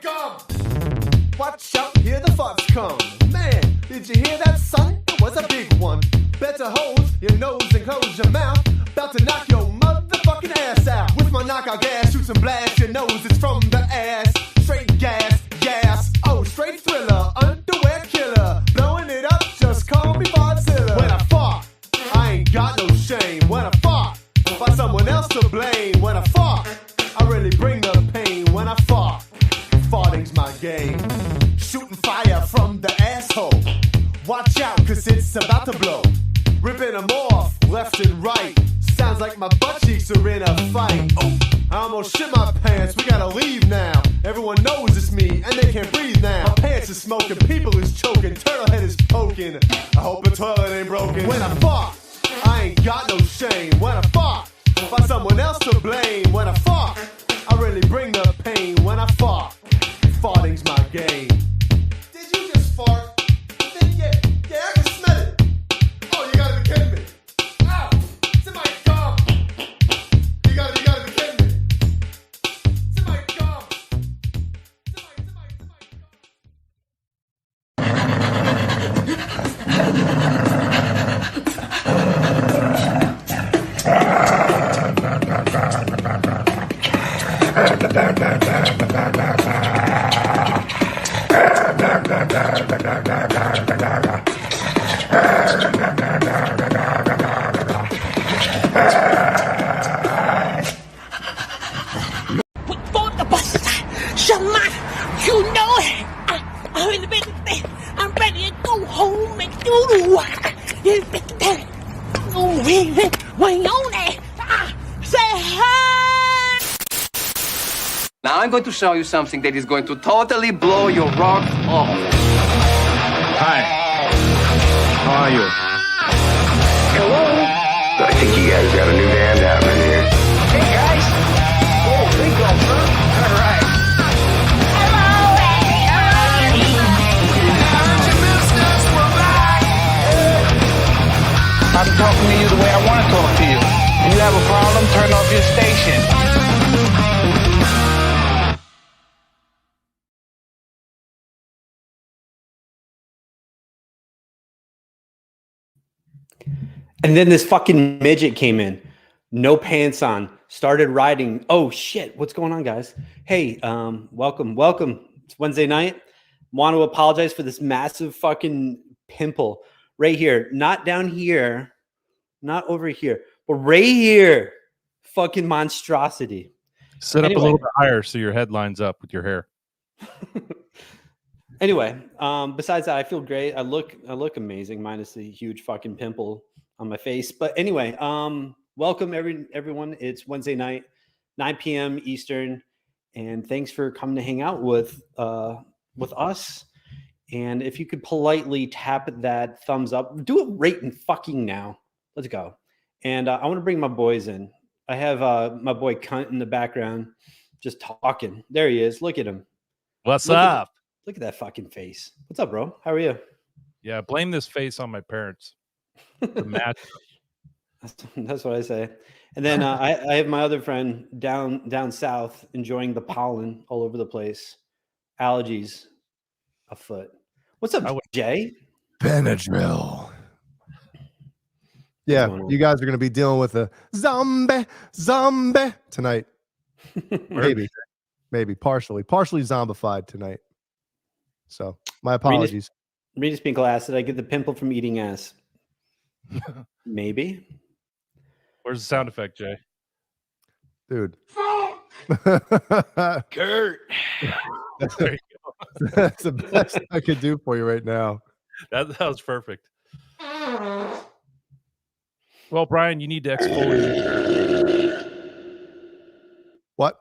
gum! Watch out, here the farts come. Man, did you hear that, son? It was a big one. Better hold your nose and close your mouth. About to knock your motherfucking ass out. With my knockout gas, shoot some blast. Your nose is from the ass. Straight gas, gas. Oh, straight thriller, underwear killer. Blowing it up, just call me Godzilla. When I fart, I ain't got no shame. When I fart, find someone else to blame. When I fart, I really bring the pain. When I fart, farting's my game. Shooting fire from the asshole. Watch out, cause it's about to blow. Ripping them off, left and right. Sounds like my butt cheeks are in a fight. Oh, I almost shit my pants, we gotta leave now. Everyone knows it's me, and they can't breathe now. My pants are smoking, people is choking, turtle head is poking. I hope the toilet ain't broken. When I fart, I ain't got no shame. When I fart, find someone else to blame. When I fart, I really bring the pain. When I fart, farting's my game. Did you just fart? Yeah, I can smell it. Oh, you gotta be kidding me. Ow, it's in my gum. You gotta be kidding me. It's in my gum. It's in my For the bus, Shaman, you know it. I'm in the bed. I'm ready to go home and do the work. Oh, wait on it. Say hi. Now I'm going to show you something that is going to totally blow your rocks off. Hi. How are you? Hello. I think you guys got a new band happening here. Hey guys. Oh, big girl, huh? All right. I'm talking to you the way I want to talk to you. If you have a problem, turn off your station. And then this fucking midget came in, no pants on, started riding. Oh shit, what's going on, guys? Hey, welcome. It's Wednesday night. Want to apologize for this massive fucking pimple right here, not down here, not over here, but right here. Fucking monstrosity. Sit up a little bit higher so your head lines up with your hair. Anyway, besides that, I feel great. I look amazing, minus the huge fucking pimple on my face. But anyway, welcome everyone. It's Wednesday night, 9 p.m. Eastern, and thanks for coming to hang out with us. And if you could politely tap that thumbs up, do it right in fucking now. Let's go. And I want to bring my boys in. I have my boy Cunt in the background, just talking. There he is. Look at him. What's up? Look at that fucking face. What's up, bro? How are you? Yeah, blame this face on my parents. The match. That's what I say. And then I have my other friend down south enjoying the pollen all over the place. Allergies afoot. What's up, Jay? Benadryl. Yeah, you guys are going to be dealing with a zombie tonight. maybe partially zombified tonight. So my apologies. Regis Pinkle asked, did I get the pimple from eating ass? Maybe. Where's the sound effect, Jay? Dude. Kurt. There you go. That's the best I could do for you right now. That was perfect. Well, Brian, you need to exfoliate. What?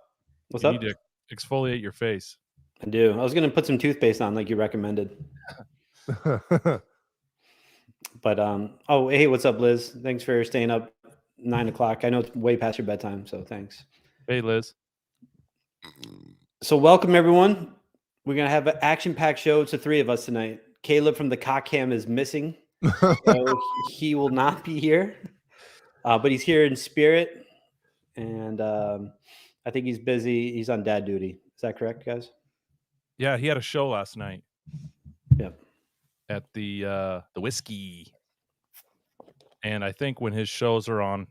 What's you up? You need to exfoliate your face. I do. I was going to put some toothpaste on like you recommended. But, oh, hey, what's up, Liz? Thanks for staying up 9 o'clock. I know it's way past your bedtime, so thanks. Hey, Liz. So welcome, everyone. We're going to have an action-packed show. It's the three of us tonight. Caleb from the Cockham is missing. So he will not be here. But he's here in spirit. And I think he's busy. He's on dad duty. Is that correct, guys? Yeah, he had a show last night. Yep. At the Whiskey. And I think when his shows are on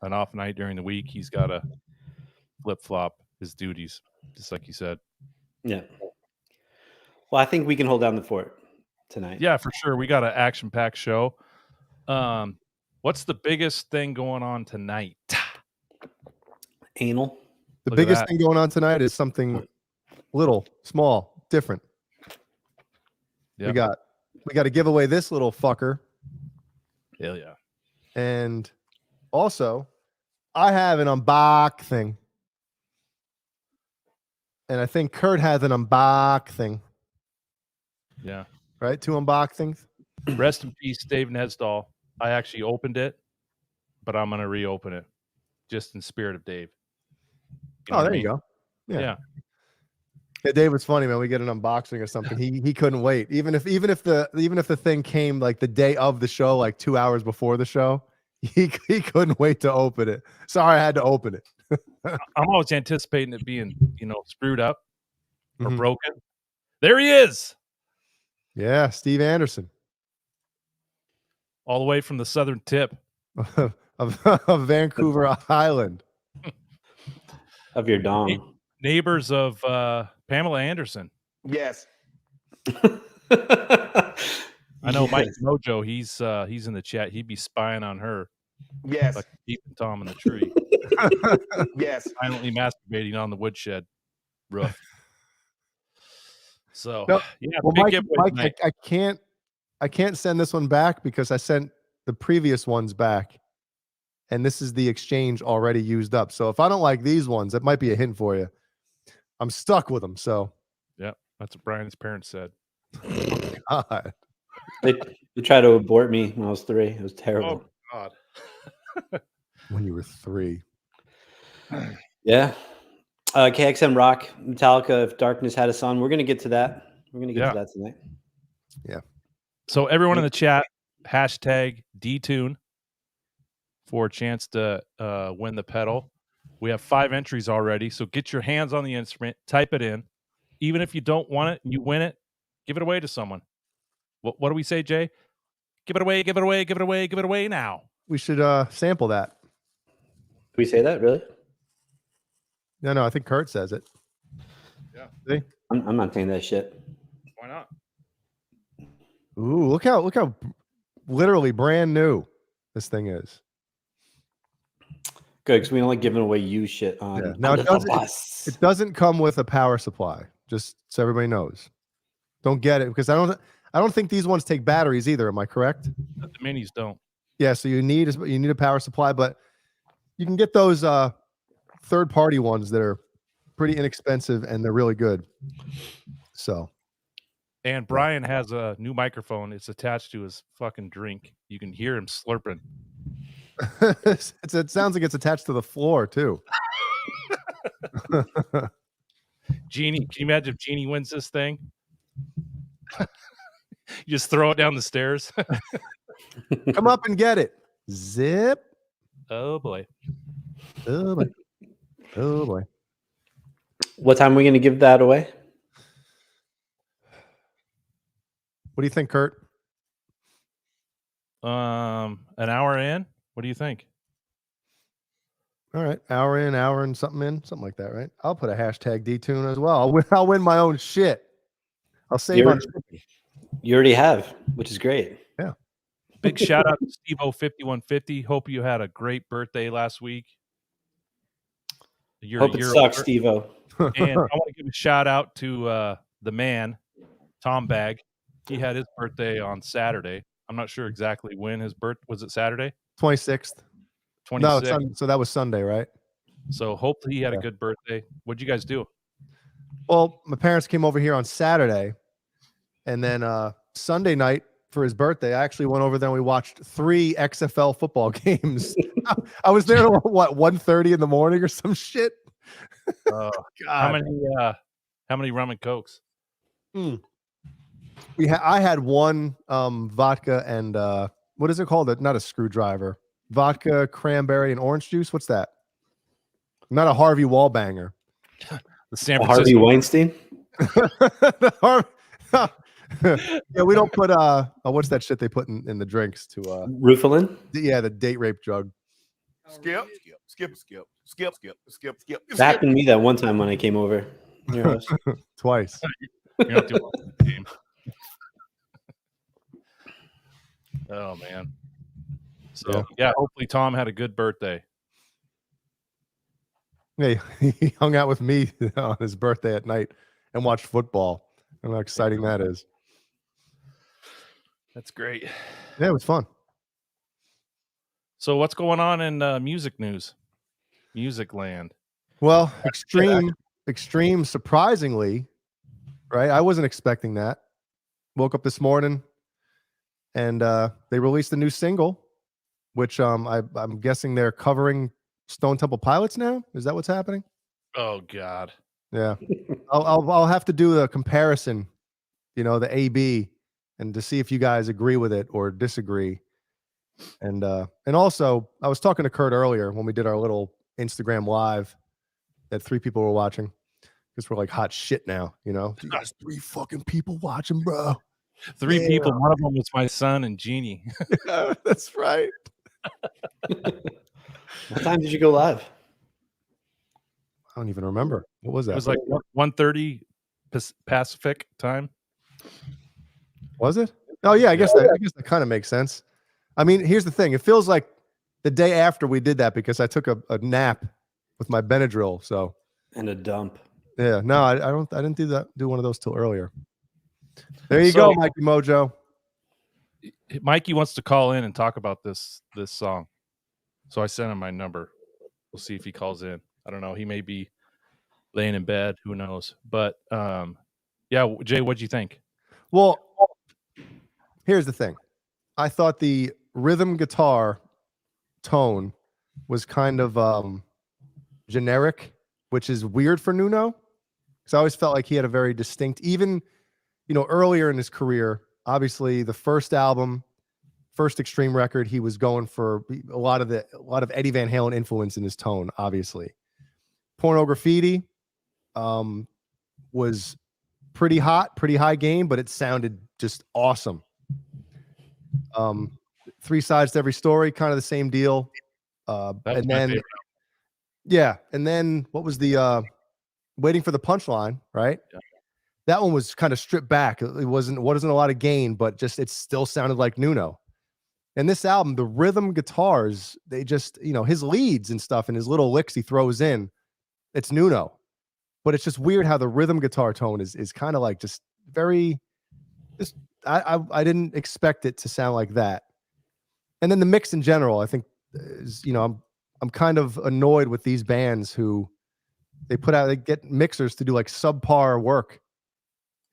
an off night during the week, he's got to flip-flop his duties, just like you said. Yeah. Well, I think we can hold down the fort tonight. Yeah, for sure. We got an action-packed show. What's the biggest thing going on tonight? Anal. The Look at biggest that. thing going on tonight is something little, small, different. Yep. We got to give away this little fucker. Hell yeah. And also, I have an unbox thing. And I think Kurt has an unbox thing. Yeah. Right? 2 unbox things. Rest in peace, Dave Nesdall. I actually opened it, but I'm going to reopen it just in spirit of Dave. You know what I There mean? you go. Yeah. Yeah, Dave was funny, man. We get an unboxing or something. He couldn't wait. Even if the thing came like the day of the show, like 2 hours before the show, he couldn't wait to open it. Sorry, I had to open it. I'm always anticipating it being, screwed up or Mhm. broken. There he is. Yeah, Steve Anderson All the way from the southern tip. of Vancouver Island. Of your dong. Neighbors of Pamela Anderson. Yes. I know Mike Yes. Mojo, he's in the chat. He'd be spying on her Yes. like Ethan Tom in the tree. Yes. Silently masturbating on the woodshed roof. So No, yeah, Well, big Mike, giveaway Mike tonight. I can't send this one back because I sent the previous ones back. And this is the exchange already used up. So if I don't like these ones, that might be a hint for you. I'm stuck with them. So Yeah, that's what Brian's parents said. God. They tried to abort me when I was 3. It was terrible. God. When you were 3. Yeah. KXM Rock, Metallica, If Darkness Had a Sun. We're going to get to that. We're going to get to that tonight. So everyone in the chat, hashtag DTune for a chance to win the pedal. We have 5 entries already, so get your hands on the instrument, type it in. Even if you don't want it and you win it, give it away to someone. What do we say, Jay? Give it away, give it away, give it away, give it away now. We should sample that. Did we say that, really? No, I think Kurt says it. Yeah. See? I'm not saying that shit. Why not? Ooh, look how literally brand new this thing is. Good, because we don't like giving away you shit on, Yeah. Now on it the doesn't, bus. it doesn't come with a power supply, just so everybody knows. Don't get it because I don't think these ones take batteries either. Am I correct? The minis don't. Yeah, so you need a power supply, but you can get those third-party ones that are pretty inexpensive and they're really good. So, And Brian has a new microphone. It's attached to his fucking drink. You can hear him slurping. it sounds like it's attached to the floor too. Jeannie, can you imagine if Jeannie wins this thing? You just throw it down the stairs. Come up and get it. Zip. Oh boy. Oh boy. Oh boy. What time are we going to give that away? What do you think, Kurt? An hour in? What do you think? All right, hour and something like that, right? I'll put a hashtag DTune as well. I'll win my own shit. I'll save on shipping. You already have, which is great. Yeah. Big shout out to Steve-O5150. Hope you had a great birthday last week. Hope it sucks, Steve-O. And I want to give a shout out to the man, Tom Bag. He had his birthday on Saturday. I'm not sure exactly when his birthday was. It Saturday? 26th. 26th. No, so that was Sunday, right? So hopefully he had a good birthday. What'd you guys do? Well, my parents came over here on Saturday, and then Sunday night for his birthday, I actually went over there and we watched 3 XFL football games. I was there at what 1:30 in the morning or some shit. God. How many rum and cokes? I had one vodka and what is it called? Not a screwdriver. Vodka, cranberry, and orange juice. What's that? Not a Harvey Wallbanger. The San Harvey Francisco. Weinstein? Yeah, we don't put what's that shit they put in the drinks to Rufalin? the date rape drug. Skip. That happened to me that one time when I came over. Your house. Twice. You don't do all the game. Oh man. So yeah, hopefully Tom had a good birthday. Yeah, he hung out with me on his birthday at night and watched football. And how exciting that is. That's great. Yeah, it was fun. So what's going on in music news? Music land. Well, extreme, surprisingly, right? I wasn't expecting that. Woke up this morning and they released a new single, which I'm guessing they're covering Stone Temple Pilots now. Is that what's happening? Oh God. Yeah. I'll have to do a comparison, the AB, and to see if you guys agree with it or disagree. And also I was talking to Kurt earlier when we did our little Instagram live that 3 people were watching because we're like hot shit now, You guys 3 fucking people watching, bro. 3 people. One of them was my son and Jeannie. That's right. What time did you go live? I don't even remember. What was that? It was like 1:30 Pacific time. Was it? Oh yeah, I guess that kind of makes sense. I mean, here's the thing. It feels like the day after we did that because I took a nap with my Benadryl. So And a dump. yeah, no, I didn't do one of those till earlier. There you go, Mikey Mojo. Mikey wants to call in and talk about this song. So I sent him my number. We'll see if he calls in. I don't know. He may be laying in bed. Who knows? But yeah, Jay, what'd you think? Well, here's the thing. I thought the rhythm guitar tone was kind of generic, which is weird for Nuno. Because I always felt like he had a very distinct, even earlier in his career, obviously the first album, first Extreme record, he was going for a lot of Eddie Van Halen influence in his tone, obviously. Porno Graffiti was pretty hot, pretty high gain, but it sounded just awesome. 3 Sides to Every Story, kind of the same deal. And then and then what was the Waiting for the Punchline, right? Yeah. That one was kind of stripped back. It wasn't a lot of gain, but just it still sounded like Nuno. And this album, the rhythm guitars, they just, his leads and stuff and his little licks he throws in, it's Nuno. But it's just weird how the rhythm guitar tone is kind of like just very, I didn't expect it to sound like that. And then the mix in general, I think, is, I'm kind of annoyed with these bands who they get mixers to do like subpar work.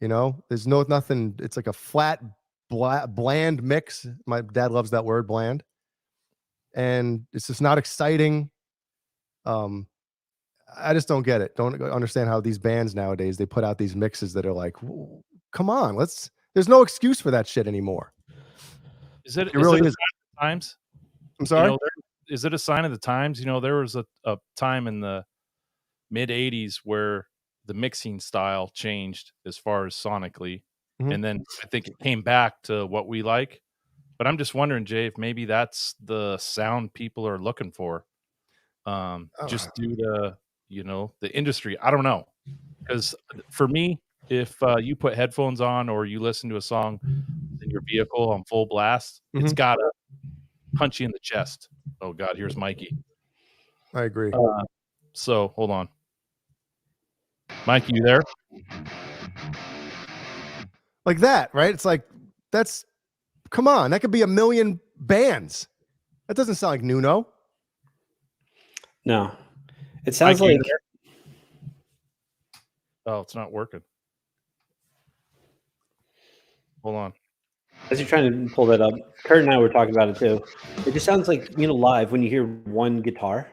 There's nothing. It's like a flat, bland mix. My dad loves that word, bland. And it's just not exciting. I just don't get it. Don't understand how these bands nowadays, they put out these mixes that are like, come on, there's no excuse for that shit anymore. It really is. Is. Times? I'm sorry? Is it a sign of the times? There was a time in the mid 80s where the mixing style changed as far as sonically. Mm-hmm. And then I think it came back to what we like. But I'm just wondering, Jay, if maybe that's the sound people are looking for. Just due to, the industry. I don't know. Because for me, if you put headphones on or you listen to a song in your vehicle on full blast, mm-hmm. It's got to punch you in the chest. Oh, God, here's Mikey. I agree. So hold on. Mikey, you there? Like that, right? It's like, come on, that could be a million bands. That doesn't sound like Nuno. No. It sounds like... Oh, it's not working. Hold on. As you're trying to pull that up, Kurt and I were talking about it too. It just sounds like, live when you hear one guitar,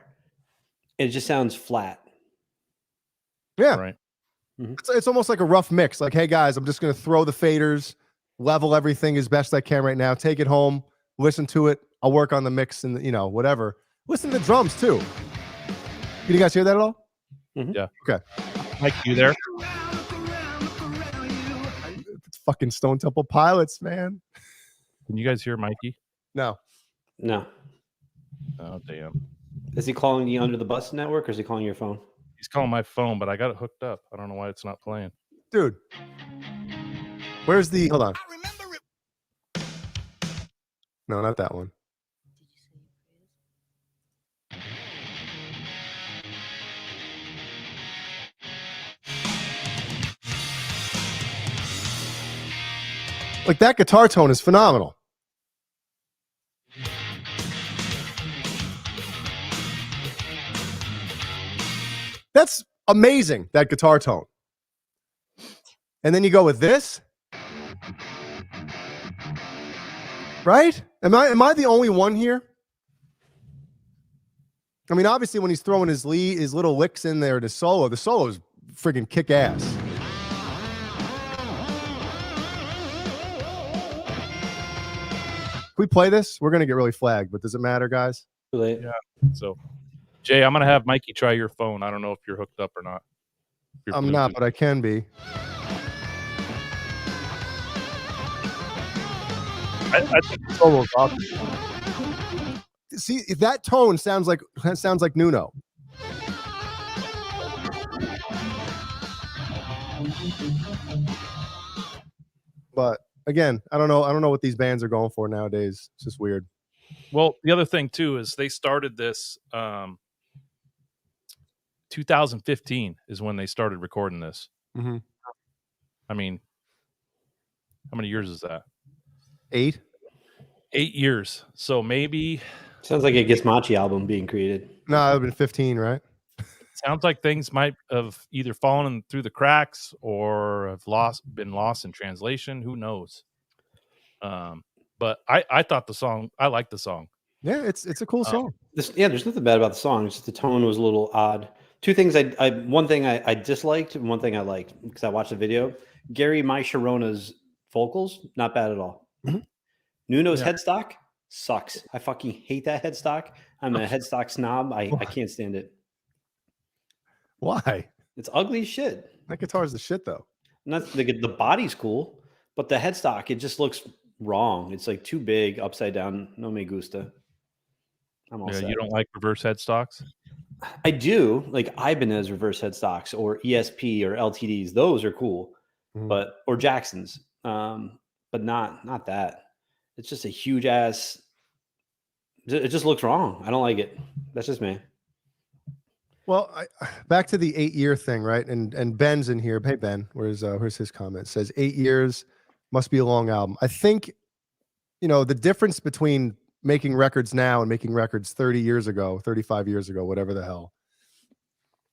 it just sounds flat. Yeah. Right. Mm-hmm. It's almost like a rough mix. Like, hey guys, I'm just going to throw the faders, level everything as best I can right now. Take it home, listen to it. I'll work on the mix and whatever. Listen to the drums too. Did you guys hear that at all? Mm-hmm. Yeah. Okay. Mike, you there? fucking Stone Temple Pilots, man. Can you guys hear Mikey? No. Oh damn. Is he calling you under the bus network, or is he calling your phone? He's calling my phone, but I got it hooked up. I don't know why it's not playing. Dude. Where's the hold on. No, not that one. Like that guitar tone is phenomenal. That's amazing, that guitar tone. And then you go with this. Right? Am I the only one here? I mean, obviously when he's throwing his little licks in there to solo, the solo is friggin' kick ass. If we play this, we're gonna get really flagged, but does it matter, guys? Yeah. So Jay, I'm gonna have Mikey try your phone. I don't know if you're hooked up or not. I'm not, but I can be. I think the solo's awesome. See, that tone sounds like Nuno. But again, I don't know what these bands are going for nowadays. It's just weird. Well, the other thing too is they started this 2015 is when they started recording this. Mm-hmm. I mean, how many years is that? 8 years. So maybe sounds like a Gizmachi album being created. No, it would have been 15, right? Sounds like things might have either fallen through the cracks or have been lost in translation. Who knows? But I thought I liked the song. Yeah, it's a cool song. There's nothing bad about the song. It's just the tone was a little odd. Two things one thing I disliked and one thing I liked because I watched the video. Gary Maisharona's vocals, not bad at all. Mm-hmm. Nuno's headstock sucks. I fucking hate that headstock. I'm a headstock snob. I can't stand it. Why? It's ugly as shit. That guitar's the shit though. Not the body's cool, but the headstock, it just looks wrong. It's like too big, upside down. No me gusta. I'm all set. You don't like reverse headstocks? I do. Like Ibanez reverse headstocks or ESP or LTDs. Those are cool. Mm-hmm. Or Jacksons. But not that. It's just a huge ass. It just looks wrong. I don't like it. That's just me. Well, back to the 8-year thing, right? And Ben's in here. Hey Ben, where's his comment? It says 8 years must be a long album. I think, the difference between making records now and making records 30 years ago, 35 years ago, whatever the hell.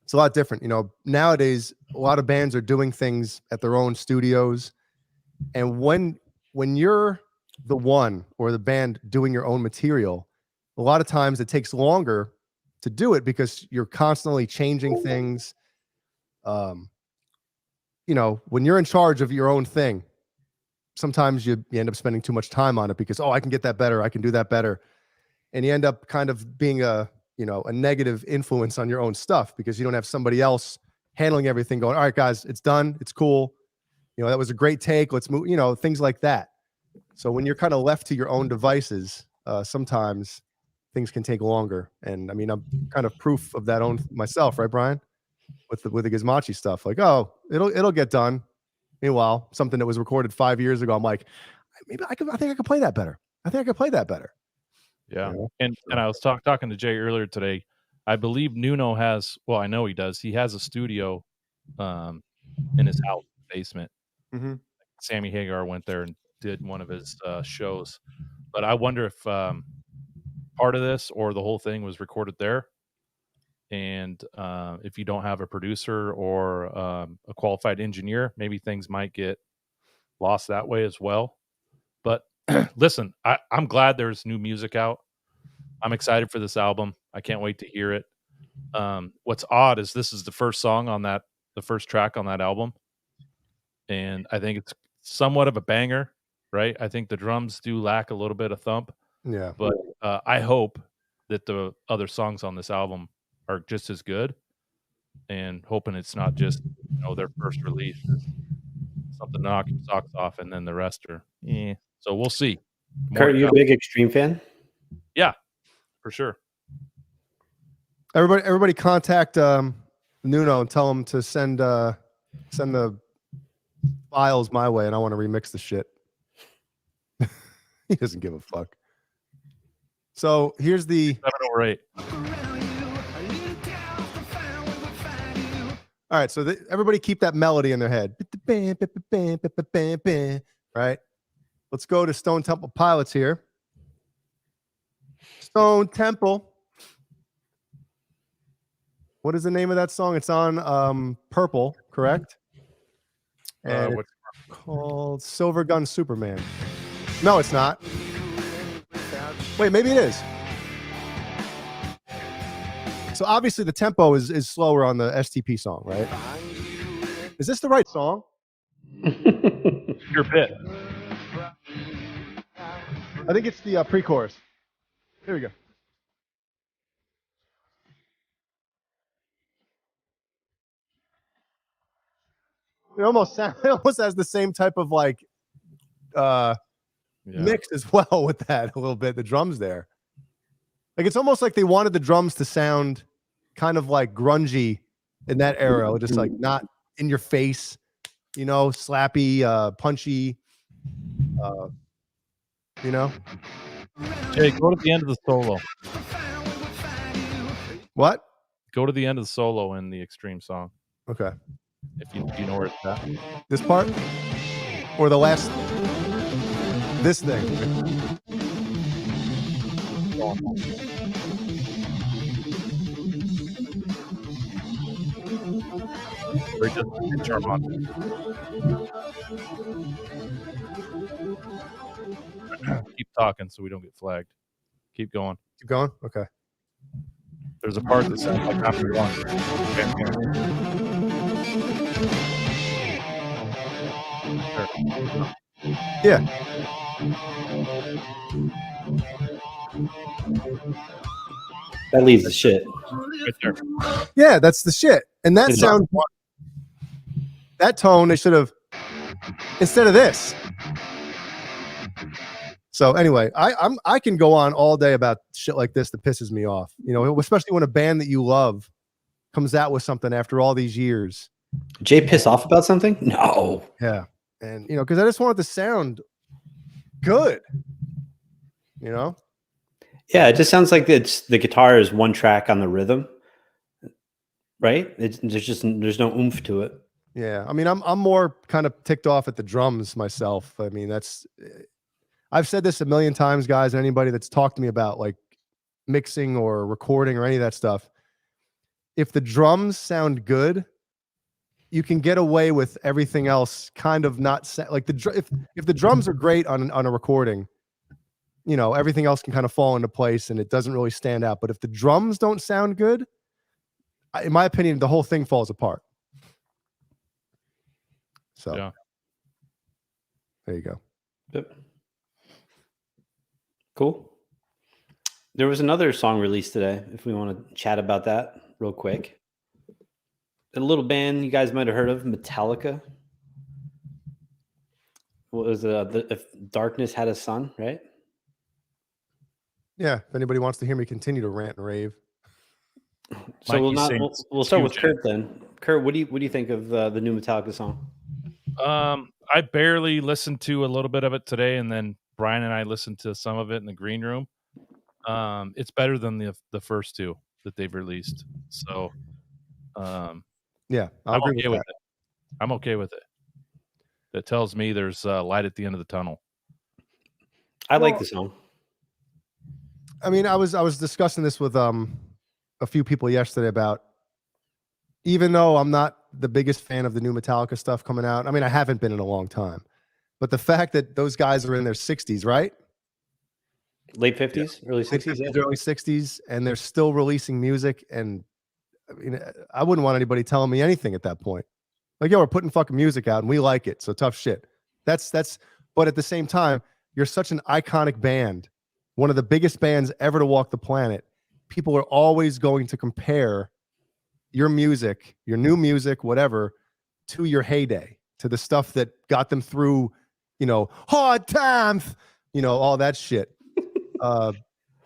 It's a lot different. Nowadays, a lot of bands are doing things at their own studios. And when you're the one or the band doing your own material, a lot of times it takes longer to do it because you're constantly changing things. When you're in charge of your own thing, sometimes you end up spending too much time on it because, I can get that better. I can do that better. And you end up kind of being a negative influence on your own stuff because you don't have somebody else handling everything going, all right, guys, it's done. It's cool. That was a great take. Let's move, things like that. So when you're kind of left to your own devices, sometimes things can take longer. And I mean, I'm kind of proof of that myself, right, Brian? With the Gizmachi stuff, like, it'll get done. Meanwhile, something that was recorded 5 years ago, I'm like, I think I could play that better. Yeah. And I was talking to Jay earlier today. I believe Nuno has, I know he does. He has a studio in his house basement. Mm-hmm. Sammy Hagar went there and did one of his shows. But I wonder if part of this or the whole thing was recorded there. And if you don't have a producer or a qualified engineer, maybe things might get lost that way as well. But listen, I'm glad there's new music out. I'm excited for this album. I can't wait to hear it. What's odd is this is the first track on that album. And I think it's somewhat of a banger, right? I think the drums do lack a little bit of thump. Yeah. But I hope that the other songs on this album are just as good, and hoping it's not just their first release. something to knock your socks off, and then the rest are. So we'll see. Kurt, you a big Extreme fan? Yeah, for sure. Everybody, contact Nuno and tell him to send the files my way, and I want to remix the shit. He doesn't give a fuck. So here's the 7/8. All right, so everybody keep that melody in their head. Right? Let's go to Stone Temple Pilots here. Stone Temple. What is the name of that song? It's on Purple, correct? And it's called Silver Gun Superman. No, it's not. Wait, maybe it is. So obviously the tempo is slower on the STP song, right? Is this the right song? Your bit. I think it's the pre-chorus. Here we go. It almost has the same type of like mix as well with that a little bit. The drums there, like it's almost like they wanted the drums to sound kind of like grungy in that era, just like not in your face, you know, slappy, punchy, you know. Jay, go to the end of the solo. What? Go to the end of the solo in the Extreme song. Okay. If you know where it's at. This part? Or the last? This thing. Or just Charmant. Keep talking so we don't get flagged. Keep going. Keep going? Okay. There's a part that sounds like after one. Yeah. That leads the shit. Right there. Yeah, that's the shit. And that sounds, that tone, they should have, instead of this. So anyway, I can go on all day about shit like this that pisses me off. You know, especially when a band that you love comes out with something after all these years. Jay pissed off about something? No. Yeah. And, you know, because I just want it to sound good. You know? Yeah, it just sounds like the guitar is one track on the rhythm, right? There's no oomph to it. Yeah, I mean, I'm more kind of ticked off at the drums myself. I mean, I've said this a million times, guys. Anybody that's talked to me about like mixing or recording or any of that stuff, if the drums sound good, you can get away with everything else. Kind of not like if the drums are great on a recording, you know, everything else can kind of fall into place and it doesn't really stand out. But if the drums don't sound good, in my opinion, the whole thing falls apart. So yeah. There you go. Yep. Cool. There was another song released today, if we want to chat about that real quick. A little band you guys might have heard of, Metallica. What was it? If Darkness Had a Sun, right? Yeah, if anybody wants to hear me continue to rant and rave. So we'll start with Kurt then. Kurt, what do you think of the new Metallica song? I barely listened to a little bit of it today, and then Brian and I listened to some of it in the green room. It's better than the first two that they've released. So, yeah, I'm okay with it. I'm okay with it. That tells me there's light at the end of the tunnel. I like the song. I mean, I was discussing this with a few people yesterday about, even though I'm not the biggest fan of the new Metallica stuff coming out. I mean, I haven't been in a long time, but the fact that those guys are in their 60s, right? Late 50s, early 60s, yeah. Early 60s, and they're still releasing music. And I mean, I wouldn't want anybody telling me anything at that point. Like, yo, we're putting fucking music out and we like it. So tough shit. That's, but at the same time, you're such an iconic band, one of the biggest bands ever to walk the planet. People are always going to compare your music, your new music, whatever, to your heyday, to the stuff that got them through, hard times, all that shit.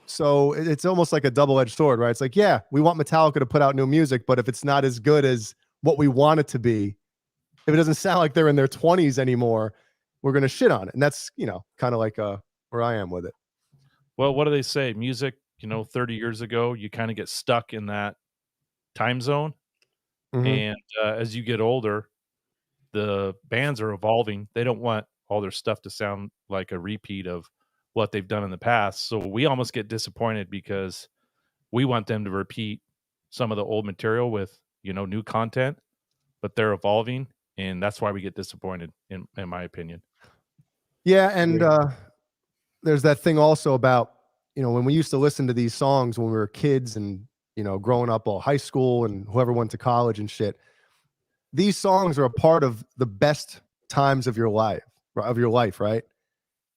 So it's almost like a double-edged sword, right? It's like, yeah, we want Metallica to put out new music, but if it's not as good as what we want it to be, if it doesn't sound like they're in their 20s anymore, we're going to shit on it. And that's, kind of like where I am with it. Well, what do they say? Music, 30 years ago, you kind of get stuck in that time zone. Mhm. And as you get older, the bands are evolving. They don't want all their stuff to sound like a repeat of what they've done in the past. So we almost get disappointed because we want them to repeat some of the old material with, new content, but they're evolving. And that's why we get disappointed, in my opinion. Yeah. And there's that thing also about, when we used to listen to these songs when we were kids and, growing up all high school and whoever went to college and shit, these songs are a part of the best times of your life, right?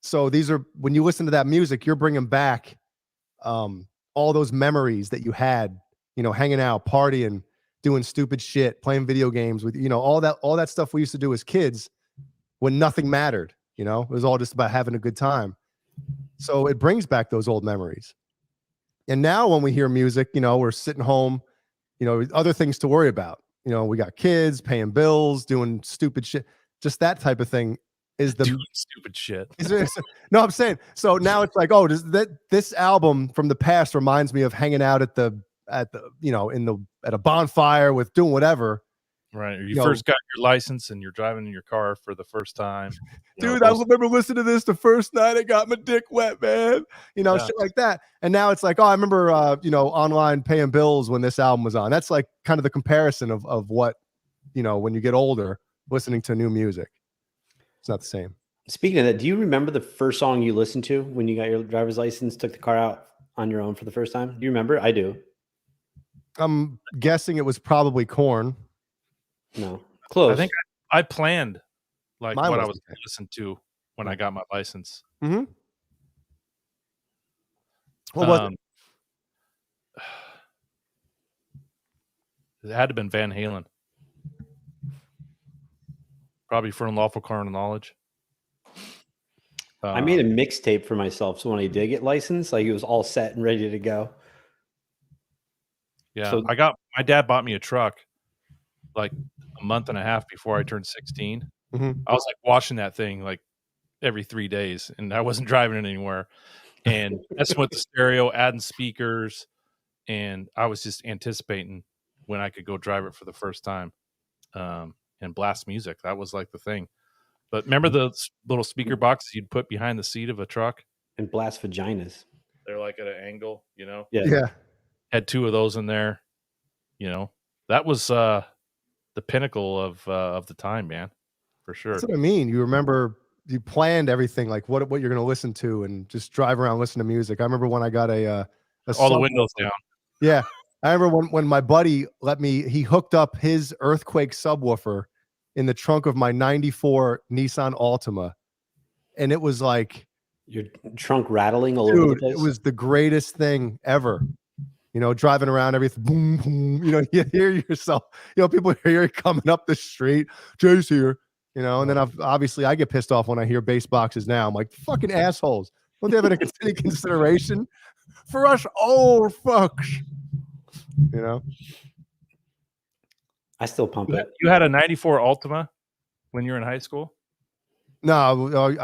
So these are, when you listen to that music, you're bringing back all those memories that you had, hanging out, partying, doing stupid shit, playing video games with, all that stuff we used to do as kids when nothing mattered, it was all just about having a good time. So it brings back those old memories. And now when we hear music, we're sitting home, other things to worry about. We got kids, paying bills, doing stupid shit. Just that type of thing is the doing stupid shit. No, I'm saying. So now it's like, oh, this album from the past reminds me of hanging out at a bonfire with doing whatever. Right. Or you first got your license and you're driving in your car for the first time. Dude, I remember listening to this the first night. I got my dick wet, man. Shit like that. And now it's like, oh, I remember, online paying bills when this album was on. That's like kind of the comparison of what, when you get older, listening to new music. It's not the same. Speaking of that, do you remember the first song you listened to when you got your driver's license, took the car out on your own for the first time? Do you remember? I do. I'm guessing it was probably Korn. No, close. I think I planned like Mine what I was wasn't going to listen to when I got my license. Mm-hmm. What was it? It had to have been Van Halen. Probably for Unlawful Carnal Knowledge. I made a mixtape for myself, so when I did get licensed, like it was all set and ready to go. Yeah, So- my dad bought me a truck like a month and a half before I turned 16. Mhm. I was like washing that thing like every 3 days, and I wasn't driving it anywhere. And messing with the stereo, adding speakers, and I was just anticipating when I could go drive it for the first time and blast music. That was like the thing. But remember the little speaker boxes you'd put behind the seat of a truck? And blast vaginas. They're like at an angle, Yeah. Had 2 of those in there. That was the pinnacle of the time, man, for sure. That's what I mean. You remember, you planned everything, like what you're going to listen to, and just drive around, listen to music. I remember when I got all the windows down. Yeah, I remember when my buddy he hooked up his Earthquake subwoofer in the trunk of my '94 Nissan Altima, and it was like your trunk rattling all over the dude, place. it was the greatest thing ever. Driving around, everything, boom, boom. You hear yourself. People hear you coming up the street. Jay's here. And then obviously I get pissed off when I hear bass boxes now. I'm like, fucking assholes. Don't they have any consideration for us old fucks? I still pump it. You had a 94 Altima when you were in high school? No,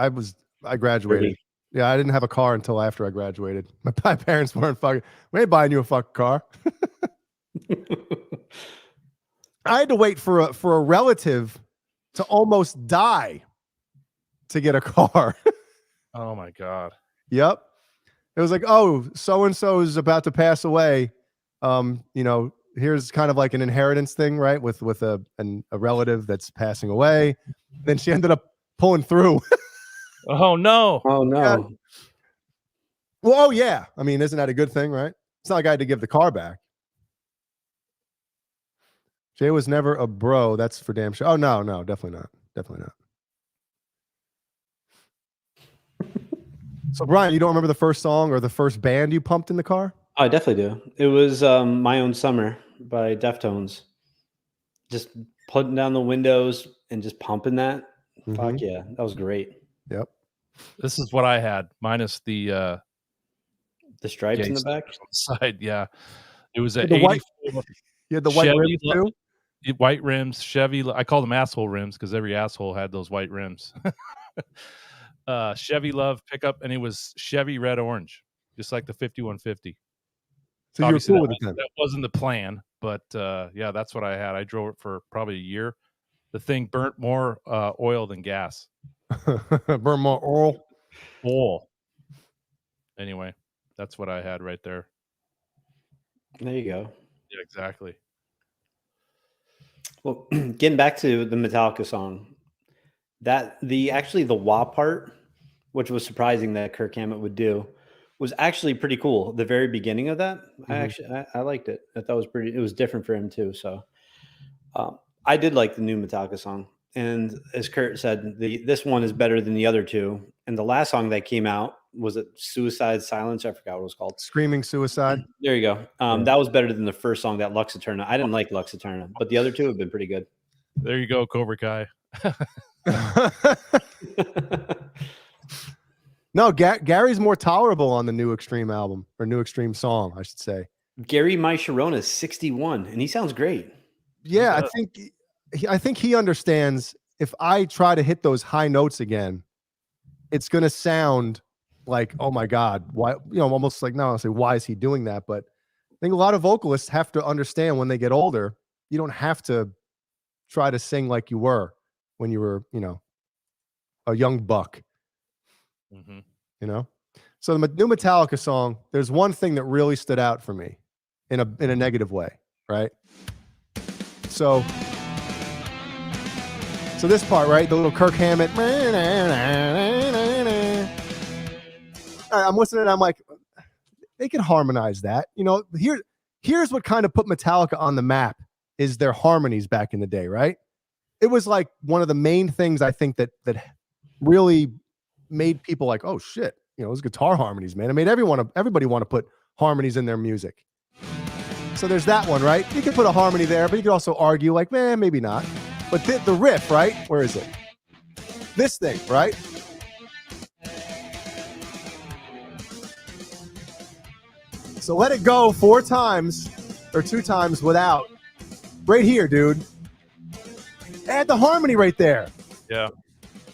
I graduated. Really? Yeah, I didn't have a car until after I graduated. My parents weren't fucking, we ain't buying you a fucking car. I had to wait for a relative to almost die to get a car. Oh my God. Yep. It was like, oh, so-and-so is about to pass away. Here's kind of like an inheritance thing, right? With a relative that's passing away. Then she ended up pulling through. Oh no. Oh no. Yeah. Well, oh yeah. I mean, isn't that a good thing, right? It's not like I had to give the car back. Jay was never a bro. That's for damn sure. Oh no, definitely not. Definitely not. So Brian, you don't remember the first song or the first band you pumped in the car? Oh, I definitely do. It was My Own Summer by Deftones. Just putting down the windows and just pumping that. Fuck Mhm. yeah, that was great. Yep. This is what I had, minus the The stripes gay in the back. stickers on the side. Yeah, it was a The white- 84 You had the white rims Chevy too. white rims, Chevy. I call them asshole rims because every asshole had those white rims. Chevy Love pickup, and it was Chevy red orange, just like the 5150. So you were Obviously, cool with it then. that wasn't the plan, but yeah, that's what I had. I drove it for probably a year. The thing burnt more oil than gas. Burn more oil. Oil. Anyway, that's what I had right there. There you go. Yeah, exactly. Well, getting back to the Metallica song, actually the wah part, which was surprising that Kirk Hammett would do, was actually pretty cool. The very beginning of that, I liked it. I thought it was pretty. It was different for him too. So I did like the new Metallica song. And as Kurt said, this one is better than the other two. And the last song that came out was it Suicide Silence? I forgot what it was called. Screaming Suicide. There you go. That was better than the first song, that Lux Eterna. I didn't like Lux Eterna, but the other two have been pretty good. There you go, Cobra Kai. No, Gary's more tolerable on the new Extreme album, or new Extreme song, I should say. Gary My Sharona is 61, and he sounds great. Yeah, I think he understands if I try to hit those high notes again, it's going to sound like, oh my God, why, almost like, no, I'll say, why is he doing that? But I think a lot of vocalists have to understand when they get older, you don't have to try to sing like you were when you were, a young buck. Mm-hmm. So the new Metallica song, there's one thing that really stood out for me in a negative way, right? So this part, right? The little Kirk Hammett. All right, I'm listening and I'm like, they can harmonize that. Here's what kind of put Metallica on the map is their harmonies back in the day, right? It was like one of the main things I think that really made people like, oh shit, those guitar harmonies, man. It made everybody want to put harmonies in their music. So there's that one, right? You can put a harmony there, but you could also argue like, man, maybe not. But the riff, right? Where is it? This thing, right? So let it go 4 times or 2 times without. Right here, dude. Add the harmony right there. Yeah.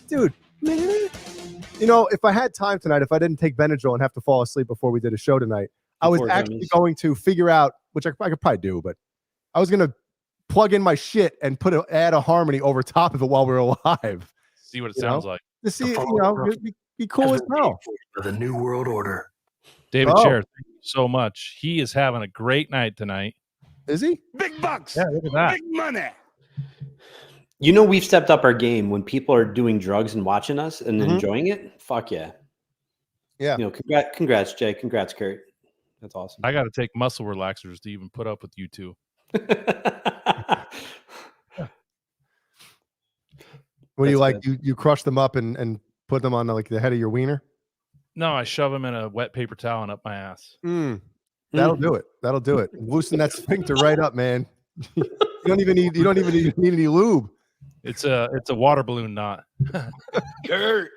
Dude. If I had time tonight, if I didn't take Benadryl and have to fall asleep before we did a show tonight, I was actually going to figure out, which I could probably do, but I was going to plug in my shit and add a harmony over top of it while we were alive. See what it sounds like. To see, be cool as hell. For the New World Order. David Chair, thank you so much. He is having a great night tonight. Is he? Big bucks. Yeah, look at that. Big money. We've stepped up our game when people are doing drugs and watching us and enjoying it. Fuck yeah. Yeah. Congrats, Jay. Congrats, Kurt. That's awesome. I got to take muscle relaxers to even put up with you two. What do you like? You crush them up and put them on like the head of your wiener? No, I shove them in a wet paper towel and up my ass. That'll do it. That'll do it. Loosen that sphincter right up, man. You don't even need any lube. It's a water balloon knot. Kurt.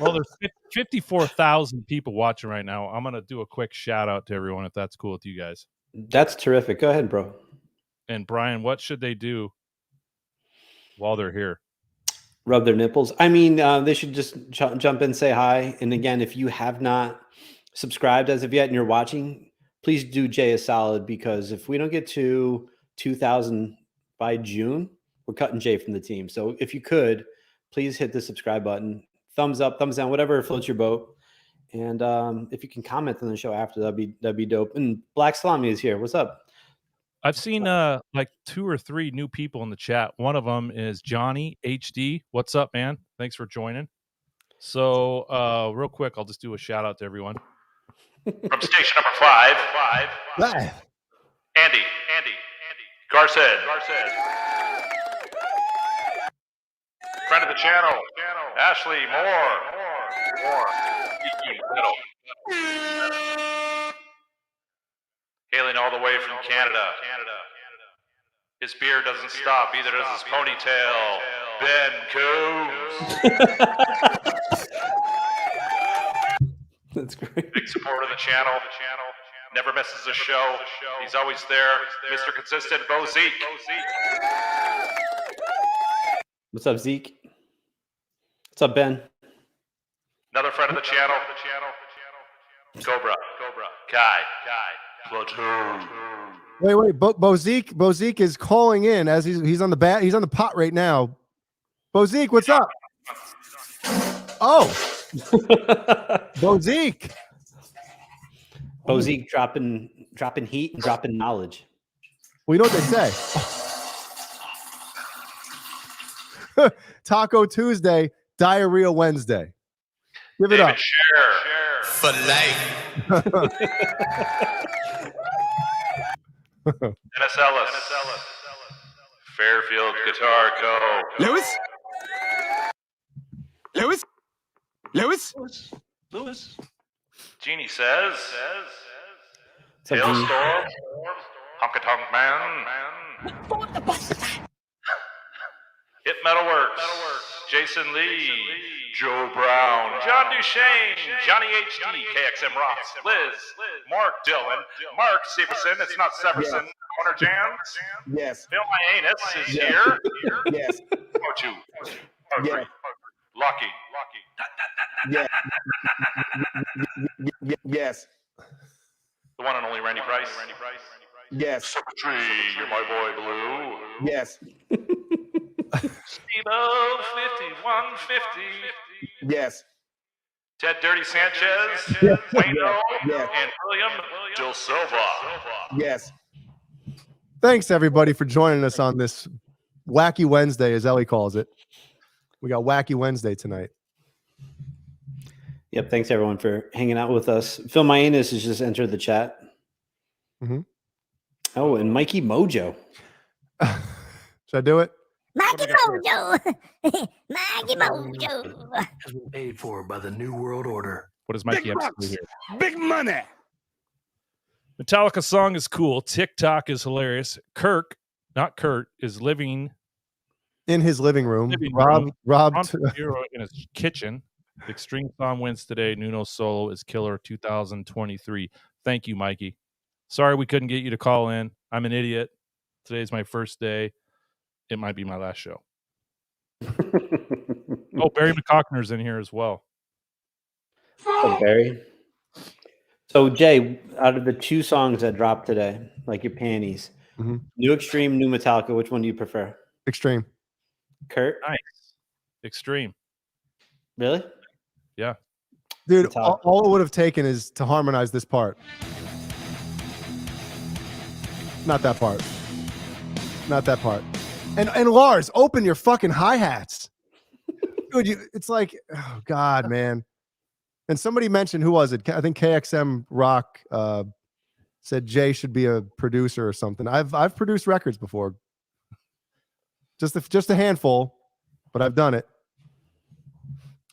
Well, there's 54,000 people watching right now. I'm going to do a quick shout out to everyone if that's cool with you guys. That's terrific. Go ahead, bro. And Brian, what should they do while they're here? Rub their nipples. I mean, they should just jump in, say hi. And again, if you have not subscribed as of yet and you're watching, please do Jay a solid, because if we don't get to 2,000 by June, we're cutting Jay from the team. So if you could, please hit the subscribe button, thumbs up, thumbs down, whatever floats your boat. And if you can comment on the show after, that'd be dope. And Black Salami is here. What's up? I've seen like 2 or 3 new people in the chat. One of them is Johnny HD. What's up, man? Thanks for joining. So real quick, I'll just do a shout out to everyone. From station number 5. Andy. Garced. Friend of the channel. Ashley Moore. Hailing all the way from Canada. His beard doesn't stop, either does his ponytail. Ben Coombs. That's great. Big supporter of the channel. Never misses a show. He's always there. Mr. Consistent, Bo Zeke. What's up, Zeke? What's up, Ben? Another friend of the channel. Cobra. Kai. Platoon. Wait. Bozique is calling in as he's on the bat. He's on the pot right now. Bozique, what's up? Oh, Bozique. Bozique dropping heat and dropping knowledge. Well, you know what they say. Taco Tuesday, Diarrhea Wednesday. Give it up. Share. For life. Dennis Ellis. Fairfield Guitar Co. Lewis. Jeannie says. Hailstorm. Honka-tonk Man. Hit Metalworks. Jason Lee. Joe Brown. John Duchesne. Johnny HD. KXM Rocks. Liz. Mark Dillon. Mark Severson. It's not Severson. BonerJams. Yes. Phil My Anus is here. Yes. Mochu. Yes. Lucky. Yes. Yes. The one and only Randy Price. Yes. Secretary, you're my boy Blue. Yes. Steve-O 5150. Yes. Ted Dirty Sanchez. Yeah. Wayno. Yes. And William Del Silva. Yes. Thanks everybody for joining us on this Wacky Wednesday, as Ellie calls it. We got Wacky Wednesday tonight. Yep. Thanks everyone for hanging out with us. Phil Mayanus has just entered the chat. Mm-hmm. Oh, and Mikey Mojo. Should I do it? Mikey Mojo. Mikey Mojo. Has been paid for by the New World Order. What does Mikey have to do here? Big money. Metallica song is cool. TikTok is hilarious. Not Kurt, is living In his living room. Rob Rob Hero in his kitchen. Extreme Song wins today. Nuno Solo is killer 2023. Thank you, Mikey. Sorry we couldn't get you to call in. I'm an idiot. Today's my first day. It might be my last show. Oh, Barry McCockner's in here as well. Oh, Barry. So, Jay, out of the two songs that dropped today, like your panties, New Extreme, New Metallica, which one do you prefer? Extreme. Kurt? Nice. Extreme. Really? Yeah. Dude, all it would have taken is to harmonize this part. Not that part. Not that part. And Lars, open your fucking hi-hats. Dude, it's like, oh God, man. And somebody mentioned, who was it? I think KXM Rock said Jay should be a producer or something. I've produced records before. Just a handful, but I've done it.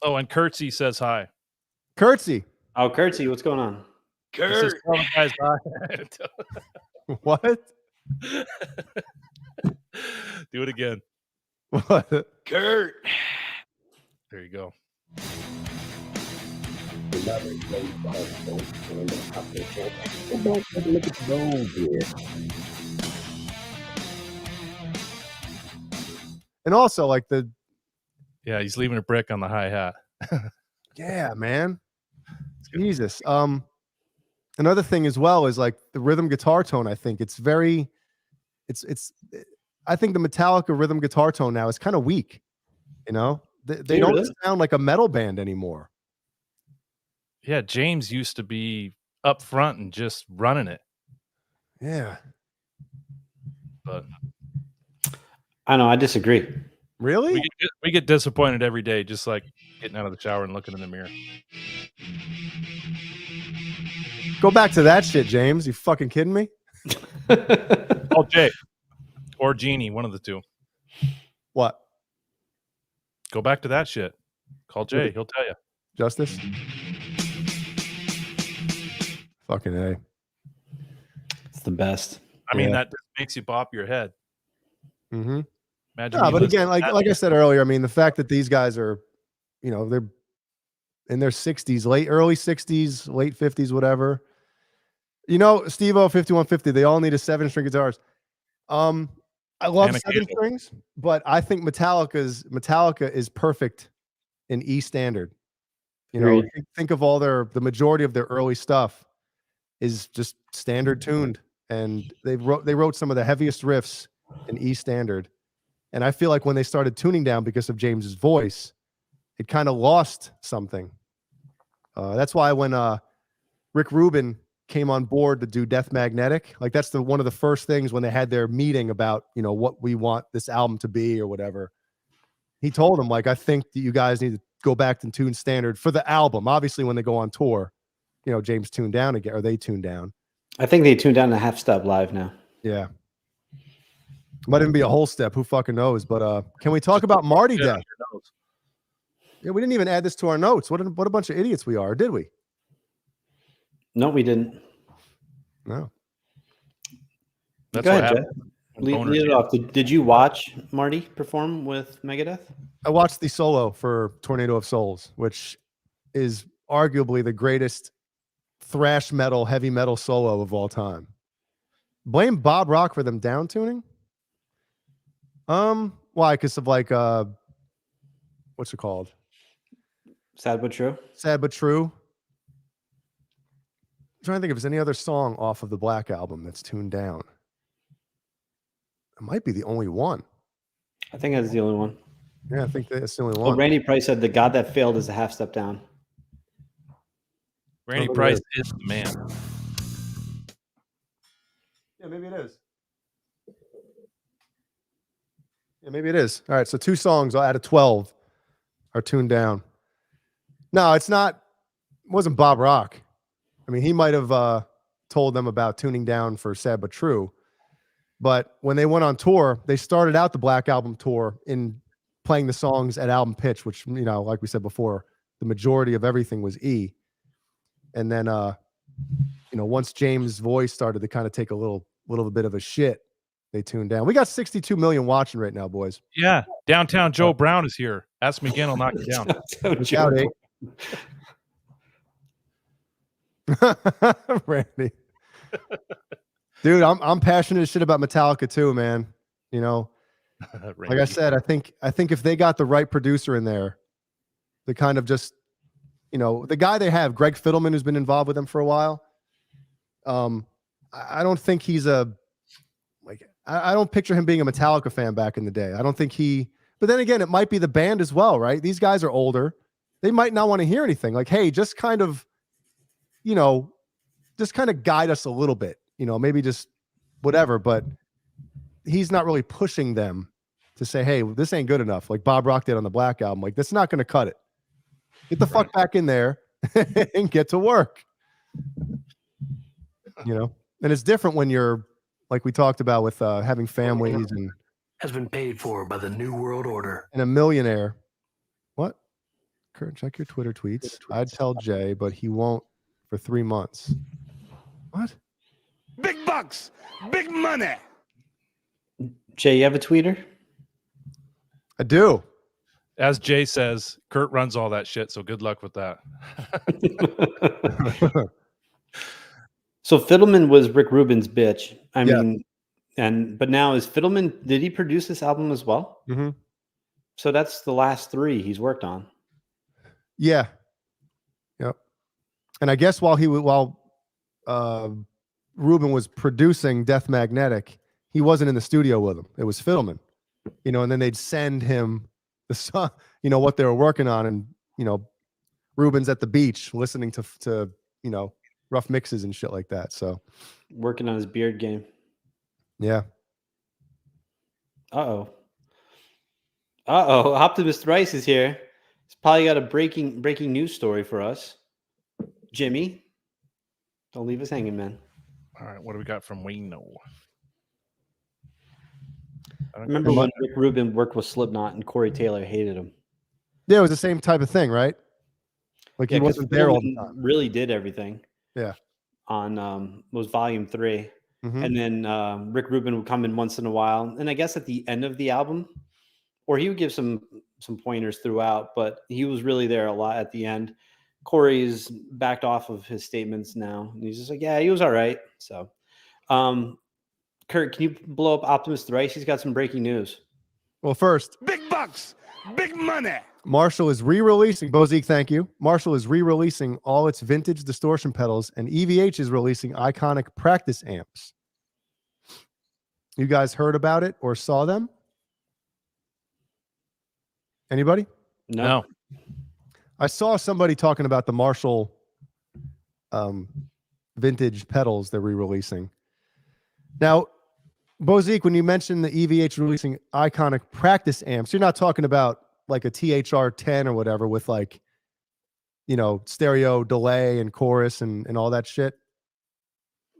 Oh, and Curtsy says hi. Curtsy. Oh, Curtsy, what's going on? Kurt. Guys, hi. What? Do it again. What? Kurt. There you go. And also, like yeah, he's leaving a brick on the hi-hat. Yeah, man. Jesus. Another thing as well is like the rhythm guitar tone. I think it's very, I think the Metallica rhythm guitar tone now is kind of weak. You know, they don't really? sound like a metal band anymore. Yeah, James used to be up front and just running it. Yeah. But I know, I disagree. Really? We get disappointed every day, just like getting out of the shower and looking in the mirror. Go back to that shit, James. You fucking kidding me? Oh, Jay. Or Jeannie, one of the two. What? Go back to that shit. Call Jay. He'll tell you. Justice? Fucking A. It's the best. I mean, Yeah. that just makes you bop your head. Mm-hmm. Imagine No, me but listening again, to like that. like I said earlier, I mean, the fact that these guys are, they're in their 60s, early 60s, late 50s, whatever. Steve-O 5150, they all need a 7-string guitars. I love And a 7 candle. strings, but I think Metallica is perfect in E standard. Agreed. Think of the majority of their early stuff is just standard tuned, and they wrote some of the heaviest riffs in E standard. And I feel like when they started tuning down because of James's voice, it kind of lost something. That's why when Rick Rubin came on board to do Death Magnetic, like that's one of the first things when they had their meeting about, what we want this album to be or whatever. He told them, like, I think that you guys need to go back and tune standard for the album. Obviously, when they go on tour, James tuned down again, or they tuned down. I think they tuned down a half step live now. Yeah. Might even be a whole step. Who fucking knows? But can we talk about Marty Death? Yeah, we didn't even add this to our notes. What a bunch of idiots we are, did we? No, we didn't. No. That's Go what ahead, happened. Jeff. Lead it off. Did you watch Marty perform with Megadeth? I watched the solo for Tornado of Souls, which is arguably the greatest thrash metal, heavy metal solo of all time. Blame Bob Rock for them down tuning? Why? Because of like what's it called? Sad but true. Sad but true. I'm trying to think if there's any other song off of the Black Album that's tuned down. It might be the only one. I think that's the only one. Yeah, I think that's the only Well, one. Randy Price said the God that failed is a half step down. Randy Price is the man. Yeah, maybe it is. Yeah, maybe it is. All right, so 2 songs out of 12 are tuned down. No, it's not. It wasn't Bob Rock. I mean, he might have told them about tuning down for Sad But True. But when they went on tour, they started out the Black Album tour in playing the songs at album pitch, which, like we said before, the majority of everything was E. And then, once James' voice started to kind of take a little bit of a shit, they tuned down. We got 62 million watching right now, boys. Yeah. Downtown Joe Brown is here. Ask me again, I'll knock you down. Look out, Randy. Dude, I'm passionate as shit about Metallica too, man. Like I said, I think if they got the right producer in there, the kind of just, the guy they have, Greg Fiddleman, who's been involved with them for a while. I don't think he's I don't picture him being a Metallica fan back in the day. I don't think but then again, it might be the band as well, right? These guys are older. They might not want to hear anything. Like, hey, just kind of guide us a little bit, maybe just whatever. But he's not really pushing them to say, hey, this ain't good enough. Like Bob Rock did on the Black Album. Like, that's not going to cut it. Get the fuck back in there and get to work. And it's different when you're, like we talked about with having families and has been paid for by the New World Order. And a millionaire. What? Kurt, check your Twitter tweets. I'd tell Jay, but he won't for 3 months. What? Big bucks, big money. Jay, you have a tweeter? I do. As Jay says, Kurt runs all that shit, so good luck with that. So Fiddleman was Rick Rubin's bitch. I mean, but now is Fiddleman, did he produce this album as well? Mm-hmm. So that's the last 3 he's worked on. Yeah. Yep. And I guess while Rubin was producing Death Magnetic, he wasn't in the studio with him. It was Fiddleman, and then they'd send him the song, what they were working on. And, Rubin's at the beach listening to rough mixes and shit like that. So working on his beard game. Yeah. Uh-oh. Optimus Thrice is here. He's probably got a breaking news story for us. Jimmy, don't leave us hanging, man. All right, what do we got from Wayno? I remember when Rick Rubin worked with Slipknot and Corey Taylor hated him. Yeah, it was the same type of thing, right? Like he wasn't there all the time. Really did everything. Yeah. On was Volume 3. And then Rick Rubin would come in once in a while. And I guess at the end of the album, or he would give some pointers throughout, but he was really there a lot at the end. Corey's backed off of his statements now. And he's just like, yeah, he was all right. So, Kurt, can you blow up Optimus Thrice? He's got some breaking news. Well, first, Big bucks, big money. Marshall is re-releasing. Bozique, thank you. Marshall is re-releasing all its vintage distortion pedals, and EVH is releasing iconic practice amps. You guys heard about it or saw them? Anybody? No. I saw somebody talking about the Marshall vintage pedals they're re-releasing. Now, Bozique, when you mentioned the EVH releasing iconic practice amps, you're not talking about like a THR-10 or whatever with like, you know, stereo delay and chorus and all that shit?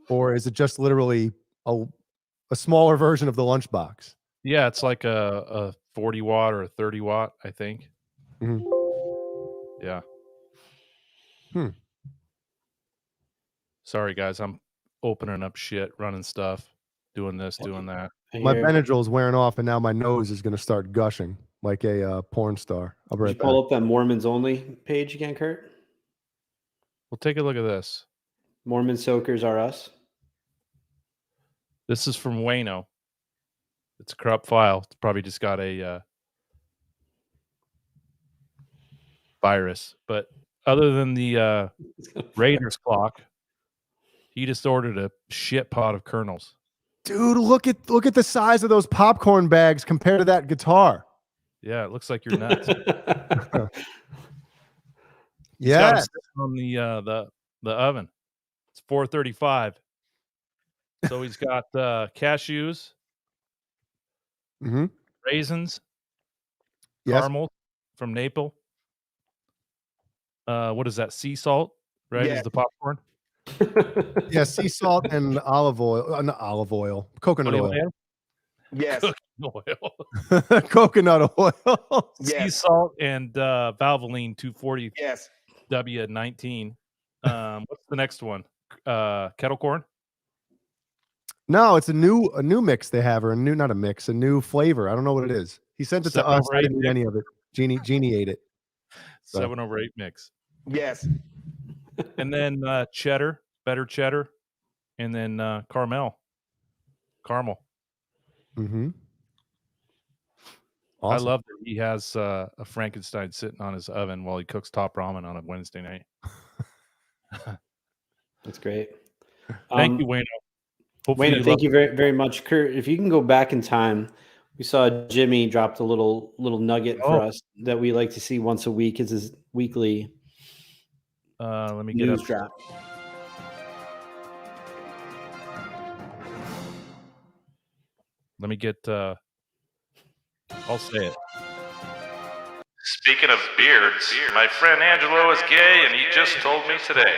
Or is it just literally a smaller version of the Lunchbox? Yeah, it's like a 40 watt or a 30 watt, I think. Mm-hmm. Yeah. Sorry, guys. I'm opening up shit, running stuff, doing this, doing that. My Benadryl's wearing off, and now my nose is going to start gushing like a porn star. I'll be right back. Pull up that Mormons Only page again, Kurt? Well, take a look at this. Mormon Soakers Are Us. This is from Wayno. It's a corrupt file. It's probably just got a virus. But other than the Raiders clock, he just ordered a shit pot of kernels. Dude, look at the size of those popcorn bags compared to that guitar. Yeah, it looks like you're nuts. Yeah, on the oven. It's 435. So he's got cashews, raisins, caramel from Naples. What is that? Sea salt, right? Yeah. Is the popcorn? Yeah, sea salt and olive oil. Not olive oil. Coconut oil. Yes. Coconut oil. Sea salt and Valvoline 240. Yes. W19. What's the next one? Kettle corn? No, it's a new mix they have, or not a mix, a new flavor. I don't know what it is. He sent it to us. I didn't eat any of it. Jeannie ate it. 7 over 8 mix. Yes. And then cheddar, better cheddar, and then caramel. Mm-hmm. Awesome. I love that he has a Frankenstein sitting on his oven while he cooks top ramen on a Wednesday night. That's great. Thank you, Wayno. Wayno, thank you very, very much. Kurt, if you can go back in time, we saw Jimmy dropped a little nugget for us that we like to see once a week. It's his weekly let me get news up. drop. Let me get I'll say it. Speaking of beards, my friend Angelo is gay, and he just told me today.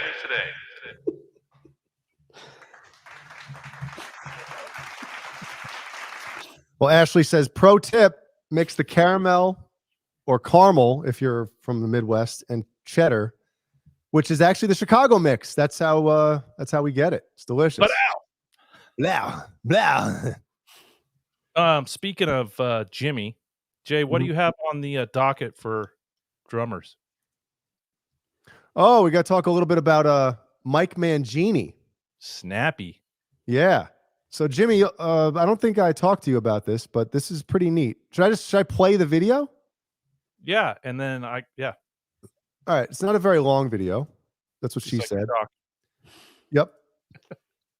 Well, Ashley says, pro tip, mix the caramel or caramel, if you're from the Midwest, and cheddar, which is actually the Chicago mix. That's how we get it. It's delicious. Blah, blah. Speaking of Jimmy, Jay, what do you have on the docket for drummers? Oh, we got to talk a little bit about Mike Mangini. Snappy. Yeah. So Jimmy, I don't think I talked to you about this, but this is pretty neat. Should I play the video? Yeah, and then All right, it's not a very long video. That's what she said. Yep.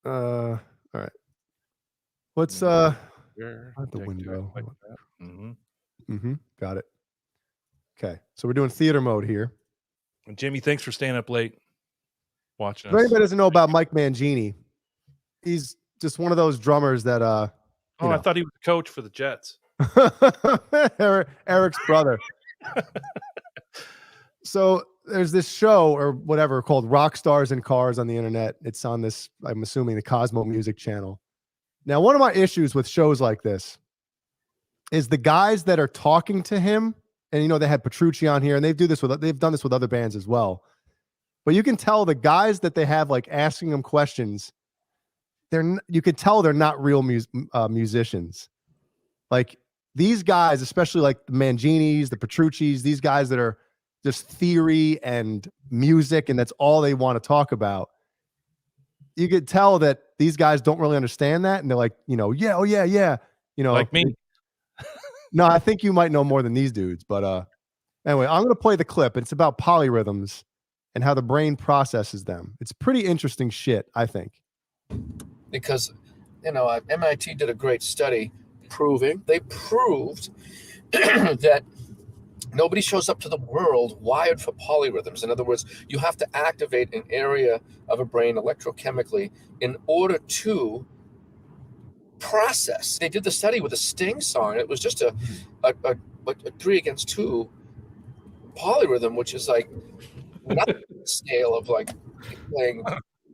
All right. Let's out the window. Got it. Okay, so we're doing theater mode here. And Jimmy, thanks for staying up late watching us. If anybody doesn't know about Mike Mangini, he's just one of those drummers that I thought he was the coach for the Jets. Eric's brother. So there's this show or whatever called Rock Stars and Cars on the internet. It's on this, I'm assuming, the Cosmo Music channel. Now, one of my issues with shows like this is the guys that are talking to him, and they had Petrucci on here, and they've done this with other bands as well. But you can tell the guys that they have like asking them questions, you could tell they're not real musicians. Like these guys, especially like the Manginis, the Petruccis, these guys that are just theory and music, and that's all they want to talk about. You could tell that these guys don't really understand that, and they're like, you know, yeah, oh yeah, yeah, you know, like me. No, I think you might know more than these dudes, but anyway, I'm gonna play the clip. It's about polyrhythms and how the brain processes them. It's pretty interesting shit, I think. Because, you know, MIT did a great study they proved that nobody shows up to the world wired for polyrhythms. In other words, you have to activate an area of a brain electrochemically in order to process. They did the study with a Sting song. It was just a 3-against-2 polyrhythm, which is like nothing scale of like playing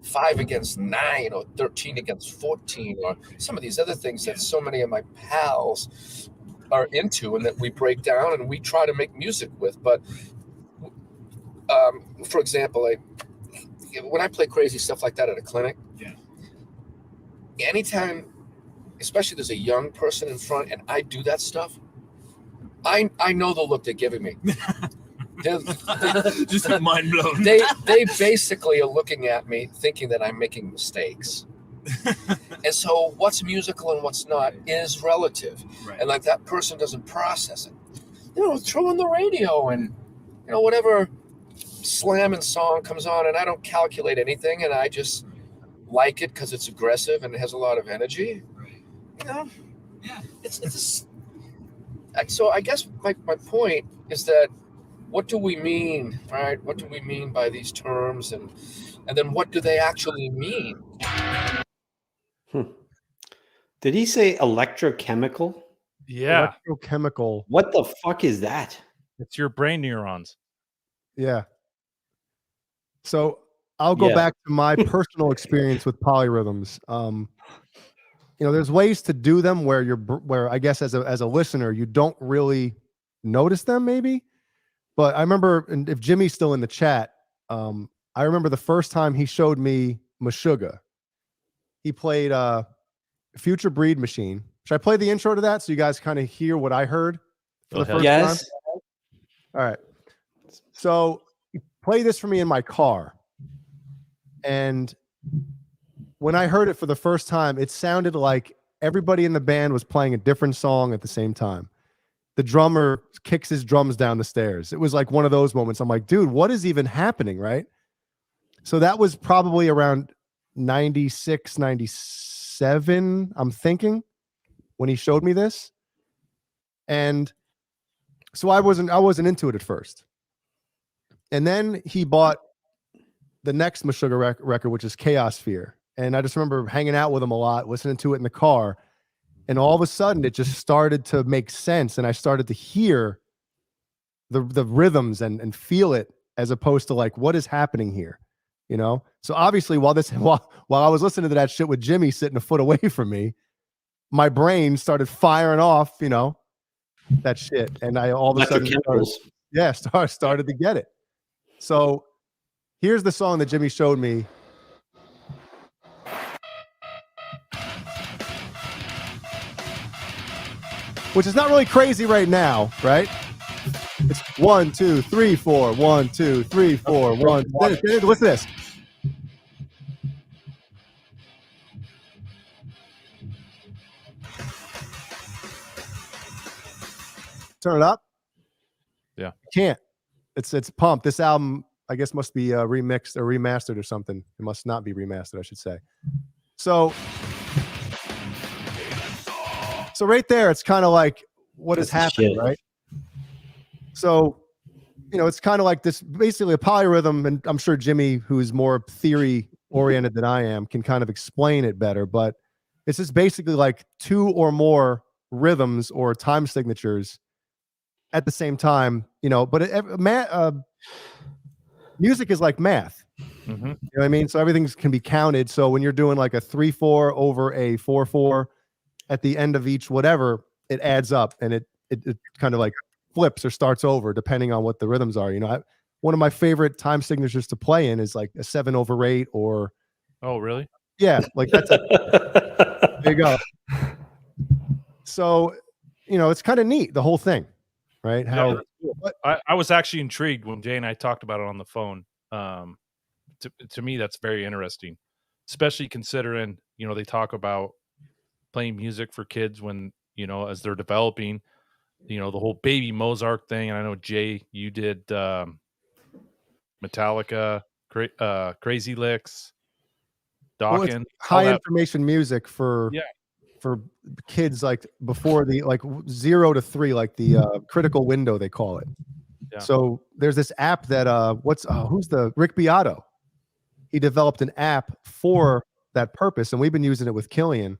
5-against-9 or 13-against-14 or some of these other things that so many of my pals are into and that we break down and we try to make music with. But for example, when I play crazy stuff like that at a clinic, anytime, especially there's a young person in front and I do that stuff, I know the look they're giving me. They're just mind blown. They basically are looking at me thinking that I'm making mistakes. And so what's musical and what's not is relative. Right. And like that person doesn't process it. You know, throw on the radio and, you know, whatever slamming song comes on and I don't calculate anything and I just like it because it's aggressive and it has a lot of energy. Right. You know? Yeah. So I guess my point is that what do we mean, right? What do we mean by these terms, and then what do they actually mean? Did he say electrochemical? Yeah. Electrochemical. What the fuck is that? It's your brain neurons. Yeah. So I'll go back to my personal experience with polyrhythms. You know, there's ways to do them where I guess as a listener, you don't really notice them maybe. But I remember, and if Jimmy's still in the chat, I remember the first time he showed me Meshuggah. He played Future Breed Machine. Should I play the intro to that so you guys kind of hear what I heard for the first time? All right. So play this for me in my car. And when I heard it for the first time, it sounded like everybody in the band was playing a different song at the same time. The drummer kicks his drums down the stairs. It was like one of those moments. I'm like, dude, what is even happening, right? So that was probably around 96, 97, I'm thinking, when he showed me this. And so I wasn't into it at first. And then he bought the next Meshuggah record, which is Chaosphere. And I just remember hanging out with him a lot, listening to it in the car. And all of a sudden, it just started to make sense. And I started to hear the rhythms and feel it as opposed to like, what is happening here? You know? So obviously, while I was listening to that shit with Jimmy sitting a foot away from me, my brain started firing off, you know, that shit. And I all of a sudden started to get it. So here's the song that Jimmy showed me. Which is not really crazy right now, right? It's 1, 2, 3, 4, 1, 2, 3, 4, 1. What's this? Turn it up. Yeah, you can't. It's pumped. This album, I guess, must be remixed or remastered or something. It must not be remastered, I should say. So right there, it's kind of like what is happening, right? So, you know, it's kind of like this, basically a polyrhythm, and I'm sure Jimmy, who's more theory oriented than I am, can kind of explain it better, but it's just basically like two or more rhythms or time signatures at the same time, you know, but music is like math. Mm-hmm. You know what I mean? So everything can be counted. So when you're doing like a 3/4 over a 4/4, at the end of each whatever, it adds up and it kind of like flips or starts over depending on what the rhythms are. You know, one of my favorite time signatures to play in is like a 7/8 or. Oh, really? Yeah, like that's there you go. So, it's kind of neat, the whole thing, right? Yeah, How that's cool. I was actually intrigued when Jay and I talked about it on the phone. To me, that's very interesting, especially considering, they talk about playing music for kids when, as they're developing, the whole baby Mozart thing. And I know, Jay, you did Metallica, Crazy Licks, well, it's Dawkins, all high that. information music for Yeah. kids, like before the 0 to 3, like the critical window, they call it. Yeah. So there's this app that who's the Rick Beato? He developed an app for that purpose, and we've been using it with Killian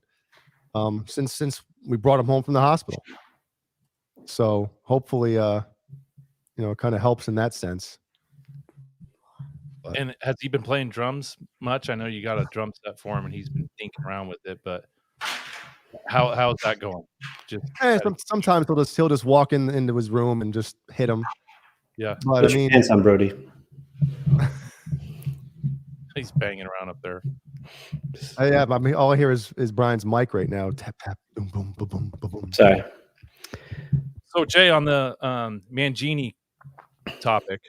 since we brought him home from the hospital. So hopefully, it kind of helps in that sense. And has he been playing drums much? I know you got a drum set for him, and he's been thinking around with it. But how's that going? Just Sometimes he'll just walk into his room and just hit him. Yeah, but Put your pants on, Brody. He's banging around up there. I mean, all I hear is Brian's mic right now. Tap tap, boom boom boom boom boom boom. Sorry. So Jay, on the Mangini topic,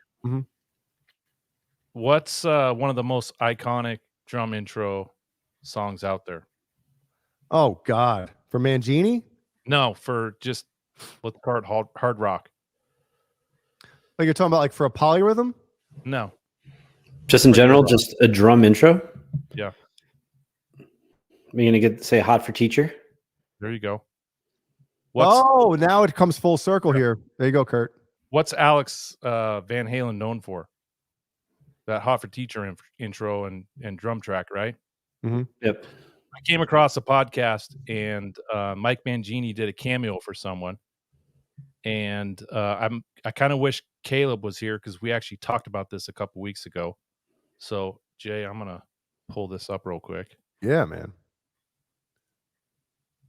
what's one of the most iconic drum intro songs out there? Oh God, for Mangini? No, for just let's call it hard rock. Like you're talking about, like for a polyrhythm? No. Just in general, just a drum intro. Yeah. Are you gonna say "Hot for Teacher"? There you go. Now it comes full circle here. There you go, Kurt. What's Alex Van Halen known for? That "Hot for Teacher" intro and drum track, right? Mm-hmm. Yep. I came across a podcast, and Mike Mangini did a cameo for someone, and I kind of wish Caleb was here because we actually talked about this a couple weeks ago. So Jay, I'm gonna pull this up real quick. Yeah, man.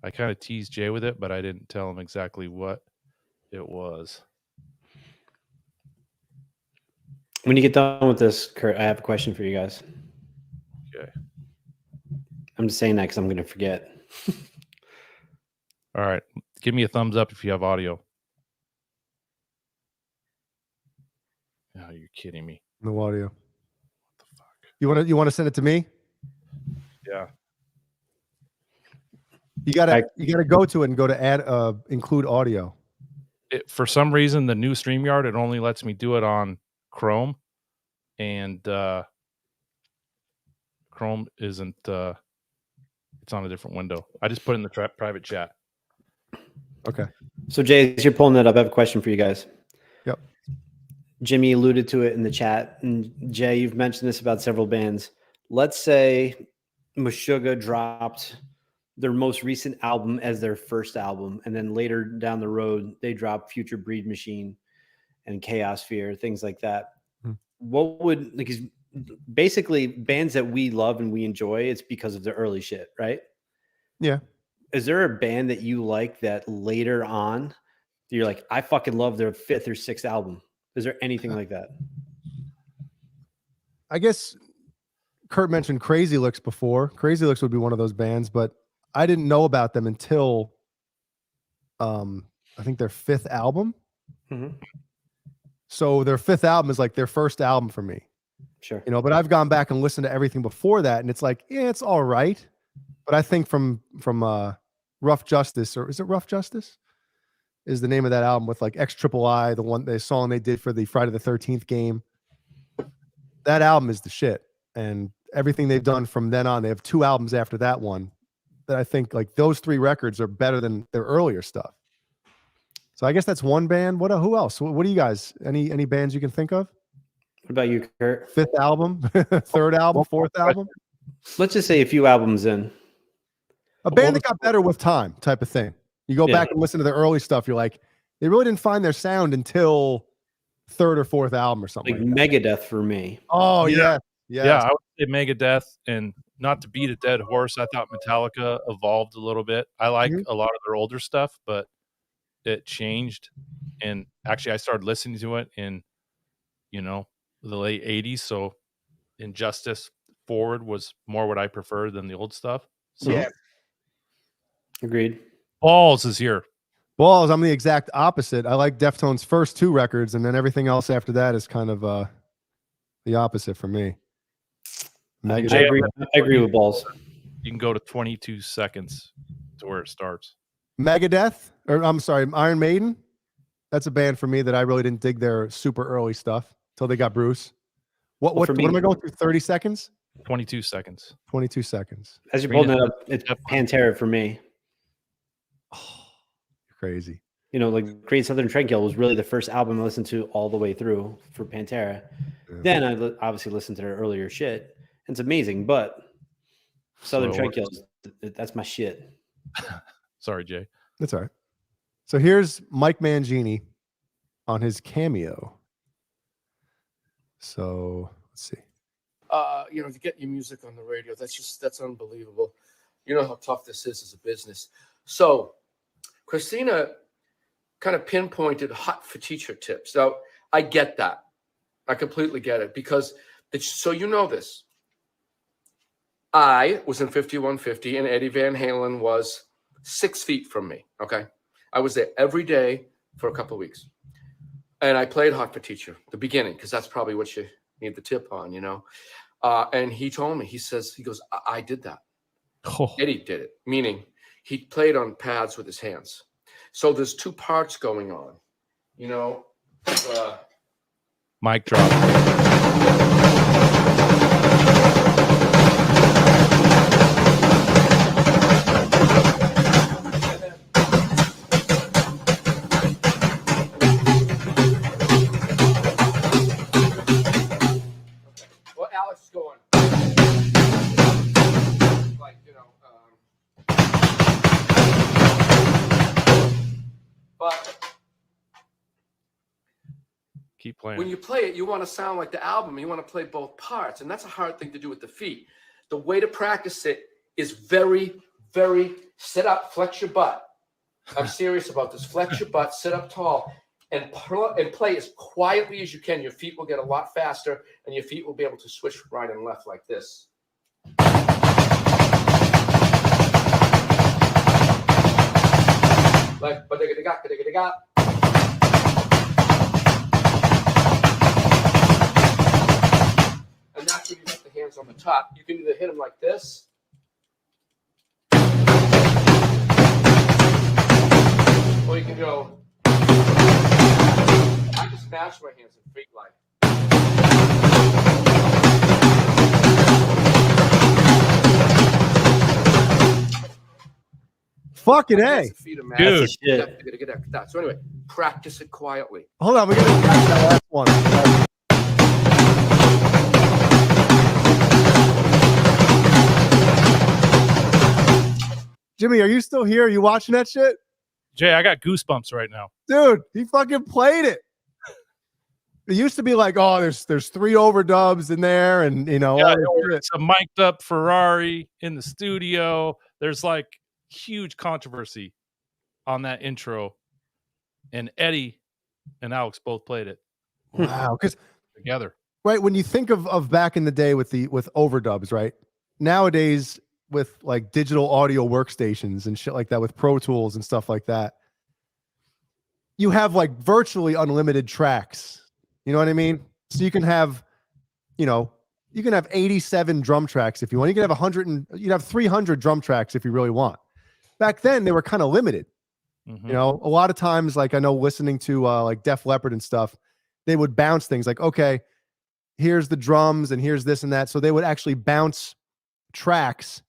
I kind of teased Jay with it, but I didn't tell him exactly what it was. When you get done with this, Kurt, I have a question for you guys. Okay. I'm just saying that because I'm going to forget. All right. Give me a thumbs up if you have audio. Oh, you're kidding me. No audio. What the fuck? You want to send it to me? Yeah. You gotta go to it and go to add include audio. For some reason, the new StreamYard, it only lets me do it on Chrome, and Chrome isn't. It's on a different window. I just put it in the private chat. Okay. So Jay, as you're pulling that up, I have a question for you guys. Yep. Jimmy alluded to it in the chat, and Jay, you've mentioned this about several bands. Let's say Meshuggah dropped their most recent album as their first album, and then later down the road they dropped Future Breed Machine and Chaos Fear, things like that. What would, like, basically bands that we love and we enjoy, it's because of the early shit, right? Yeah. Is there a band that you like that later on you're like, I fucking love their 5th or 6th album? Is there anything like that? I guess Kurt mentioned Crazy Licks before. Crazy Licks would be one of those bands, but I didn't know about them until I think their 5th album. Mm-hmm. So their 5th album is like their first album for me. Sure. But I've gone back and listened to everything before that, and it's like, yeah, it's all right. But I think from Rough Justice, or is it Rough Justice? Is the name of that album with like XIII, the song they did for the Friday the 13th game. That album is the shit. And everything they've done from then on, they have 2 albums after that one that I think, like, those 3 records are better than their earlier stuff. So I guess that's one band. Who else? What do you guys, any bands you can think of? What about you, Kurt? 5th album, 3rd album, 4th album? Let's just say a few albums in. A band that got better with time, type of thing. You go back and listen to the early stuff, you're like, they really didn't find their sound until 3rd or 4th album or something. Like Megadeth for me. Oh, yeah. Yeah, I would say Megadeth, and not to beat a dead horse, I thought Metallica evolved a little bit. I like a lot of their older stuff, but it changed. And actually, I started listening to it in, the late 80s. So Injustice, forward was more what I preferred than the old stuff. So Yeah. Agreed. Balls is here. Balls, I'm the exact opposite. I like Deftones' first 2 records, and then everything else after that is kind of the opposite for me. I agree with Balls. You can go to 22 seconds to where it starts. Megadeth, or I'm sorry, Iron Maiden. That's a band for me that I really didn't dig their super early stuff until they got Bruce. What am I going through? 30 seconds? 22 seconds. 22 seconds. As you're holding it up, it's Pantera for me. Crazy. You know, like Great Southern Trendkill was really the first album I listened to all the way through for Pantera. Yeah. Then I obviously listened to their earlier shit. It's amazing, but Southern Trendkill, that's my shit. Sorry, Jay. That's all right. So here's Mike Mangini on his Cameo. So let's see. You know, to get your music on the radio, that's unbelievable. You know how tough this is as a business. So Christina kind of pinpointed hot for teacher tips. Now, I get that. I completely get it because so you know this. I was in 5150 and Eddie Van Halen was 6 feet from me. Okay. I was there every day for a couple of weeks. And I played hot for teacher, the beginning, because that's probably what you need the tip on, you know. And he told me, he goes, I did that. Oh. Eddie did it, meaning he played on pads with his hands. So there's 2 parts going on, you know. Mic drop. Well, Alex is going. Like, you know. But keep playing. When you play it, you want to sound like the album. You want to play both parts, and that's a hard thing to do with the feet. The way to practice it is very, very sit up, flex your butt. I'm serious about this. Flex your butt, sit up tall, and play as quietly as you can. Your feet will get a lot faster, and your feet will be able to switch right and left like this. Like, ba-digga-digga-digga-digga. And that's when you put the hands on the top. You can either hit them like this. Or you can go. I just smash my hands and feet like. Fucking A. Dude. So anyway, practice it quietly. Hold on, we're going to catch that last one. Jimmy, are you still here? Are you watching that shit? Jay, I got goosebumps right now. Dude, he fucking played it. It used to be like, oh, there's 3 overdubs in there, and you know, it's a mic'd up Ferrari in the studio. There's like huge controversy on that intro, and Eddie and Alex both played it. Wow, because together, right? When you think of back in the day with overdubs, right? Nowadays, with like digital audio workstations and shit like that, with Pro Tools and stuff like that, you have like virtually unlimited tracks. You know what I mean? So you can have, you know, you can have 87 drum tracks if you want. You can have 100 and you'd have 300 drum tracks if you really want. Back then, they were kind of limited. Mm-hmm. You know, a lot of times, like I know listening to like Def Leppard and stuff, they would bounce things like, okay, here's the drums and here's this and that. So they would actually bounce tracks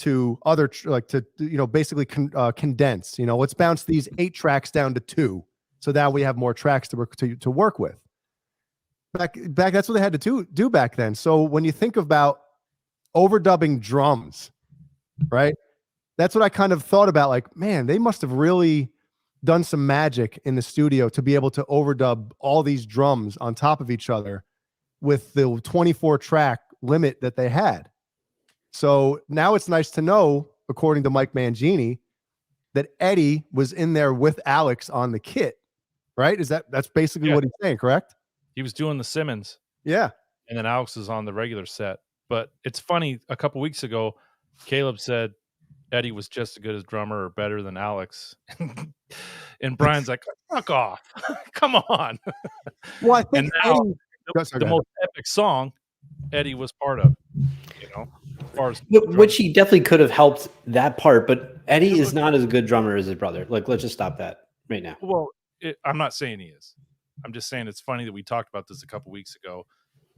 to other, you know, basically condense, you know, let's bounce these 8 tracks down to 2. So that we have more tracks to work with. Back, that's what they had to do back then. So when you think about overdubbing drums, right? That's what I kind of thought about. Like, man, they must have really done some magic in the studio to be able to overdub all these drums on top of each other with the 24 track limit that they had. So now it's nice to know, according to Mike Mangini, that Eddie was in there with Alex on the kit, right? That's basically what he's saying, correct? He was doing the Simmons. Yeah. And then Alex is on the regular set But it's funny. A couple weeks ago, Caleb said Eddie was just as good as drummer or better than Alex, and Brian's like, "Fuck off, come on." Well, I think and now Eddie, the most epic song Eddie was part of. As far as which he definitely could have helped that part, but Eddie is not as good drummer as his brother. Like, let's just stop that right now. Well, I'm not saying he is. I'm just saying it's funny that we talked about this a couple weeks ago,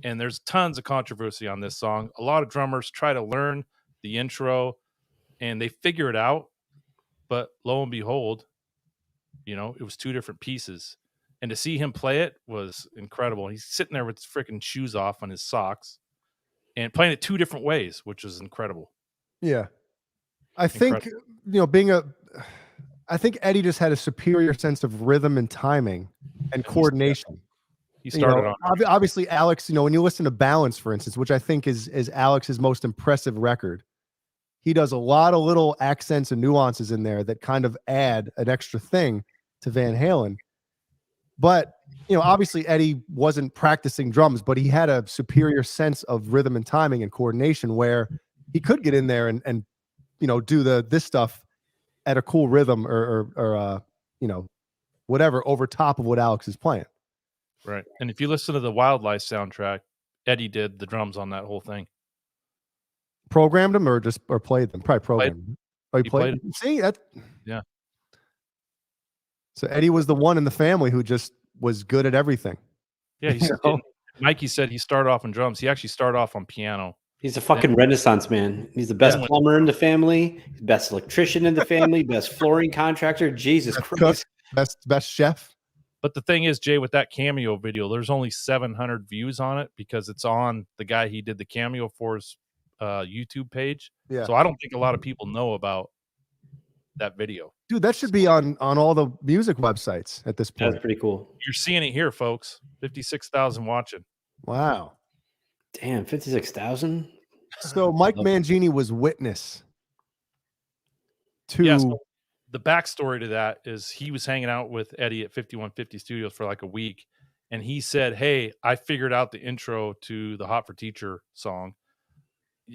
and there's tons of controversy on this song. A lot of drummers try to learn the intro, and they figure it out, but lo and behold, it was two different pieces. And to see him play it was incredible. He's sitting there with his freaking shoes off on his socks and playing it two different ways, which is incredible. Yeah. I think, I think Eddie just had a superior sense of rhythm and timing and coordination. He started on. Obviously, Alex, when you listen to Balance, for instance, which I think is Alex's most impressive record, he does a lot of little accents and nuances in there that kind of add an extra thing to Van Halen. But, obviously Eddie wasn't practicing drums, but he had a superior sense of rhythm and timing and coordination where he could get in there and do this stuff at a cool rhythm or whatever over top of what Alex is playing. Right. And if you listen to the Wildlife soundtrack, Eddie did the drums on that whole thing. Programmed them or played them? Probably programmed them. Oh, he played them? See, that. Yeah. So Eddie was the one in the family who just was good at everything. Yeah, Mikey said he started off on drums. He actually started off on piano. He's a fucking Renaissance man. He's the best plumber in the family, best electrician in the family, best flooring contractor. Jesus Christ. Best chef. But the thing is, Jay, with that cameo video, there's only 700 views on it because it's on the guy he did the cameo for his YouTube page. Yeah. So I don't think a lot of people know about that video. Dude, that should be on all the music websites at this point. That's pretty cool. You're seeing it here, folks. 56,000 watching. Wow. Damn, 56,000? So Mike Mangini was witness to... Yeah, so the backstory to that is he was hanging out with Eddie at 5150 Studios for like a week, and he said, "Hey, I figured out the intro to the Hot for Teacher song,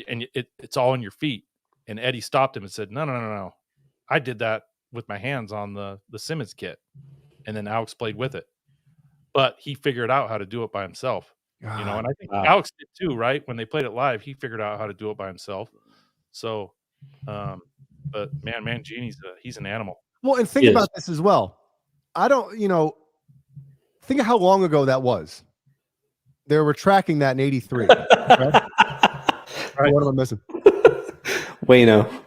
and it's all in your feet." And Eddie stopped him and said, No. I did that with my hands on the Simmons kit, and then Alex played with it. But he figured out how to do it by himself. And I think Alex did too, right? When they played it live, he figured out how to do it by himself. So, but man, Mangini's he's an animal. Well, and think about this as well. I don't, think of how long ago that was. They were tracking that in 83. Right? Right. What am I missing? Wayno.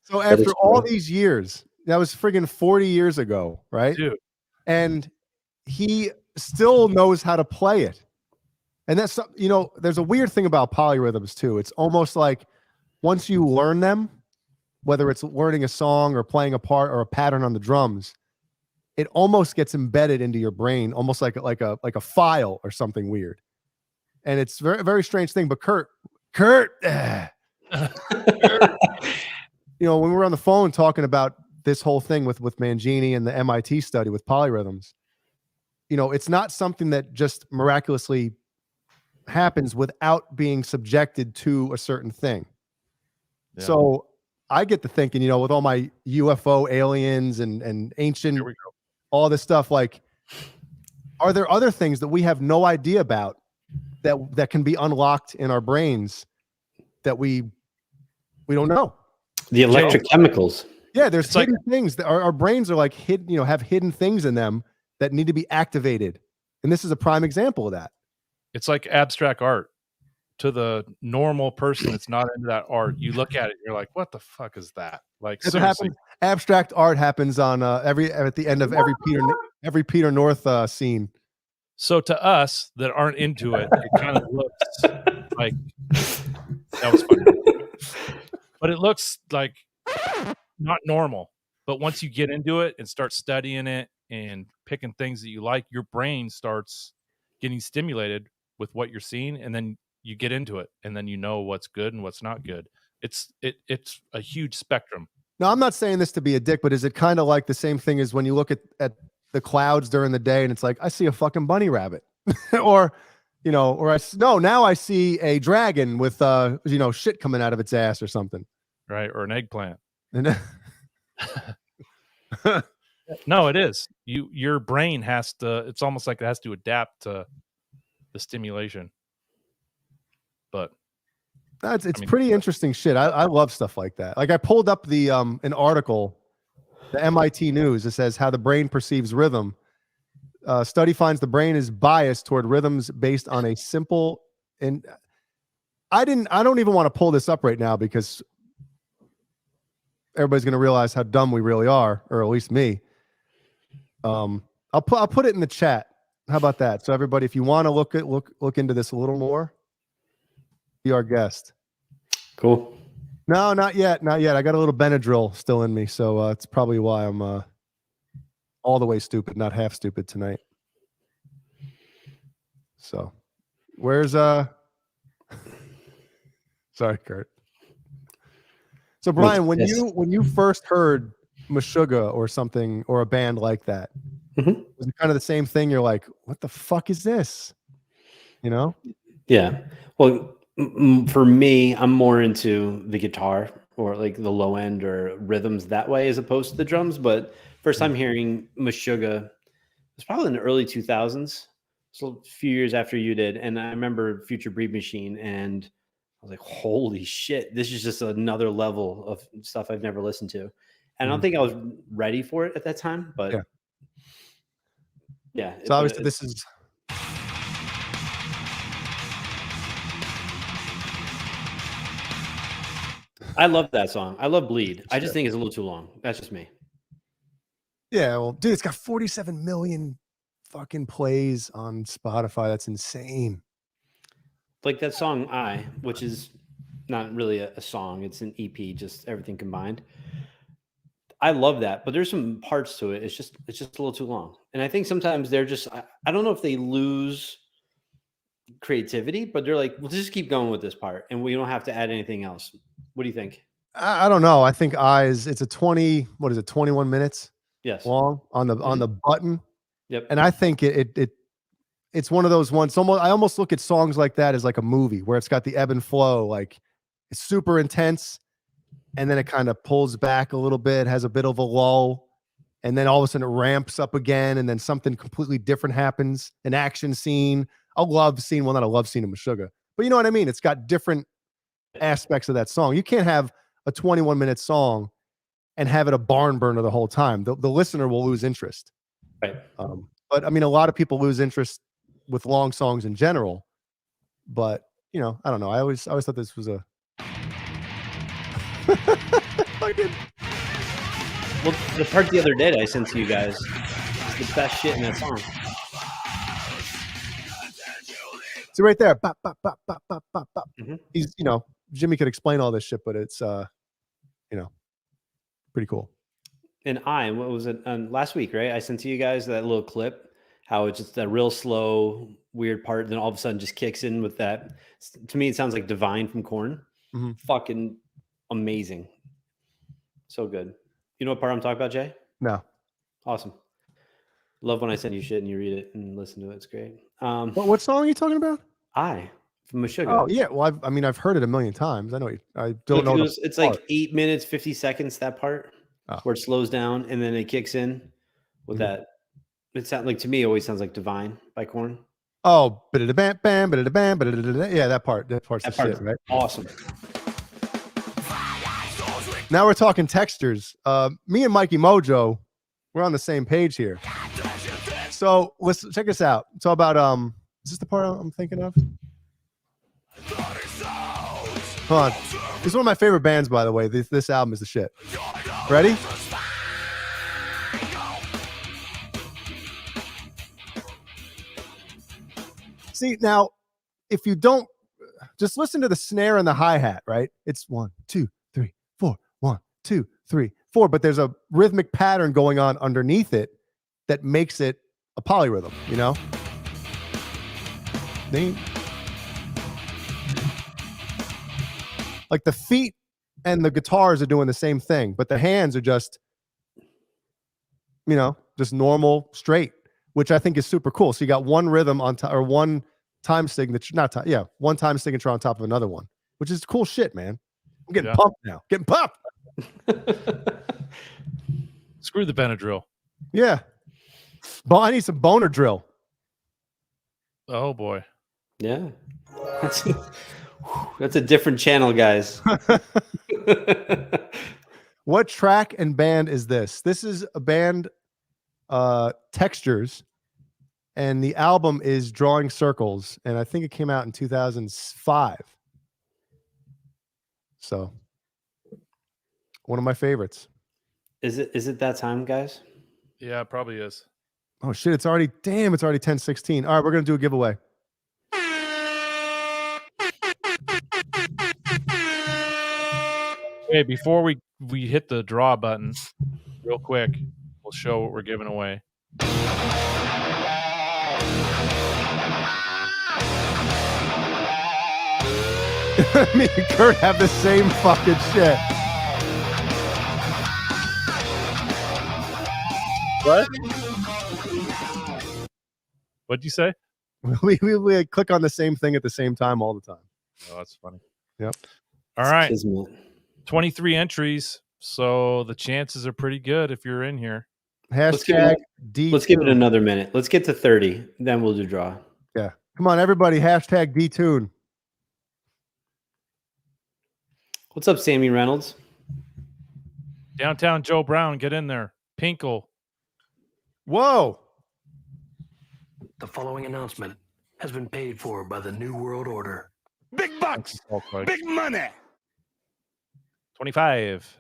So after all these years, that was friggin' 40 years ago, right? Dude. And he still knows how to play it. And that's, there's a weird thing about polyrhythms too. It's almost like once you learn them, whether it's learning a song or playing a part or a pattern on the drums, it almost gets embedded into your brain, almost like a file or something weird. And it's a very, very strange thing. But Kurt, when we were on the phone talking about this whole thing with Mangini and the MIT study with polyrhythms, it's not something that just miraculously happens without being subjected to a certain thing. Yeah. So I get to thinking, with all my UFO aliens and ancient, all this stuff, like, are there other things that we have no idea about that can be unlocked in our brains that we don't know? The electric chemicals. Yeah, there's hidden things that our brains are like hidden, have hidden things in them that need to be activated. And this is a prime example of that. It's like abstract art. To the normal person that's not into that art, you look at it, you're like, what the fuck is that? Like, seriously. Abstract art happens on at the end of every Peter North scene. So to us that aren't into it, it kind of looks like that was funny. But it looks like not normal. But once you get into it and start studying it and picking things that you like, your brain starts getting stimulated with what you're seeing, and then you get into it, and then you know what's good and what's not good. It's a huge spectrum. No, I'm not saying this to be a dick, but is it kind of like the same thing as when you look at the clouds during the day and it's like, I see a fucking bunny rabbit or, now I see a dragon with, shit coming out of its ass or something. Right. Or an eggplant. And no, it is. Your brain has to, it's almost like it has to adapt to the stimulation. But it's pretty interesting shit. I love stuff like that. Like I pulled up the an article, the MIT News. It says how the brain perceives rhythm. Study finds the brain is biased toward rhythms based on a simple and I don't even want to pull this up right now because everybody's going to realize how dumb we really are, or at least me. I'll put it in the chat. How about that? So everybody, if you want to look into this a little more, be our guest. Cool. No, not yet. Not yet. I got a little Benadryl still in me. So it's probably why I'm all the way stupid, not half stupid tonight. So where's sorry, Kurt. So Brian, when you first heard Meshuggah or something or a band like that, was it kind of the same thing? You're like, what the fuck is this? You know? Yeah. Well, for me, I'm more into the guitar or like the low end or rhythms that way as opposed to the drums. But first time hearing Meshuggah was probably in the early 2000s, so a few years after you did. And I remember Future Breed Machine, and I was like, holy shit, this is just another level of stuff I've never listened to. And I don't think I was ready for it at that time, but yeah. So obviously this is. I love that song. I love Bleed. I just think it's a little too long. That's just me. Yeah, well, dude, it's got 47 million fucking plays on Spotify. That's insane. Like that song I, which is not really a song, it's an EP, just everything combined. I love that, but there's some parts to it. It's just a little too long. And I think sometimes they're just I don't know if they lose creativity, but they're like, we'll just keep going with this part and we don't have to add anything else. What do you think? I don't know. I think it's a 21 minutes long on the button. Yep. And I think it's one of those ones. I almost look at songs like that as like a movie where it's got the ebb and flow, like it's super intense, and then it kind of pulls back a little bit, has a bit of a lull, and then all of a sudden it ramps up again, and then something completely different happens, an action scene, a love scene. Well, not a love scene in Meshuggah, but you know what I mean? It's got different aspects of that song. You can't have a 21-minute song and have it a barn burner the whole time. The listener will lose interest. Right. But I mean, a lot of people lose interest with long songs in general. But I don't know. I always thought this was a fucking. Well, the part the other day that I sent to you guys is the best shit in that song. See right there. Bop, bop, bop, bop, bop, bop, bop. He's, Jimmy could explain all this shit, but it's, pretty cool. And what was it? Last week, right? I sent to you guys that little clip, how it's just that real slow, weird part. Then all of a sudden just kicks in with that. To me, it sounds like Divine from Korn. Fucking amazing. So good. You know what part I'm talking about, Jay? No. Awesome. Love when I send you shit and you read it and listen to it. It's great. What song are you talking about? From Meshuggah. Oh yeah, well I've heard it a million times. I know. I don't know. It's like 8 minutes 50 seconds. That part where it slows down and then it kicks in with that. It sounds like, to me, it always sounds like Divine by Korn. Oh, bam, bam, bam, yeah, that part's the shit, right? Awesome. Now we're talking textures. Me and Mikey Mojo, we're on the same page here. So let's check this out. It's all about is this the part I'm thinking of? Hold on. This is one of my favorite bands, by the way. This album is the shit. Ready? See, now, if you don't, just listen to the snare and the hi-hat, right? It's 1, 2, 3, 4, 1, 2, 3, 4. But there's a rhythmic pattern going on underneath it that makes it a polyrhythm, Like the feet and the guitars are doing the same thing, but the hands are just, just normal straight, which I think is super cool. So you got one rhythm on top, or one time signature, one time signature on top of another one, which is cool shit, man. I'm getting pumped now. Getting pumped. Screw the Benadryl. Yeah. But I need some boner drill. Oh boy. Yeah. That's a different channel, guys. What track and band is this? This is a band, Textures, and the album is Drawing Circles, and I think it came out in 2005. So, one of my favorites. Is it that time, guys? Yeah, it probably is. Oh shit! It's already 10:16. All right, we're gonna do a giveaway. Hey, before we hit the draw button, real quick, we'll show what we're giving away. Me and Kurt have the same fucking shit. What? What'd you say? We click on the same thing at the same time all the time. Oh, that's funny. Yep. All right. 23 entries, so the chances are pretty good if you're in here. Hashtag D. Let's give it another minute. Let's get to 30, then we'll do draw. Yeah. Come on, everybody. Hashtag D-Tune. What's up, Sammy Reynolds? Downtown Joe Brown, get in there. Pinkle. Whoa. The following announcement has been paid for by the New World Order. Big bucks. Big money. 25.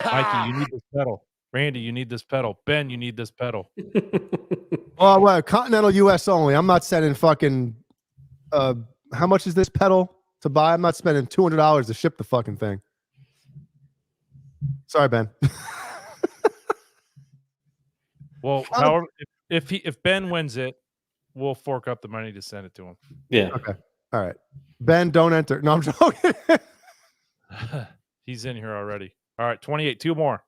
Mikey, you need this pedal. Randy, you need this pedal. Ben, you need this pedal. Oh, well, continental U.S. only. I'm not sending fucking. How much is this pedal to buy? I'm not spending $200 to ship the fucking thing. Sorry, Ben. Well, however, if Ben wins it, we'll fork up the money to send it to him. Yeah. Okay. All right. Ben, don't enter. No, I'm joking. He's in here already. All right, 28. Two more.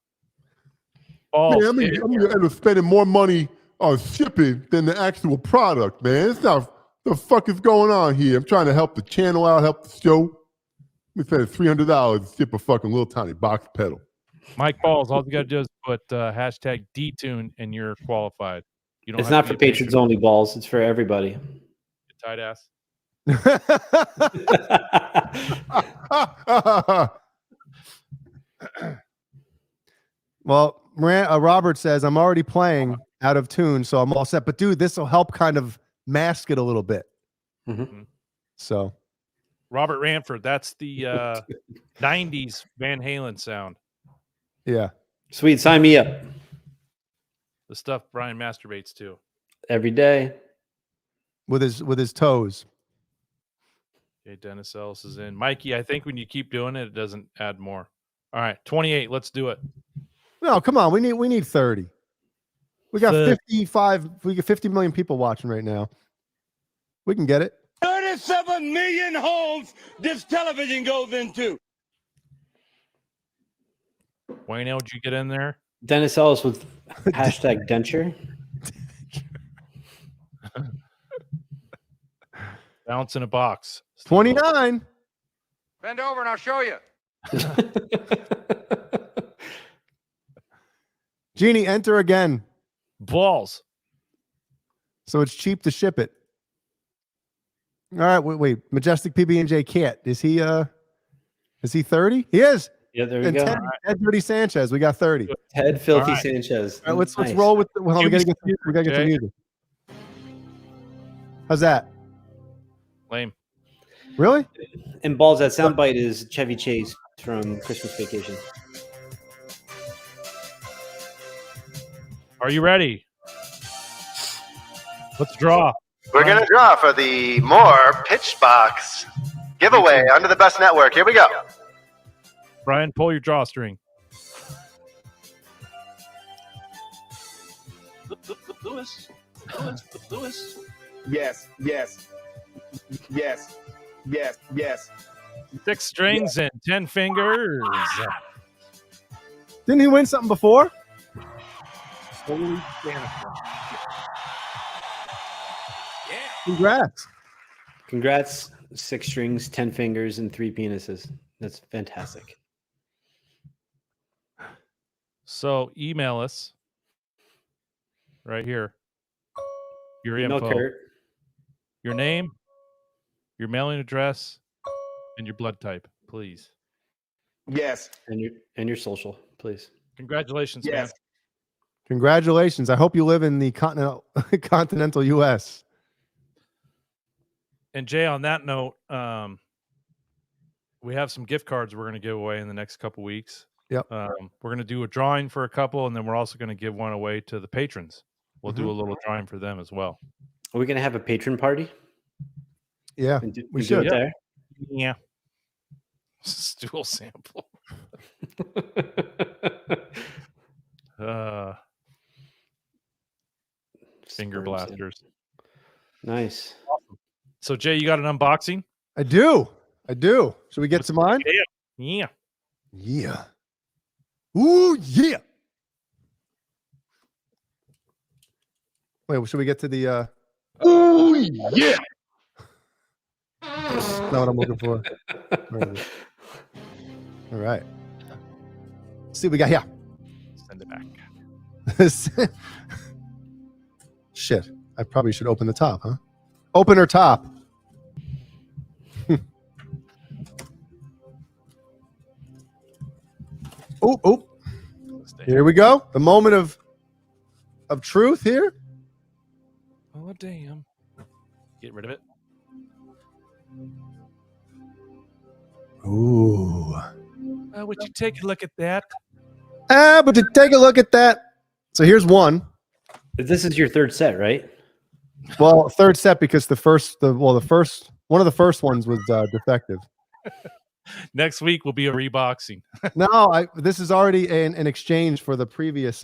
Man, I'm gonna end up spending more money on shipping than the actual product, man. It's not the fuck is going on here. I'm trying to help the channel out, help the show. We spent $300 to ship a fucking little tiny box pedal. Mike Balls, all you got to do is put hashtag DTune and you're qualified. You don't. It's not for patrons only, Balls. It's for everybody. Tight ass. Well, Robert says, I'm already playing out of tune, so I'm all set. But, dude, this will help kind of mask it a little bit. Mm-hmm. So. Robert Ranford, that's the 90s Van Halen sound. Yeah. Sweet. Sign me up. The stuff Brian masturbates to. Every day. With his toes. Okay, Dennis Ellis is in. Mikey, I think when you keep doing it, it doesn't add more. All right, 28. Let's do it. No, come on. We need 30. We got 55. We got 50 million people watching right now. We can get it. 37 million homes this television goes into. Wayne, did you get in there? Dennis Ellis with hashtag denture. Bounce in a box. 29. Bend over and I'll show you. Jeannie, enter again. Balls. So it's cheap to ship it. All right, wait. Majestic PB&J Cat. Is he 30? He is. Yeah, there we go. Ted Dirty Sanchez. We got 30. Ted Filthy Sanchez. All right, let's roll with the, well, we gotta get the music. How's that? Lame. Really? And Balls, that soundbite is Chevy Chase from Christmas Vacation. Are you ready? Let's draw. We're going to draw for the More Pitch Box giveaway under the Best Network. Here we go. Brian, pull your drawstring. Lewis. Yes. 6 strings and 10 fingers. Didn't he win something before? Holy Bannister. Congrats. Congrats. 6 strings, 10 fingers, and 3 penises. That's fantastic. So email us right here. Your Email info, Kurt. your name, your mailing address, and your blood type, please. Yes. And your social, please. Congratulations, man. Yes. Congratulations. I hope you live in the continental U.S. And Jay, on that note, we have some gift cards we're going to give away in the next couple weeks. Yep. We're going to do a drawing for a couple, and then we're also going to give one away to the patrons. We'll do a little drawing for them as well. Are we going to have a patron party? Yeah, we should. Yeah. There? Yeah. Stool sample. Finger blasters. Nice. Awesome. So Jay, you got an unboxing? I do. Should we get to mine? Yeah. Yeah. Ooh, yeah. Wait, should we get to the Ooh, yeah. That's not what I'm looking for. Where is it? All right. Let's see what we got here. Send it back. Shit. I probably should open the top, huh? Open her top. Oh. Here we go. The moment of truth here. Oh, damn. Get rid of it. Ooh. Would you take a look at that? But to take a look at that. So here's one. This is your third set, right? Well, third set because one of the first ones was defective. Next week will be a reboxing. No, this is already an exchange for the previous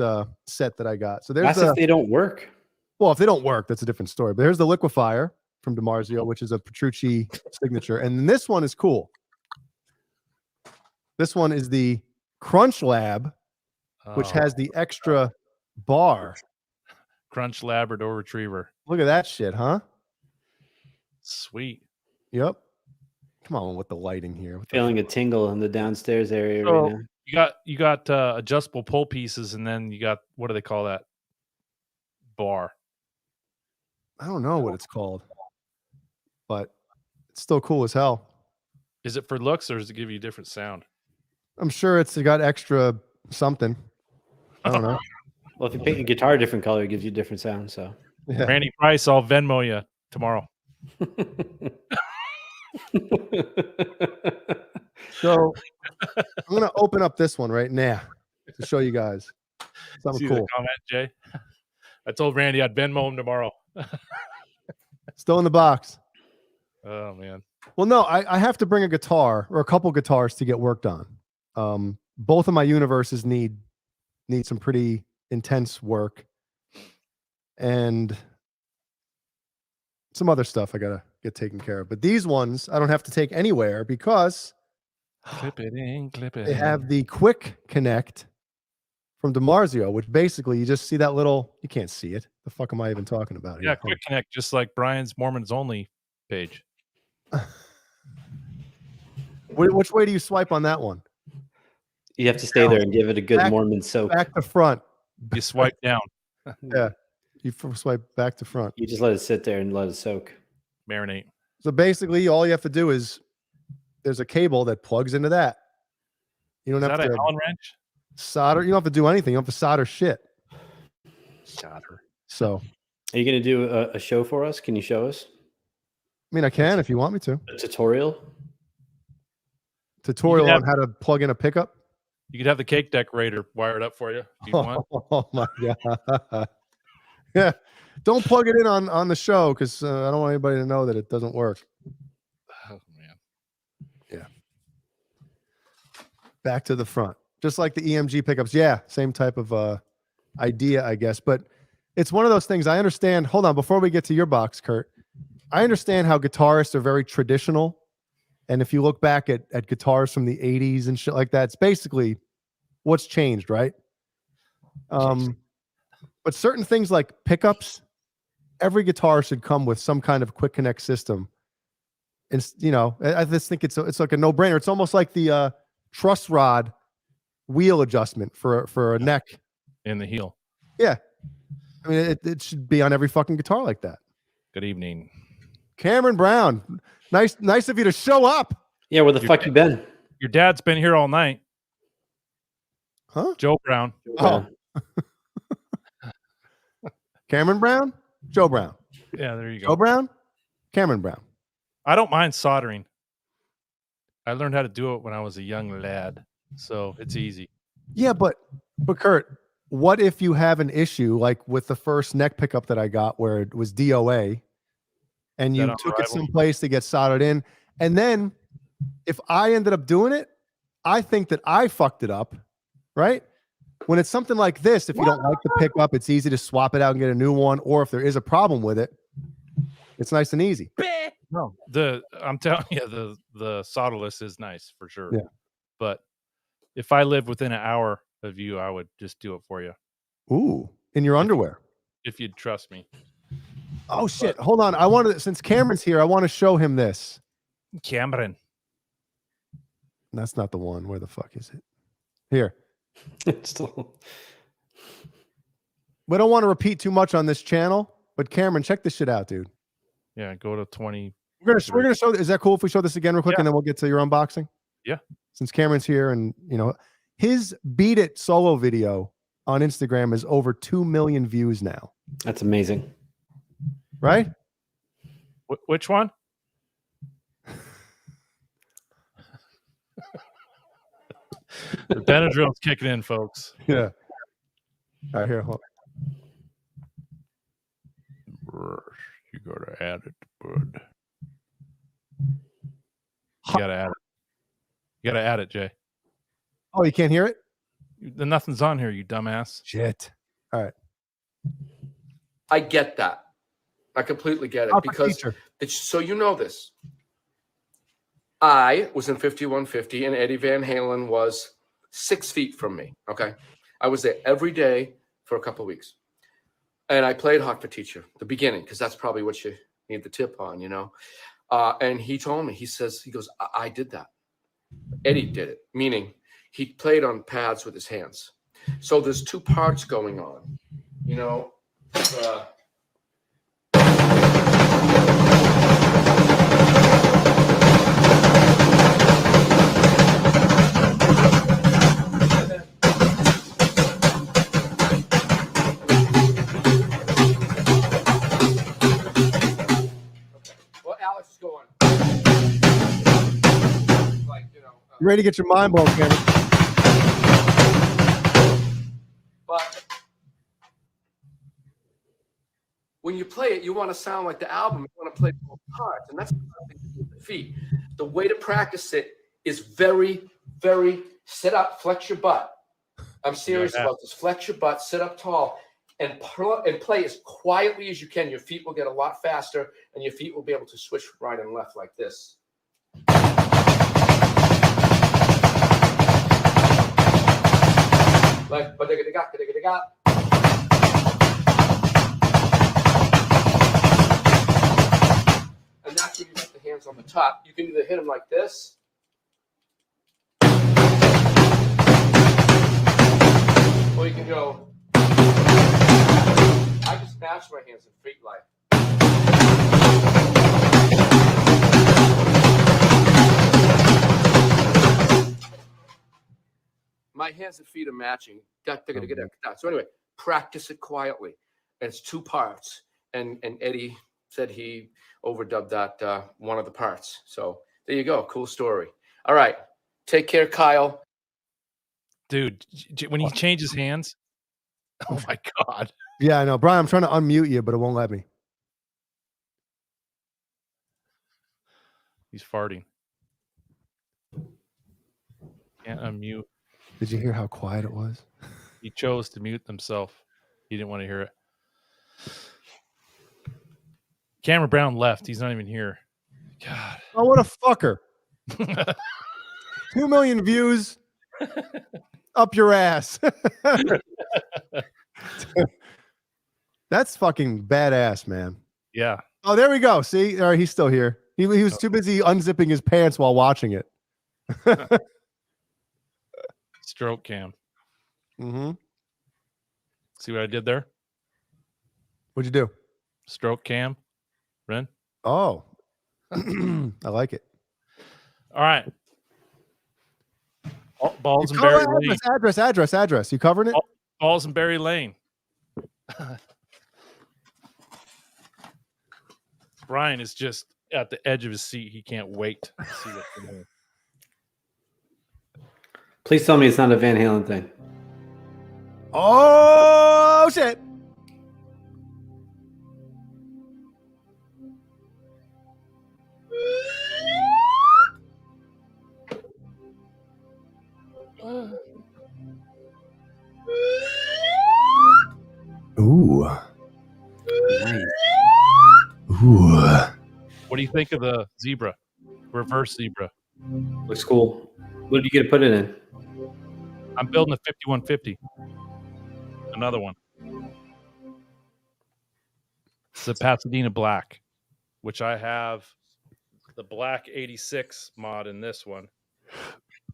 set that I got. So there's if they don't work. Well, if they don't work, that's a different story. But here's the liquefier from DiMarzio, which is a Petrucci signature. And this one is cool. This one is the Crunch Lab, which has the extra bar. Crunch Labrador Retriever. Look at that shit, huh? Sweet. Yep. Come on with the lighting here. Feeling a tingle in the downstairs area right now. You got adjustable pull pieces, and then you got, what do they call that? Bar. I don't know what it's called, but it's still cool as hell. Is it for looks, or does it give you a different sound? I'm sure it's got extra something. I don't know. Well, if you paint your guitar a different color, it gives you a different sound. So, yeah. Randy Price, I'll Venmo you tomorrow. So I'm gonna open up this one right now to show you guys something See cool. the comment, Jay? I told Randy I'd Venmo him tomorrow. Still in the box. Oh man. Well, no, I have to bring a guitar or a couple guitars to get worked on. Both of my universes need some pretty intense work, and some other stuff I gotta get taken care of. But these ones I don't have to take anywhere because clip it in. They have the Quick Connect from DiMarzio, which basically you just see that little. You can't see it. The fuck am I even talking about here? Yeah, Quick Connect, just like Brian's Mormons Only page. Which way do you swipe on that one? you have to stay there and give it a good Mormon soak. Back to front. You swipe down. Yeah. You swipe back to front. You just let it sit there and let it soak. Marinate. So basically, all you have to do is there's a cable that plugs into that. You don't have that to an Allen wrench? solder. You don't have to do anything. You don't have to solder shit. Solder. So, are you going to do a show for us? Can you show us? I mean, I can if you want me to. A tutorial? Tutorial on how to plug in a pickup? You could have the cake decorator wired up for you if you want. Oh my God. Yeah. Don't plug it in on the show because I don't want anybody to know that it doesn't work. Oh, man. Yeah. Back to the front. Just like the EMG pickups. Yeah. Same type of idea, I guess. But it's one of those things I understand. Hold on. Before we get to your box, Kurt, I understand how guitarists are very traditional And if you look back at guitars from the 80s and shit like that, it's basically what's changed, right? But certain things like pickups, every guitar should come with some kind of quick connect system. And I just think it's like a no-brainer. It's almost like the truss rod wheel adjustment for a neck in the heel. Yeah, I mean it should be on every fucking guitar like that. Good evening, Cameron Brown. Nice of you to show up. Yeah, where the fuck you been? Your dad's been here all night. Huh? Joe Brown. Oh. Cameron Brown? Joe Brown. Yeah, there you go. Joe Brown? Cameron Brown. I don't mind soldering. I learned how to do it when I was a young lad, so it's easy. Yeah, but Kurt, what if you have an issue like with the first neck pickup that I got where it was DOA and you took it someplace to get soldered in, and then if I ended up doing it, I think that I fucked it up, right? When it's something like this, if you don't like the pickup, it's easy to swap it out and get a new one. Or if there is a problem with it, it's nice and easy. No, I'm telling you, the solderless is nice for sure. Yeah. But if I lived within an hour of you, I would just do it for you. Ooh, in your underwear. If you'd trust me. Oh shit! Hold on. Since Cameron's here, I want to show him this. Cameron. That's not the one. Where the fuck is it? Here. We don't want to repeat too much on this channel, but Cameron, check this shit out, dude. Yeah, go to 20. We're gonna show. Is that cool if we show this again real quick, Yeah. and then we'll get to your unboxing? Yeah. Since Cameron's here, and his Beat It solo video on Instagram is over 2 million views now. That's amazing. Right? Which one? The Benadryl's kicking in, folks. Yeah. All right, here. Hold You gotta add it, bud. You gotta add it. You gotta add it, Jay. Oh, you can't hear it? Nothing's on here, you dumbass. Shit. All right. I get that. I completely get it Alpha because teacher. so you know this. I was in 5150 and Eddie Van Halen was 6 feet from me. Okay. I was there every day for a couple of weeks. And I played Hot for Teacher, the beginning, because that's probably what you need the tip on, And he told me, he goes, I did that. Eddie did it, meaning he played on pads with his hands. So there's two parts going on, Alex is going. You ready to get your mind blown, Cameron? But when you play it, you want to sound like the album. You want to play both parts, and that's the feet. The way to practice it is very, very sit up, flex your butt. I'm serious about this. Flex your butt, sit up tall, and play as quietly as you can. Your feet will get a lot faster, and your feet will be able to switch right and left like this. Like, and that's when you put the hands on the top. You can either hit them like this, or you can go. I just match my hands and feet like. My hands and feet are matching. So anyway, practice it quietly. And it's two parts. And Eddie said he overdubbed that one of the parts. So there you go. Cool story. All right. Take care, Kyle. Dude, when he changes hands, oh my God. Yeah, I know. Brian, I'm trying to unmute you, but it won't let me. He's farting. Can't unmute. Did you hear how quiet it was? He chose to mute himself. He didn't want to hear it. Cameron Brown left. He's not even here. God. Oh, what a fucker. 2 million views. Up your ass. That's fucking badass, man. Yeah. Oh, there we go. See, all right, he's still here. He was too busy unzipping his pants while watching it. Stroke cam. Mm-hmm. See what I did there? What'd you do? Stroke cam. Ren? Oh. I like it. All right. Balls and Berry Lane. Address. You covering it? Balls and Berry Lane. Brian is just at the edge of his seat. He can't wait to see what's going on. Please tell me it's not a Van Halen thing. Oh, shit. Ooh. Nice. Ooh. What do you think of the zebra? Reverse zebra. Looks cool. What did you get to put it in? I'm building a 5150. Another one. It's the Pasadena Black, which I have the Black 86 mod in this one.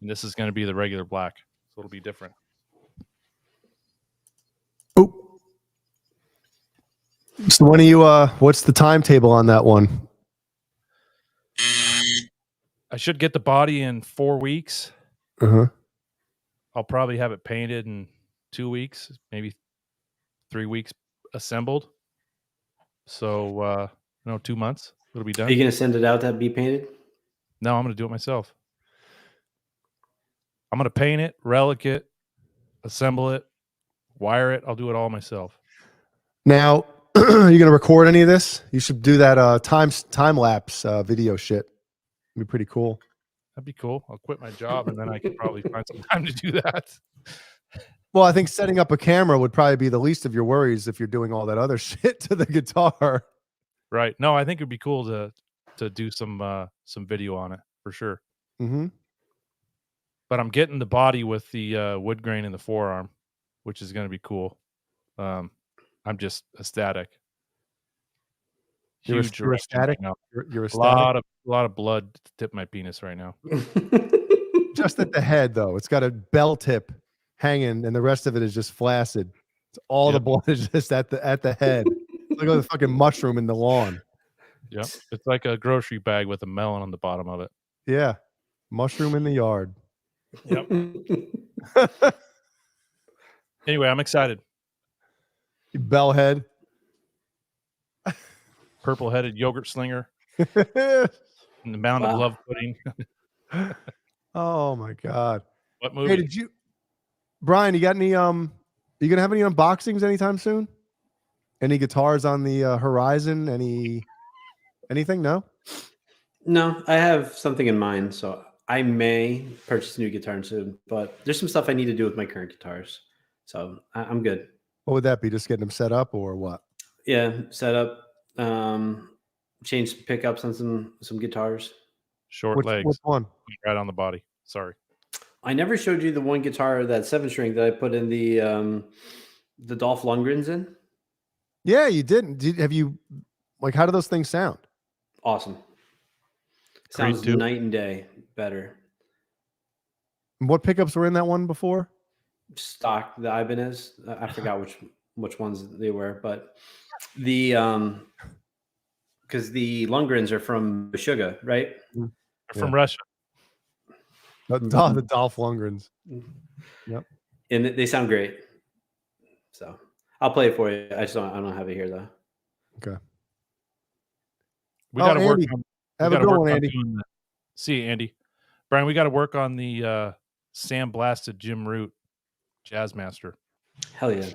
And this is going to be the regular black. So it'll be different. So when are you what's the timetable on that one? I should get the body in 4 weeks. Uh-huh. I'll probably have it painted in 2 weeks, maybe 3 weeks assembled. So 2 months. It'll be done. Are you gonna send it out to be painted? No, I'm gonna do it myself. I'm gonna paint it, relic it, assemble it, wire it. I'll do it all myself. Now, are you gonna record any of this? You should do that time lapse video shit. It'd be pretty cool. That'd be cool. I'll quit my job and then I could probably find some time to do that. Well, I think setting up a camera would probably be the least of your worries if you're doing all that other shit to the guitar. Right. No, I think it'd be cool to do some video on it for sure. Mm-hmm. But I'm getting the body with the wood grain in the forearm, which is going to be cool. I'm just ecstatic. You're ecstatic. Right now. You're ecstatic. A lot of blood to tip my penis right now. Just at the head, though. It's got a bell tip hanging, and the rest of it is just flaccid. It's all the blood is just at the head. Look at the fucking mushroom in the lawn. Yep. It's like a grocery bag with a melon on the bottom of it. Yeah. Mushroom in the yard. Yep. Anyway, I'm excited. You bellhead. Purple-headed yogurt slinger. And the mound of love pudding. Oh my God. What movie? Hey, did you Brian, you got any you gonna have any unboxings anytime soon? Any guitars on the horizon? Anything? No? No, I have something in mind, so I may purchase a new guitar soon, but there's some stuff I need to do with my current guitars. So I'm good. What would that be? Just getting them set up or what? Yeah, set up, change some pickups on some guitars. Short legs. Which one? Right on the body. Sorry. I never showed you the one guitar, that 7-string that I put in the Dolph Lundgrens in. Yeah, you didn't. Have you how do those things sound? Awesome. Sounds night and day better. And what pickups were in that one before? Stock, the Ibanez. I forgot which ones they were, but the because the Lundgrens are from Meshuggah, right? They're from Russia. The Dolph Lundgrens. Yep. And they sound great. So I'll play it for you. I don't have it here though. Okay. We got to work Andy. on. Have a good one, Andy. See you, Andy. Brian, we got to work on the sandblasted Jim Root Jazzmaster. Hell yeah.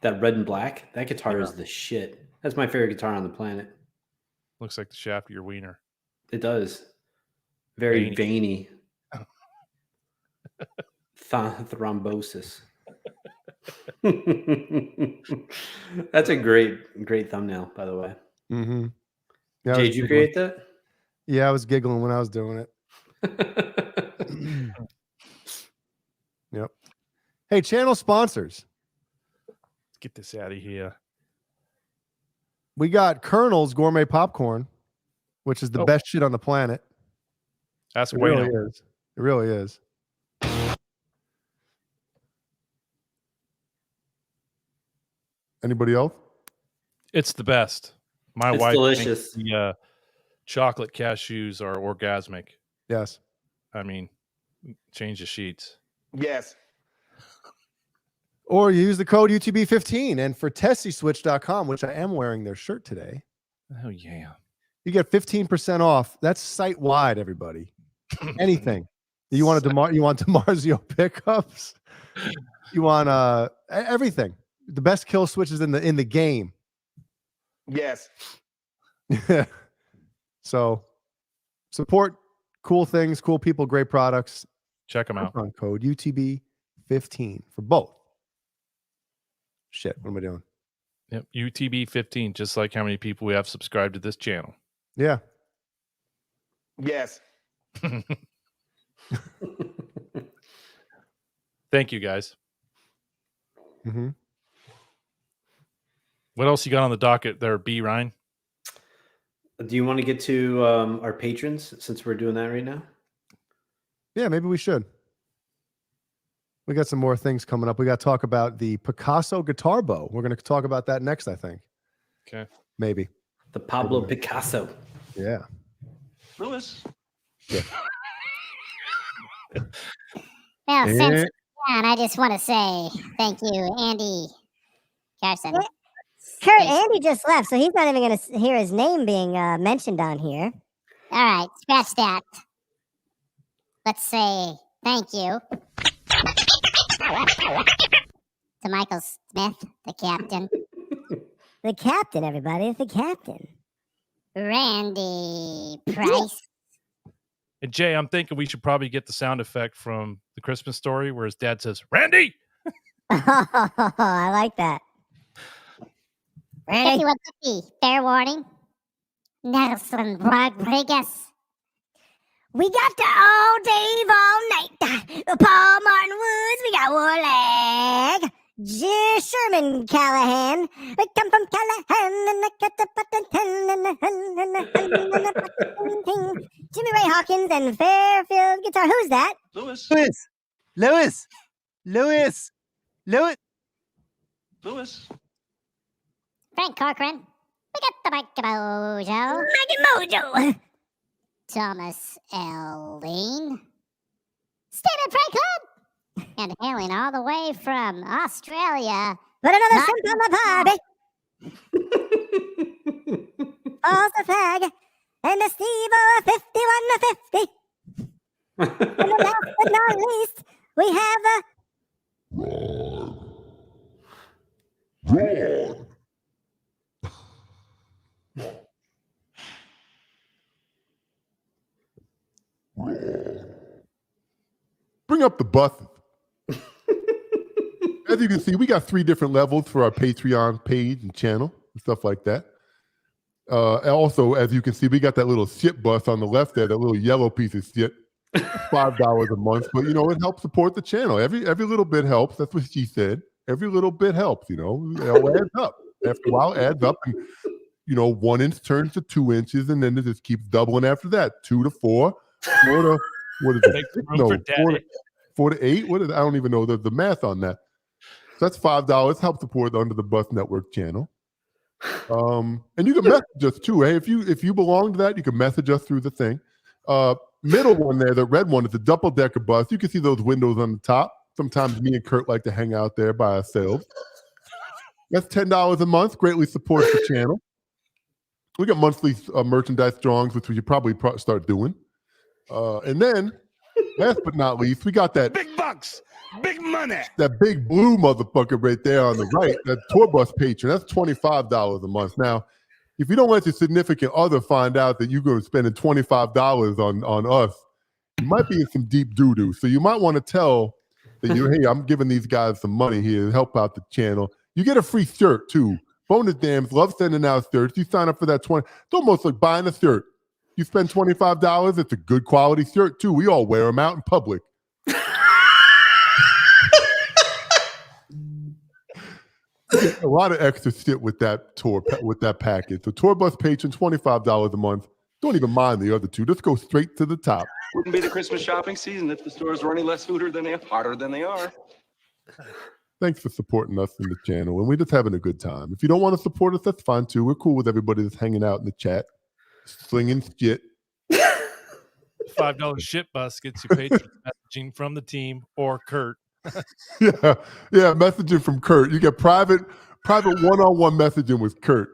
That red and black, that guitar is the shit. That's my favorite guitar on the planet. Looks like the shaft of your wiener. It does. Very veiny. Thrombosis. That's a great thumbnail, by the way. Mm-hmm. Yeah, did you create that? Yeah, I was giggling when I was doing it. Yep. Hey, channel sponsors. Let's get this out of here. We got Colonel's Gourmet Popcorn, which is the best shit on the planet. That's it bueno. really is. It really is. Anybody else? It's the best. My It's wife delicious. thinks the chocolate cashews are orgasmic. Yes. I mean, change the sheets. Yes. Or you use the code UTB15. And for TessieSwitch.com, which I am wearing their shirt today. Oh, yeah. You get 15% off. That's site-wide, everybody. Anything. You want you want DiMarzio pickups? You want everything. The best kill switches in the game. Yes. So support cool things, cool people, great products. Check them out. On code UTB15 for both. Shit, what am I doing? Yep, UTB15, just like how many people we have subscribed to this channel. Yeah. Yes. Thank you, guys. Mm-hmm. What else you got on the docket there, B. Ryan? Do you want to get to our patrons since we're doing that right now? Yeah, maybe we should. We got some more things coming up. We got to talk about the Picasso guitar bow. We're going to talk about that next, I think. Okay. Maybe. The Pablo Picasso. Yeah. Lewis. Yeah. Well, since we're done, I just want to say thank you, Andy Carson. Kurt, Andy just left, so he's not even going to hear his name being mentioned on here. All right, scratch that. Let's say thank you to Michael Smith, the captain. The captain, everybody, the captain. Randy Price. And Jay, I'm thinking we should probably get the sound effect from The Christmas Story where his dad says, Randy! I like that. Randy. 5150, fair warning. Nelson Rodriguez. We got the all Dave all night. Paul Martin Woods, we got Warlag. Sherman Callahan. We come from Callahan and I got the button. Jimmy Ray Hawkins and Fairfield Guitar. Who's that? Lewis. Lewis. Frank Corcoran. We got the Mike Mojo. Maggie Mojo. Thomas L. Lean. Stephen Franklin. And hailing all the way from Australia. Put another shrimp on the party. False the flag. And the Steve-O 5150. And last but not least, we have Bring up the buses. As you can see, we got 3 different levels for our Patreon page and channel and stuff like that. And also, as you can see, we got that little shit bus on the left there, that little yellow piece of shit. $5 a month, but you know, it helps support the channel. Every little bit helps. That's what she said. Every little bit helps, you know. It all adds up. After a while, it adds up, and you know, 1 inch turns to 2 inches, and then it just keeps doubling after that. 2 to 4, 4 to what is it? No, 4 to 8. What is I don't even know the math on that. So that's $5. Help support the Under the Bus Network channel. And you can message us too. Hey, if you belong to that, you can message us through the thing. Middle one there, the red one, is a double-decker bus. You can see those windows on the top. Sometimes me and Kurt like to hang out there by ourselves. That's $10 a month. Greatly supports the channel. We got monthly merchandise drawings, which we should probably start doing. And then, last but not least, we got that big bucks, big money. That big blue motherfucker right there on the right, that tour bus patron. That's $25 a month. Now, if you don't let your significant other find out that you're going to spend $25 on us, you might be in some deep doo-doo. So you might want to tell that hey, I'm giving these guys some money here to help out the channel. You get a free shirt too. BonerJams love sending out shirts. You sign up for that 20. It's almost like buying a shirt. You spend $25, it's a good quality shirt too. We all wear them out in public. A lot of extra shit with that package. The tour bus patron, $25 a month. Don't even mind the other two. Just go straight to the top. Wouldn't be the Christmas shopping season if the stores were any less harder than they are. Thanks for supporting us in the channel, and we're just having a good time. If you don't want to support us, that's fine too. We're cool with everybody that's hanging out in the chat, slinging shit. $5 shit bus gets you patrons messaging from the team or Kurt. yeah, messaging from Kurt. You get private one-on-one messaging with Kurt.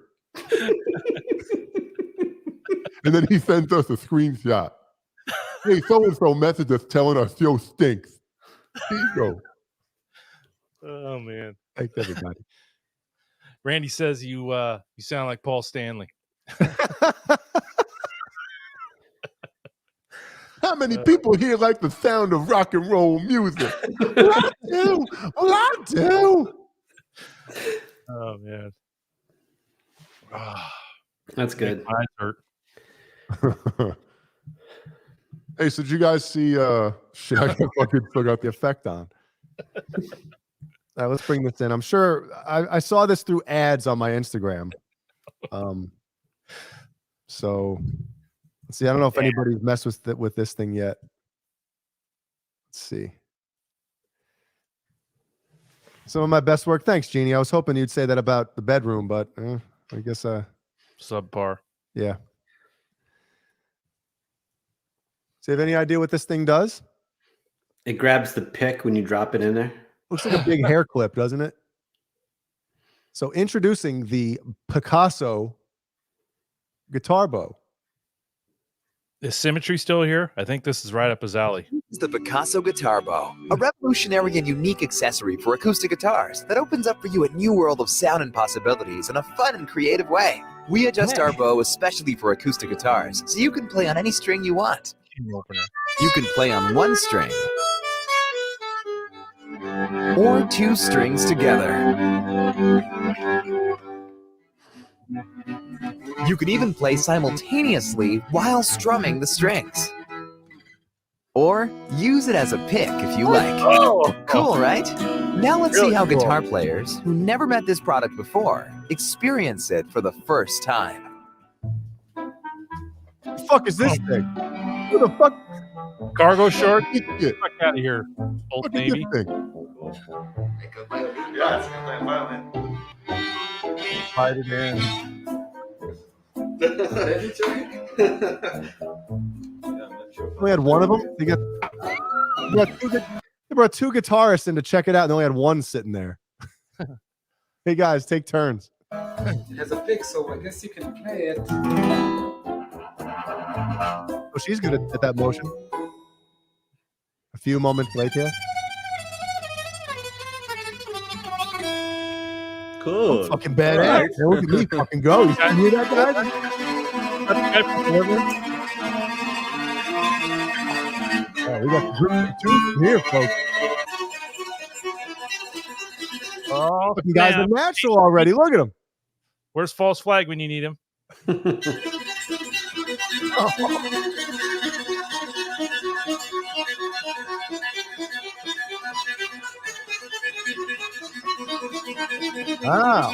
And then he sends us a screenshot. Hey, so-and-so messaged us telling our show stinks. Here you go. Oh, man. Thanks, everybody. Randy says you sound like Paul Stanley. How many people here like the sound of rock and roll music? Well, I do. Oh, man. That's good. My eyes hurt. Hey, so did you guys see shit? I fucking still got the effect on. All right, let's bring this in. I'm sure I saw this through ads on my Instagram. So let's see. I don't know if anybody's messed with this thing yet. Let's see. Some of my best work. Thanks, Jeannie. I was hoping you'd say that about the bedroom, but I guess subpar. Yeah. So you have any idea what this thing does? It grabs the pick when you drop it in there. Looks like a big hair clip, doesn't it? So introducing the Picasso guitar bow. Is Symmetry still here? I think this is right up his alley. It's the Picasso Guitar Bow, a revolutionary and unique accessory for acoustic guitars that opens up for you a new world of sound and possibilities in a fun and creative way. We adjust our bow especially for acoustic guitars, so you can play on any string you want. You can play on one string or two strings together. You can even play simultaneously while strumming the strings. Or use it as a pick if you like. Cool, right? Now let's see how guitar players who never met this product before experience it for the first time. The fuck is this thing? Who the fuck? Cargo short? Get the fuck out of here, Old Navy. Fight it in. We had one of them. They brought two guitarists in to check it out, and they only had one sitting there. Hey guys, take turns. It has a pick, so I guess you can play it. Oh, she's good at that motion. A few moments later. Cool. I'm fucking badass. Hey, look at me fucking go. You hear that, guys? Oh, we got two here, folks. Oh, fucking guys are natural already. Look at them. Where's False Flag when you need him? Wow.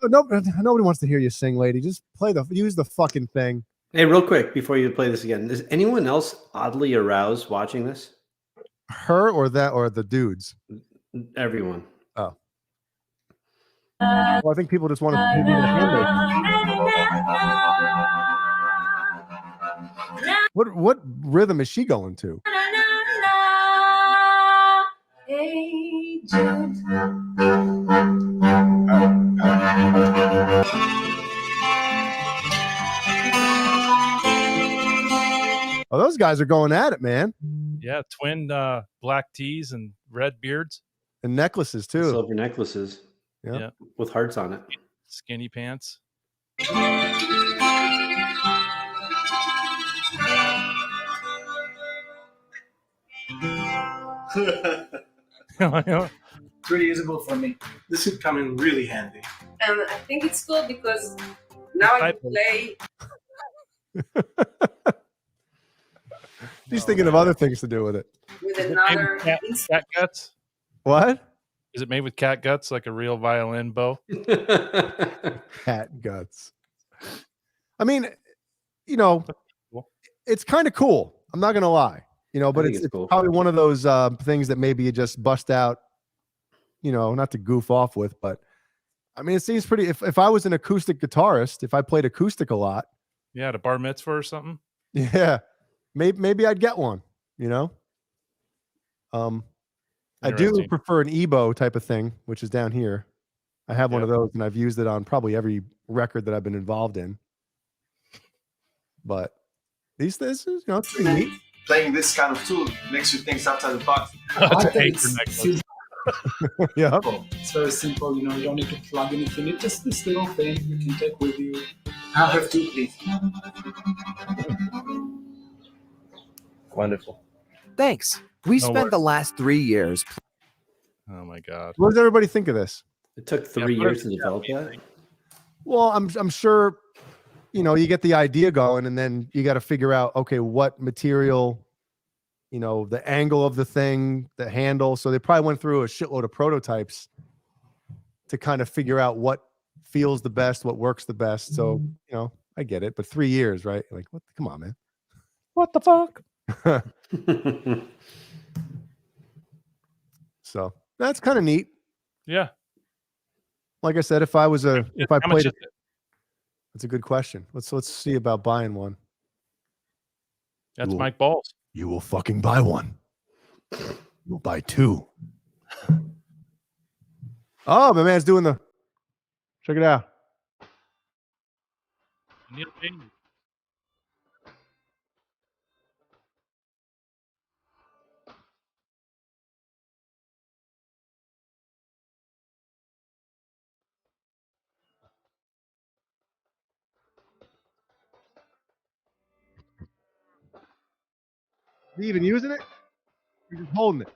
Nobody wants to hear you sing, lady. Just use the fucking thing. Hey, real quick before you play this again, is anyone else oddly aroused watching this? Her or the dudes? Everyone. Oh. Well, I think people just want to give you the hand. What rhythm is she going to? Oh, those guys are going at it, man. Yeah, twin black tees and red beards. And necklaces, too. Silver necklaces. Yeah. With hearts on it. Skinny pants. Pretty usable for me. This would come in really handy. And I think it's cool because now I can play. He's thinking of other things to do with it. With another cat guts. What? Is it made with cat guts, like a real violin bow? Cat guts. I mean, you know, it's kind of cool. I'm not gonna lie, you know, but it's cool. Probably one of those things that maybe you just bust out, you know, not to goof off with, but I mean, it seems pretty. If I was an acoustic guitarist, if I played acoustic a lot, yeah, at a bar mitzvah or something. Yeah, maybe I'd get one. You know, I do prefer an EBO type of thing, which is down here. I have one of those, and I've used it on probably every record that I've been involved in. But this is, you know, it's pretty neat. Playing this kind of tool makes you think outside the box. Yeah, it's very simple. You know, you don't need to plug anything. It's just this little thing you can take with you. I'll have two, please. Wonderful. Thanks. We spent the last 3 years. Oh my God. What does everybody think of this? It took 3 years to develop that. Well, I'm sure, you know, you get the idea going, and then you got to figure out, okay, what material, you know, the angle of the thing, the handle. So they probably went through a shitload of prototypes to kind of figure out what feels the best, what works the best. So, you know, I get it, but 3 years, right? Like, what? Come on, man. What the fuck? So that's kind of neat. Yeah. Like I said, if I played it, it, that's a good question. Let's see about buying one. That's Mike Balls. You will fucking buy one. You'll buy two. Oh, my man's doing check it out. Neil Payne. Is he even using it? You're just holding it.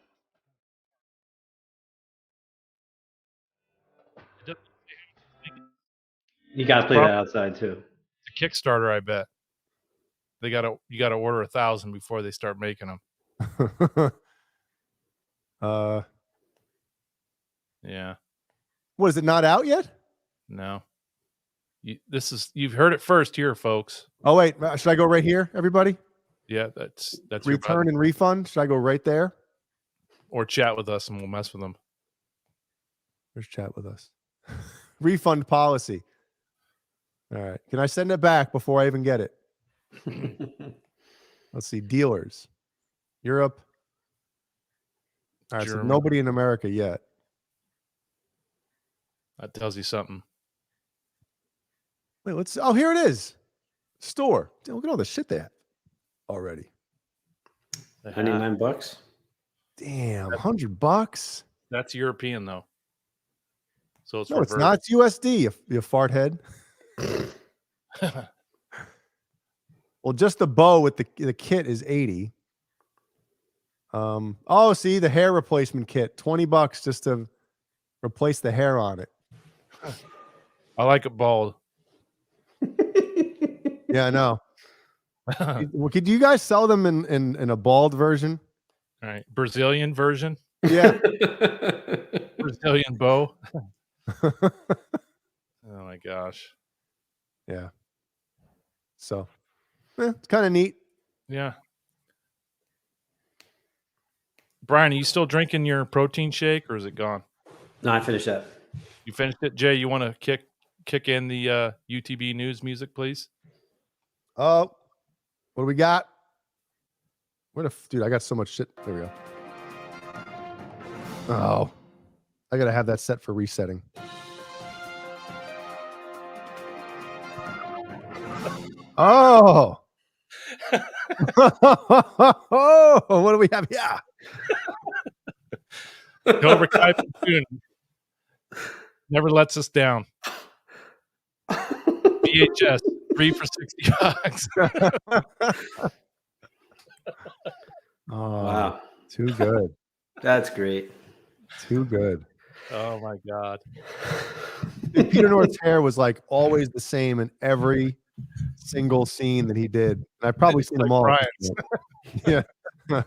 You got to play that outside too. It's a Kickstarter, I bet. You got to order 1,000 before they start making them. Yeah. What, is it not out yet? No. You've heard it first here, folks. Oh wait, should I go right here, everybody? Yeah, that's return and refund. Should I go right there? Or chat with us and we'll mess with them. There's chat with us. Refund policy. All right. Can I send it back before I even get it? Let's see. Dealers. Europe. All right. So nobody in America yet. That tells you something. Wait, oh, here it is. Store. Look at all the shit they have already. $99. Damn, $100. That's European though. So it's no, it's not. It's USD. You fart head. Well, just the bow with the kit is $80. Oh, see the hair replacement kit, $20 just to replace the hair on it. I like it bald. Yeah, I know. Well, could you guys sell them in a bald version? All right, Brazilian version. Yeah, Brazilian bow. Oh my gosh. Yeah. So, it's kind of neat. Yeah. Brian, are you still drinking your protein shake, or is it gone? No, I finished that. You finished it, Jay? You want to kick in the UTB news music, please? Oh, what do we got? Dude, I got so much shit. There we go. Oh, I gotta have that set for resetting. Oh. Oh, what do we have? Yeah. Cobra Kai platoon never lets us down. VHS 3 for $60. Oh, wow. Too good. That's great. Too good. Oh my god. Dude, Peter North's hair was like always the same in every single scene that he did. And I've probably seen them all. at this point. Yeah.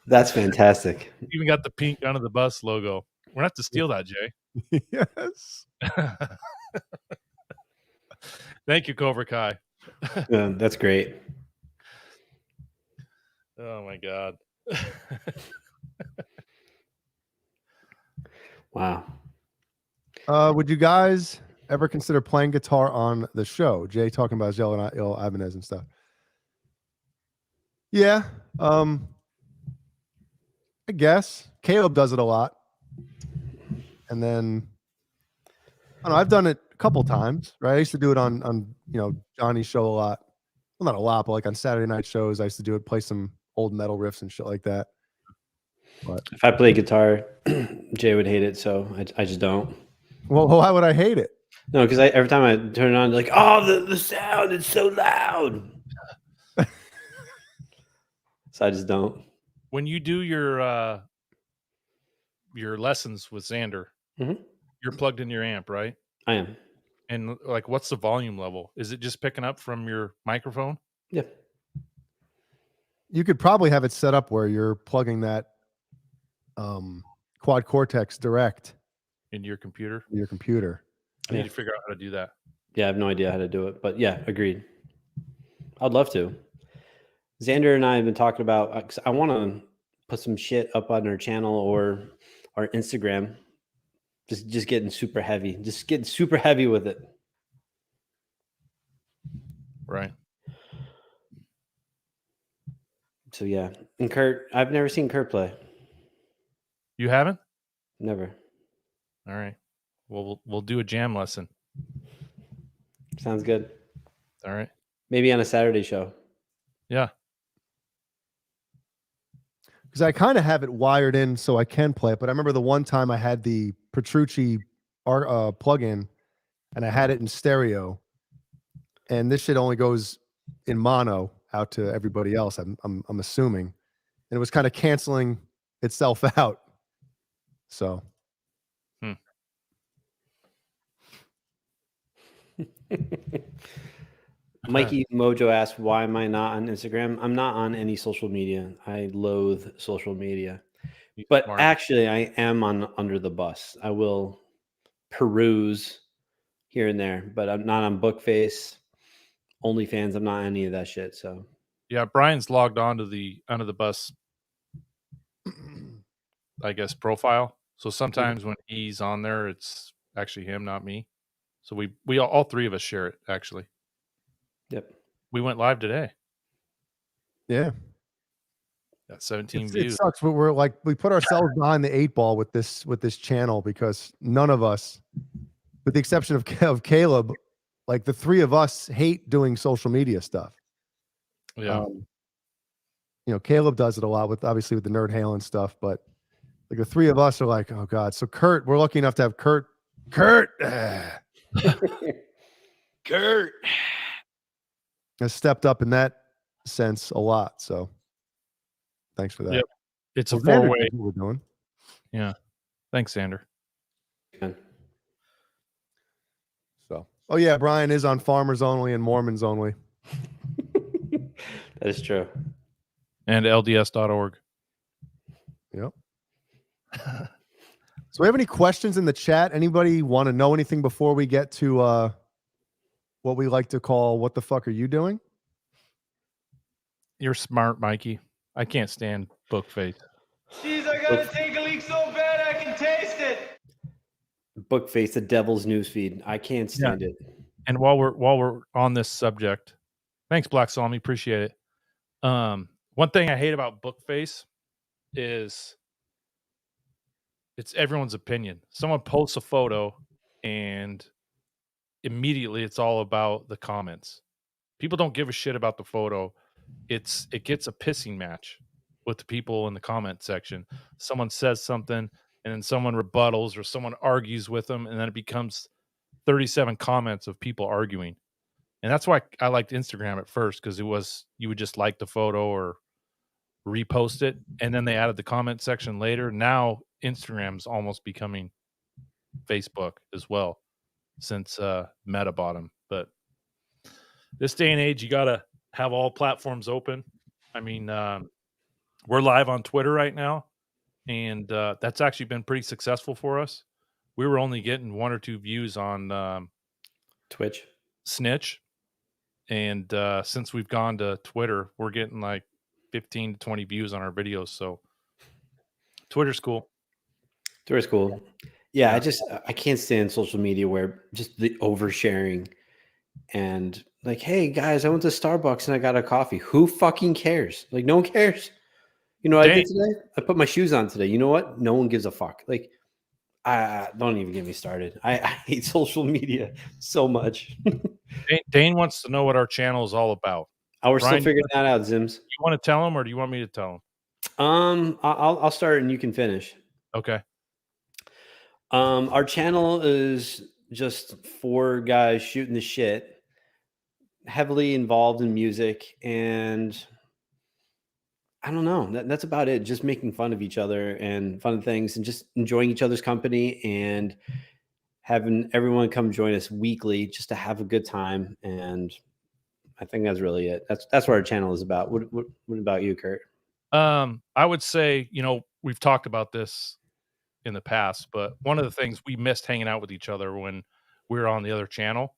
That's fantastic. Even got the pink under the bus logo. We're gonna have to steal that, Jay. Yes. Thank you, Cobra Kai. That's great. Oh my god. Wow. Would you guys ever consider playing guitar on the show? Jay talking about Il Ibanez and stuff. Yeah. I guess Caleb does it a lot. And then I don't know, I've done it a couple times, right? I used to do it on Johnny's show a lot. Well, not a lot, but like on Saturday night shows, I used to do it, play some old metal riffs and shit like that. But if I play guitar, Jay would hate it, so I just don't. Well, why would I hate it? No, because every time I turn it on, like, oh, the sound, it's so loud. So I just don't. When you do your lessons with Xander, you're plugged in your amp, right? I am. And like, what's the volume level? Is it just picking up from your microphone? Yeah. You could probably have it set up where you're plugging that quad cortex direct into your computer. I need to figure out how to do that. Yeah, I have no idea how to do it, but yeah, agreed. I'd love to. Xander and I have been talking about, 'cause I want to put some shit up on our channel or our Instagram. Just getting super heavy. Just getting super heavy with it. Right. So yeah. And Kurt, I've never seen Kurt play. You haven't? Never. All right. Well, we'll do a jam lesson. Sounds good. All right. Maybe on a Saturday show. Yeah. Because I kind of have it wired in so I can play it. But I remember the one time I had the Petrucci plug-in and I had it in stereo. And this shit only goes in mono out to everybody else, I'm assuming. And it was kind of canceling itself out. So. Mikey Mojo asked, why am I not on Instagram? I'm not on any social media. I loathe social media. But actually, I am on Under the Bus. I will peruse here and there, but I'm not on Bookface, OnlyFans. I'm not on any of that shit. So yeah, Brian's logged on to the Under the Bus, I guess, profile. So sometimes when he's on there, it's actually him, not me. So we all three of us share it, actually. Yep. We went live today. Yeah. Got 17 It views. sucks, but we're like, we put ourselves behind the 8 ball with this channel because none of us, with the exception of Caleb, like the three of us hate doing social media stuff. Yeah. Caleb does it a lot with, obviously, with the Nerd Hail and stuff, but like the three of us are like, oh God. So Kurt, we're lucky enough to have Kurt has stepped up in that sense a lot. So thanks for that. Yep. It's a Xander 4-way. knows what we're doing. Yeah. Thanks, Xander. So, oh yeah, Brian is on Farmers Only and Mormons Only. that is true. And LDS.org. Yep. So we have any questions in the chat? Anybody want to know anything before we get to what we like to call what the fuck are you doing? You're smart, Mikey. I can't stand Bookface. Jeez, I gotta take a leak so bad I can taste it. Bookface, the devil's newsfeed. I can't stand it. And while we're on this subject, thanks, Black Salami. Appreciate it. One thing I hate about Bookface is it's everyone's opinion. Someone posts a photo and immediately it's all about the comments. People don't give a shit about the photo. It gets a pissing match with the people in the comment section. Someone says something and then someone rebuttals or someone argues with them, and then it becomes 37 comments of people arguing. And that's why I liked Instagram at first, because you would just like the photo or repost it, and then they added the comment section later. Now Instagram's almost becoming Facebook as well, since Meta bought them. But this day and age, you gotta have all platforms open. I mean, we're live on Twitter right now, and that's actually been pretty successful for us. We were only getting 1 or 2 views on Twitch Snitch, and since we've gone to Twitter, we're getting like 15 to 20 views on our videos. So Twitter's cool. Twitter's cool. Yeah, I can't stand social media where just the oversharing and like, hey guys, I went to Starbucks and I got a coffee. Who fucking cares? Like, no one cares. You know what I did today? I put my shoes on today. You know what? No one gives a fuck. Like, don't even get me started. I hate social media so much. Dane wants to know what our channel is all about. Oh, we're Brian, still figuring that out, Zims. You want to tell him, or do you want me to tell him? I'll start and you can finish. Okay. Our channel is just 4 guys shooting the shit, heavily involved in music, and I don't know. That's about it. Just making fun of each other and fun things, and just enjoying each other's company, and having everyone come join us weekly just to have a good time. And I think that's really it. That's what our channel is about. What about you, Kurt? I would say, we've talked about this in the past, but one of the things, we missed hanging out with each other when we were on the other channel.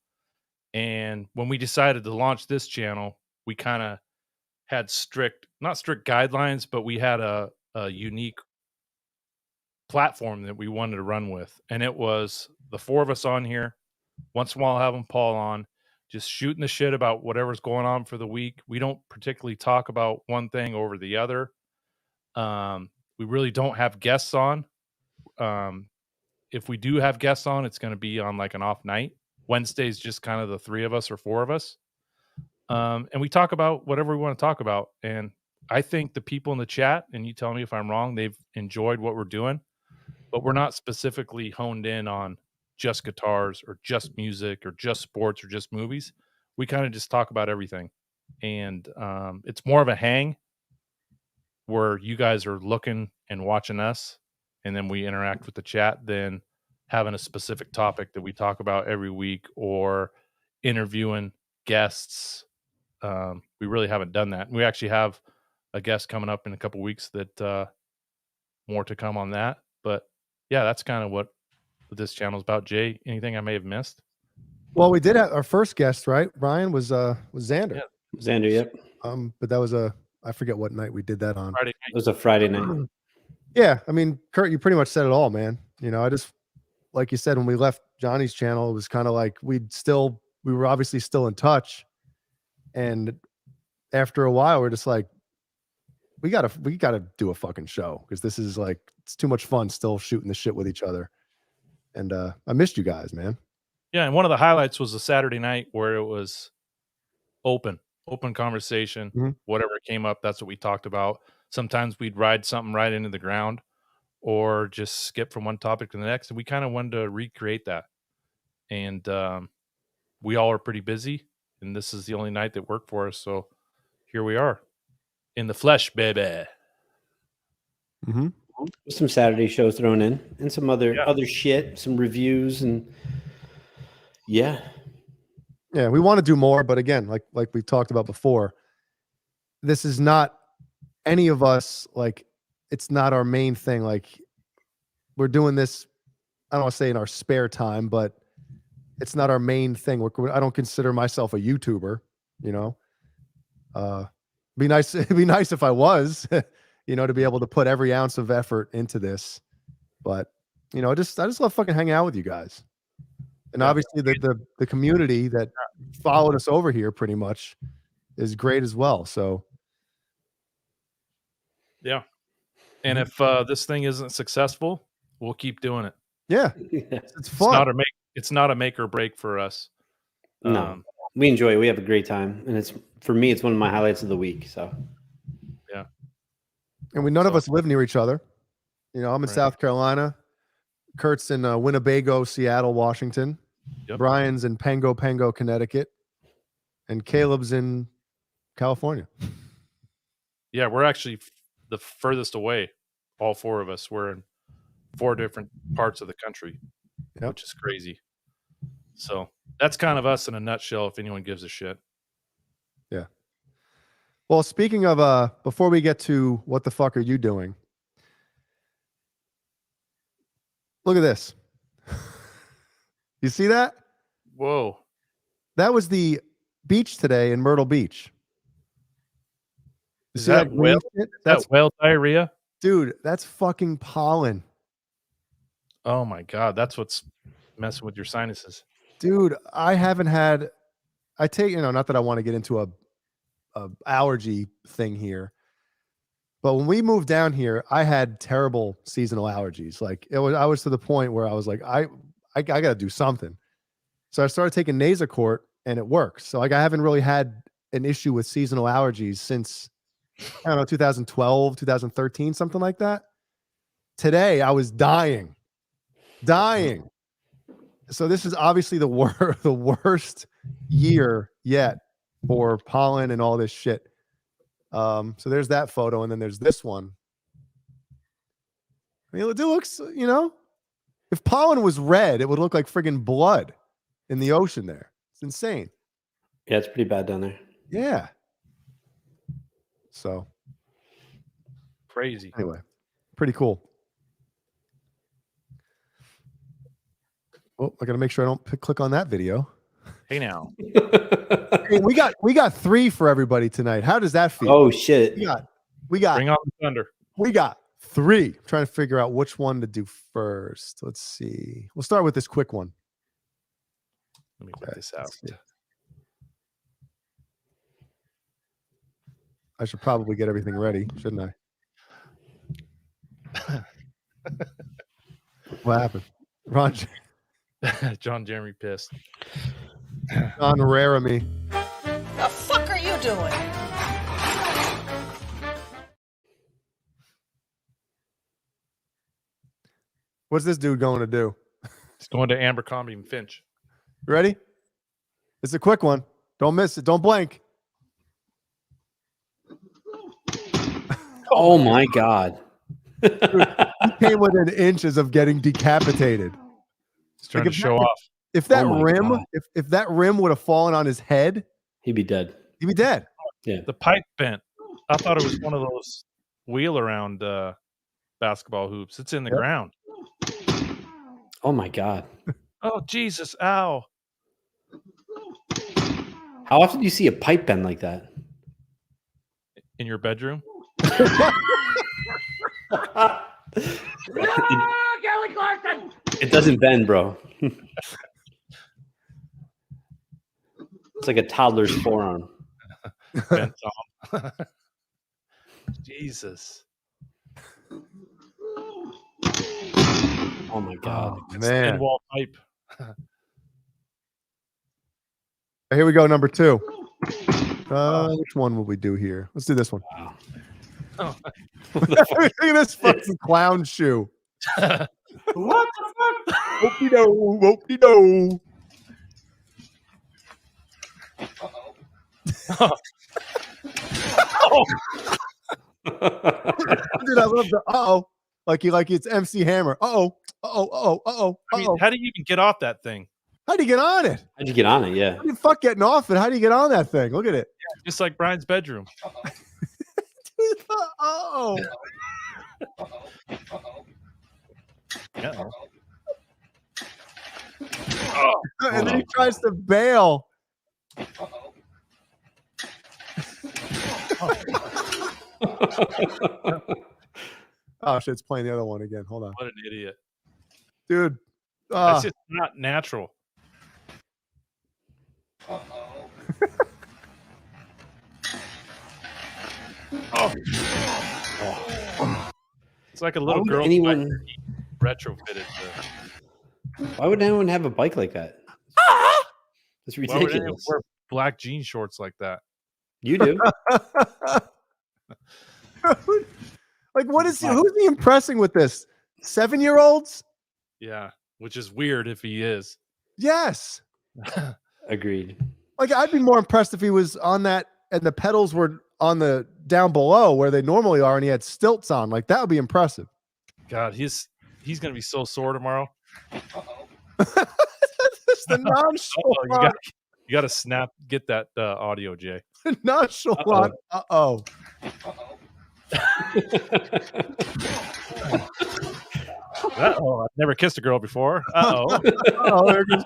And when we decided to launch this channel, we kind of had not strict guidelines, but we had a unique platform that we wanted to run with. And it was the 4 of us on here, once in a while having Paul on, just shooting the shit about whatever's going on for the week. We don't particularly talk about one thing over the other. We really don't have guests on. If we do have guests on, it's going to be on like an off night. Wednesday's just kind of the 3 of us or 4 of us. And we talk about whatever we want to talk about. And I think the people in the chat, and you tell me if I'm wrong, they've enjoyed what we're doing, but we're not specifically honed in on just guitars or just music or just sports or just movies. We kind of just talk about everything. And it's more of a hang where you guys are looking and watching us, and then we interact with the chat, than having a specific topic that we talk about every week or interviewing guests. We really haven't done that. We actually have a guest coming up in a couple weeks that more to come on that. But yeah, that's kind of what this channel is about. Jay, anything I may have missed? Well, we did have our first guest, right? Brian was Xander. Yeah. Xander, yep. But that was I forget what night we did that on. Friday night. It was a Friday night. Yeah, I mean, Kurt, you pretty much said it all, man. I just, like you said, when we left Johnny's channel, it was kind of like we were obviously still in touch, and after a while, we're just like, we gotta do a fucking show, because this is like, it's too much fun still shooting the shit with each other. And I missed you guys, man. Yeah, and one of the highlights was a Saturday night where it was open conversation. Mm-hmm. Whatever came up, that's what we talked about. Sometimes we'd ride something right into the ground, or just skip from one topic to the next. And we kind of wanted to recreate that. And we all are pretty busy, and this is the only night that worked for us. So here we are in the flesh, baby. Mm-hmm. Some Saturday shows thrown in, and some other shit, some reviews, and yeah, we want to do more, but again, like we talked about before, this is not any of us, like, it's not our main thing. Like, we're doing this, I don't want to say in our spare time, but it's not our main thing. I don't consider myself a YouTuber, be nice. It'd be nice if I was, to be able to put every ounce of effort into this. But, I just love fucking hanging out with you guys. And obviously the community that followed us over here pretty much is great as well. So yeah. And if this thing isn't successful, we'll keep doing it. Yeah. It's fun. It's not a make or break for us. No. We enjoy it. We have a great time. And for me, it's one of my highlights of the week. So yeah. And none of us live near each other. I'm in South Carolina. Kurt's in Winnebago, Seattle, Washington. Yep. Brian's in Pango, Connecticut. and Caleb's in California. Yeah, we're actually the furthest away. All four of us. We're in 4 different parts of the country, which is crazy. So that's kind of us in a nutshell, if anyone gives a shit. Yeah. Well, speaking of, before we get to what the fuck are you doing? Look at this. You see that? Whoa. That was the beach today in Myrtle Beach. You Is see that green whale? shit? That's whale diarrhea? Dude, that's fucking pollen. Oh my God. That's what's messing with your sinuses. Dude, I take, not that I want to get into a allergy thing here, but when we moved down here, I had terrible seasonal allergies. Like I was to the point where I was like, I got to do something. So I started taking Nasacort and it works. So like I haven't really had an issue with seasonal allergies since, I don't know, 2012, 2013, something like that. Today I was dying. So this is obviously the worst year yet for pollen and all this shit. So there's that photo, and then there's this one. I mean, it looks, if pollen was red, it would look like friggin' blood in the ocean there. It's insane. Yeah, it's pretty bad down there. Yeah. So crazy. Anyway, pretty cool. Oh, I got to make sure I don't click on that video. Hey now. Hey, we got 3 for everybody tonight. How does that feel? Oh shit. We got Bring on the thunder. We got 3. I'm trying to figure out which one to do first. Let's see. We'll start with this quick one. Let me put this out. I should probably get everything ready, shouldn't I? What happened? Ron John Jeremy pissed. John Raramy. The fuck are you doing? What's this dude going to do? He's going to Abercrombie and Finch. You ready? It's a quick one. Don't miss it. Don't blink. Oh my God. Dude, he came within inches of getting decapitated. He's trying to show off. If that if that rim would have fallen on his head, he'd be dead. He'd be dead. Yeah. The pipe bent. I thought it was one of those wheel around basketball hoops. It's in the ground. Oh my God. Oh Jesus! Ow! How often do you see a pipe bend like that? In your bedroom? Kelly Clarkson! It doesn't bend, bro. It's like a toddler's forearm. Bent Tom. Jesus. Oh my God. Oh, man. Wall pipe. Here we go, number 2. Which one will we do here? Let's do this one. Wow. Oh. Look at this fucking clown shoe. What the fuck? Whoop-de-doo, whoop-de-doo. Oh. Dude, I love the like it's MC Hammer. I mean, how do you even get off that thing? How do you get on it? How'd you get on it? Yeah. How do you fuck getting off it? How do you get on that thing? Look at it. Yeah, just like Brian's bedroom. Oh. Yeah. And then he tries to bail. Oh shit, it's playing the other one again. Hold on. What an idiot. Dude. That's just not natural. Oh. It's like a little girl retrofitted. Why would anyone have a bike like that? It's Why would anyone ridiculous. wear black jean shorts like that? You do. Like, what is who's he impressing with this? 7-year-olds? Yeah, which is weird if he is. Yes. Agreed. Like I'd be more impressed if he was on that and the pedals were on the down below where they normally are, and he had stilts on. Like that would be impressive. God, he's gonna be so sore tomorrow. It's the nonchalant. You got to snap. Get that audio, Jay. Nonchalant. Uh-oh. I've never kissed a girl before. Uh-oh. There it goes.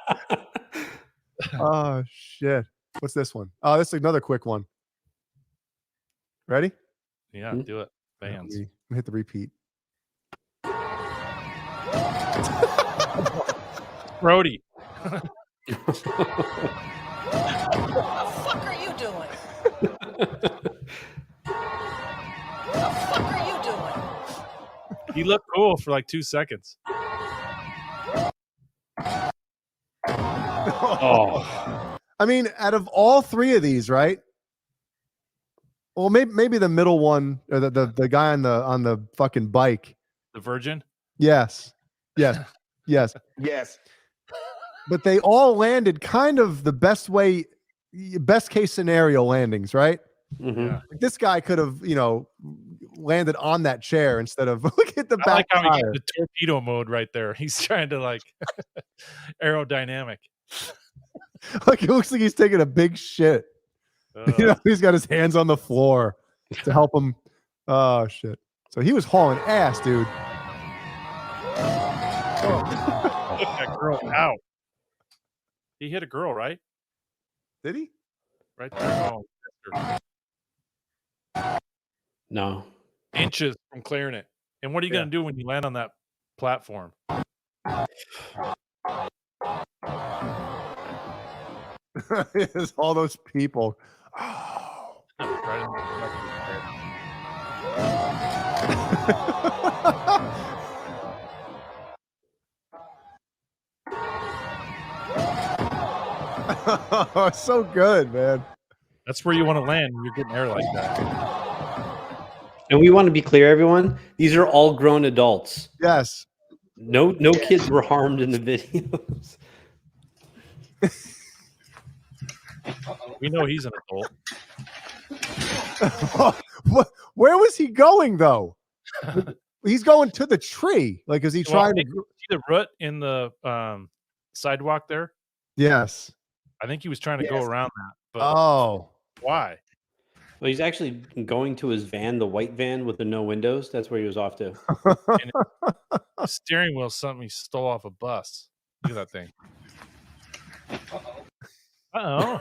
Oh, shit. What's this one? Oh, this is another quick one. Ready? Yeah, do it. Bands. Let me hit the repeat. Brody. What the fuck are you doing? What the fuck are you doing? He looked cool for like 2 seconds. Oh. I mean, out of all three of these, right? Well, maybe the middle one, or the guy on the fucking bike. The Virgin? Yes. Yes. But they all landed kind of the best case scenario landings, right? Mm-hmm. Yeah. Like this guy could have, landed on that chair instead of look at the back. I like how he tire. gets the torpedo mode right there. He's trying to like aerodynamic. Like it looks like he's taking a big shit. He's got his hands on the floor to help him. Oh shit! So he was hauling ass, dude. Look that girl out. He hit a girl, right? Did he? Right there. Oh, No. inches from clearing it. And what are you going to do when you land on that platform? It's all those people. Oh, so good, man. That's where you want to land when you're getting air like that. And we want to be clear, everyone. These are all grown adults. Yes. No kids were harmed in the videos. We know he's an adult. Where was he going though? He's going to the tree. Like, is he trying to see the root in the sidewalk there? Yes. I think he was trying to go around that. But why? Well, he's actually going to his van, the white van with the no windows. That's where he was off to. And the steering wheel is something he stole off a bus. Look at that thing. Uh-oh.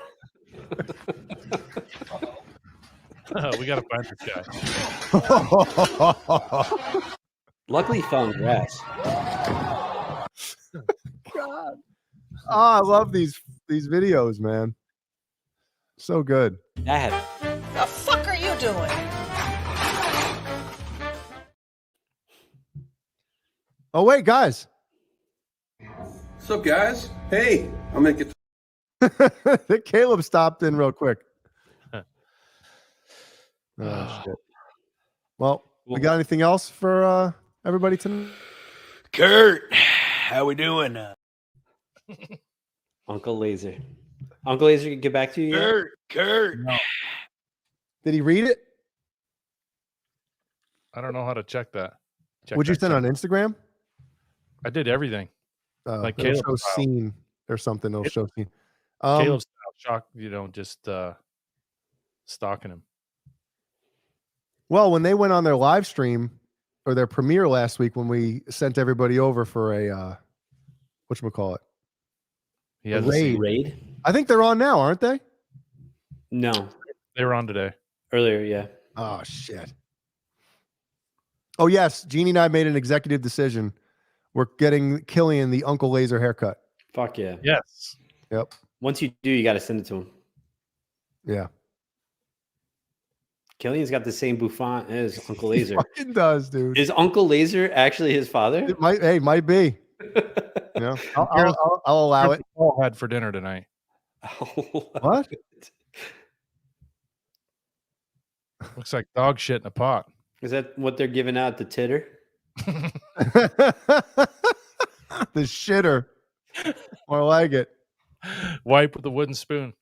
We got to find this guy. Luckily, he fell in grass. God. I love these videos, man. So good. Dad. The fuck are you doing? Oh wait, guys. What's up, guys? Hey, I'm gonna get. Caleb stopped in real quick. Oh shit. Well, we got anything else for everybody tonight? Kurt, how we doing? Uncle Laser. Uncle Laser can get back to you yet? Kurt. No. Did he read it? I don't know how to check that. Would you send on Instagram? I did everything. Like Caleb show style. scene or something. It'll show scene. Caleb's shock, just stalking him. Well, when they went on their live stream or their premiere last week, when we sent everybody over for a whatchamacallit? He has raid. I think they're on now, aren't they? No. They were on today. Earlier, yeah. Oh shit. Oh yes, Jeannie and I made an executive decision. We're getting Killian the Uncle Laser haircut. Fuck yeah. Yes. Yep. Once you do, you got to send it to him. Yeah. Killian's got the same bouffant as Uncle Laser. He fucking does, dude. Is Uncle Laser actually his father? It might be. Yeah. I'll allow it. Paul had for dinner tonight. What? Looks like dog shit in a pot. Is that what they're giving out the titter? The shitter. More like it. Wipe with a wooden spoon.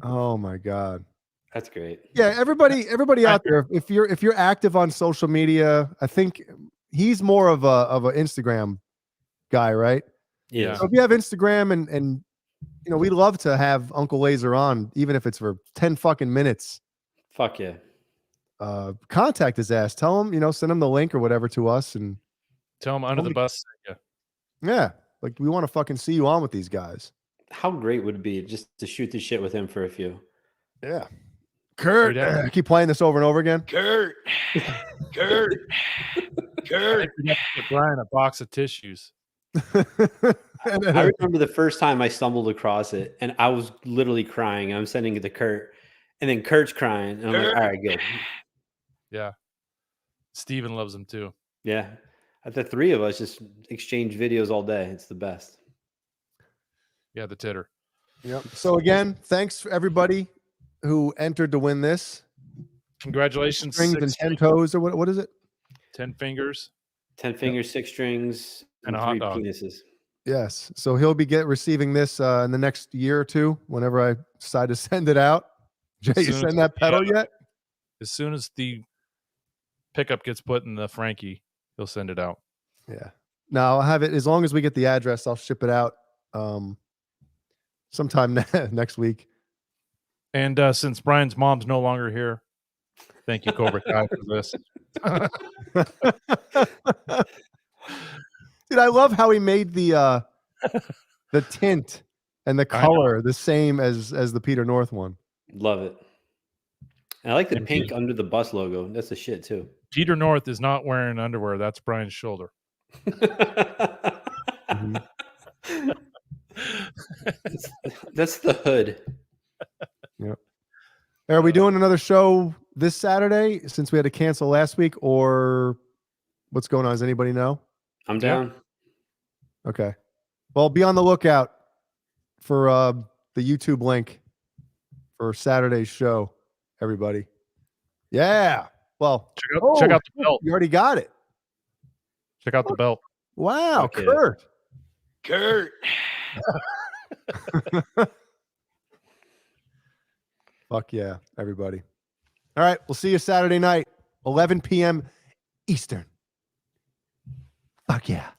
Oh my God. That's great. Yeah, everybody out there, if you're active on social media, I think he's more of an Instagram guy, right? Yeah. So if you have Instagram and we'd love to have Uncle Laser on, even if it's for 10 fucking minutes. Fuck yeah. Contact his ass. Tell him, send him the link or whatever to us and tell him under the bus. Yeah. Like we want to fucking see you on with these guys. How great would it be just to shoot the shit with him for a few? Yeah. Kurt, I keep playing this over and over again. Kurt. Get Brian a box of tissues. I remember the first time I stumbled across it and I was literally crying. I'm sending it to Kurt and then Kurt's crying. And I'm like, all right, good. Yeah. Steven loves him too. Yeah. The three of us just exchange videos all day. It's the best. Yeah, the titter. Yep. So again, thanks for everybody who entered to win this. Congratulations. 6 strings and 10 toes, or what is it? 10 fingers. 10 fingers, 6 strings, and a 3 hot dog. penises. Yes. So he'll be receiving this in the next year or two, whenever I decide to send it out. Jay, you send that pedal yet? As soon as the pickup gets put in the Frankie, he'll send it out. Yeah. Now I'll have it as long as we get the address. I'll ship it out sometime next week. And since Brian's mom's no longer here, thank you, Cobra Kai, for this. Dude, I love how he made the tint and the color the same as the Peter North one. Love it. And I like the pink under the bus logo. That's the shit too. Peter North is not wearing underwear. That's Brian's shoulder. That's the hood. Yep. Are we doing another show this Saturday since we had to cancel last week, or what's going on? Does anybody know? I'm down. Okay. Well, be on the lookout for the YouTube link for Saturday's show, everybody. Yeah. Well, check out the belt. You already got it. Check out the belt. Wow, Okay. Kurt. Fuck yeah, everybody. All right, we'll see you Saturday night, 11 p.m. Eastern. Fuck yeah.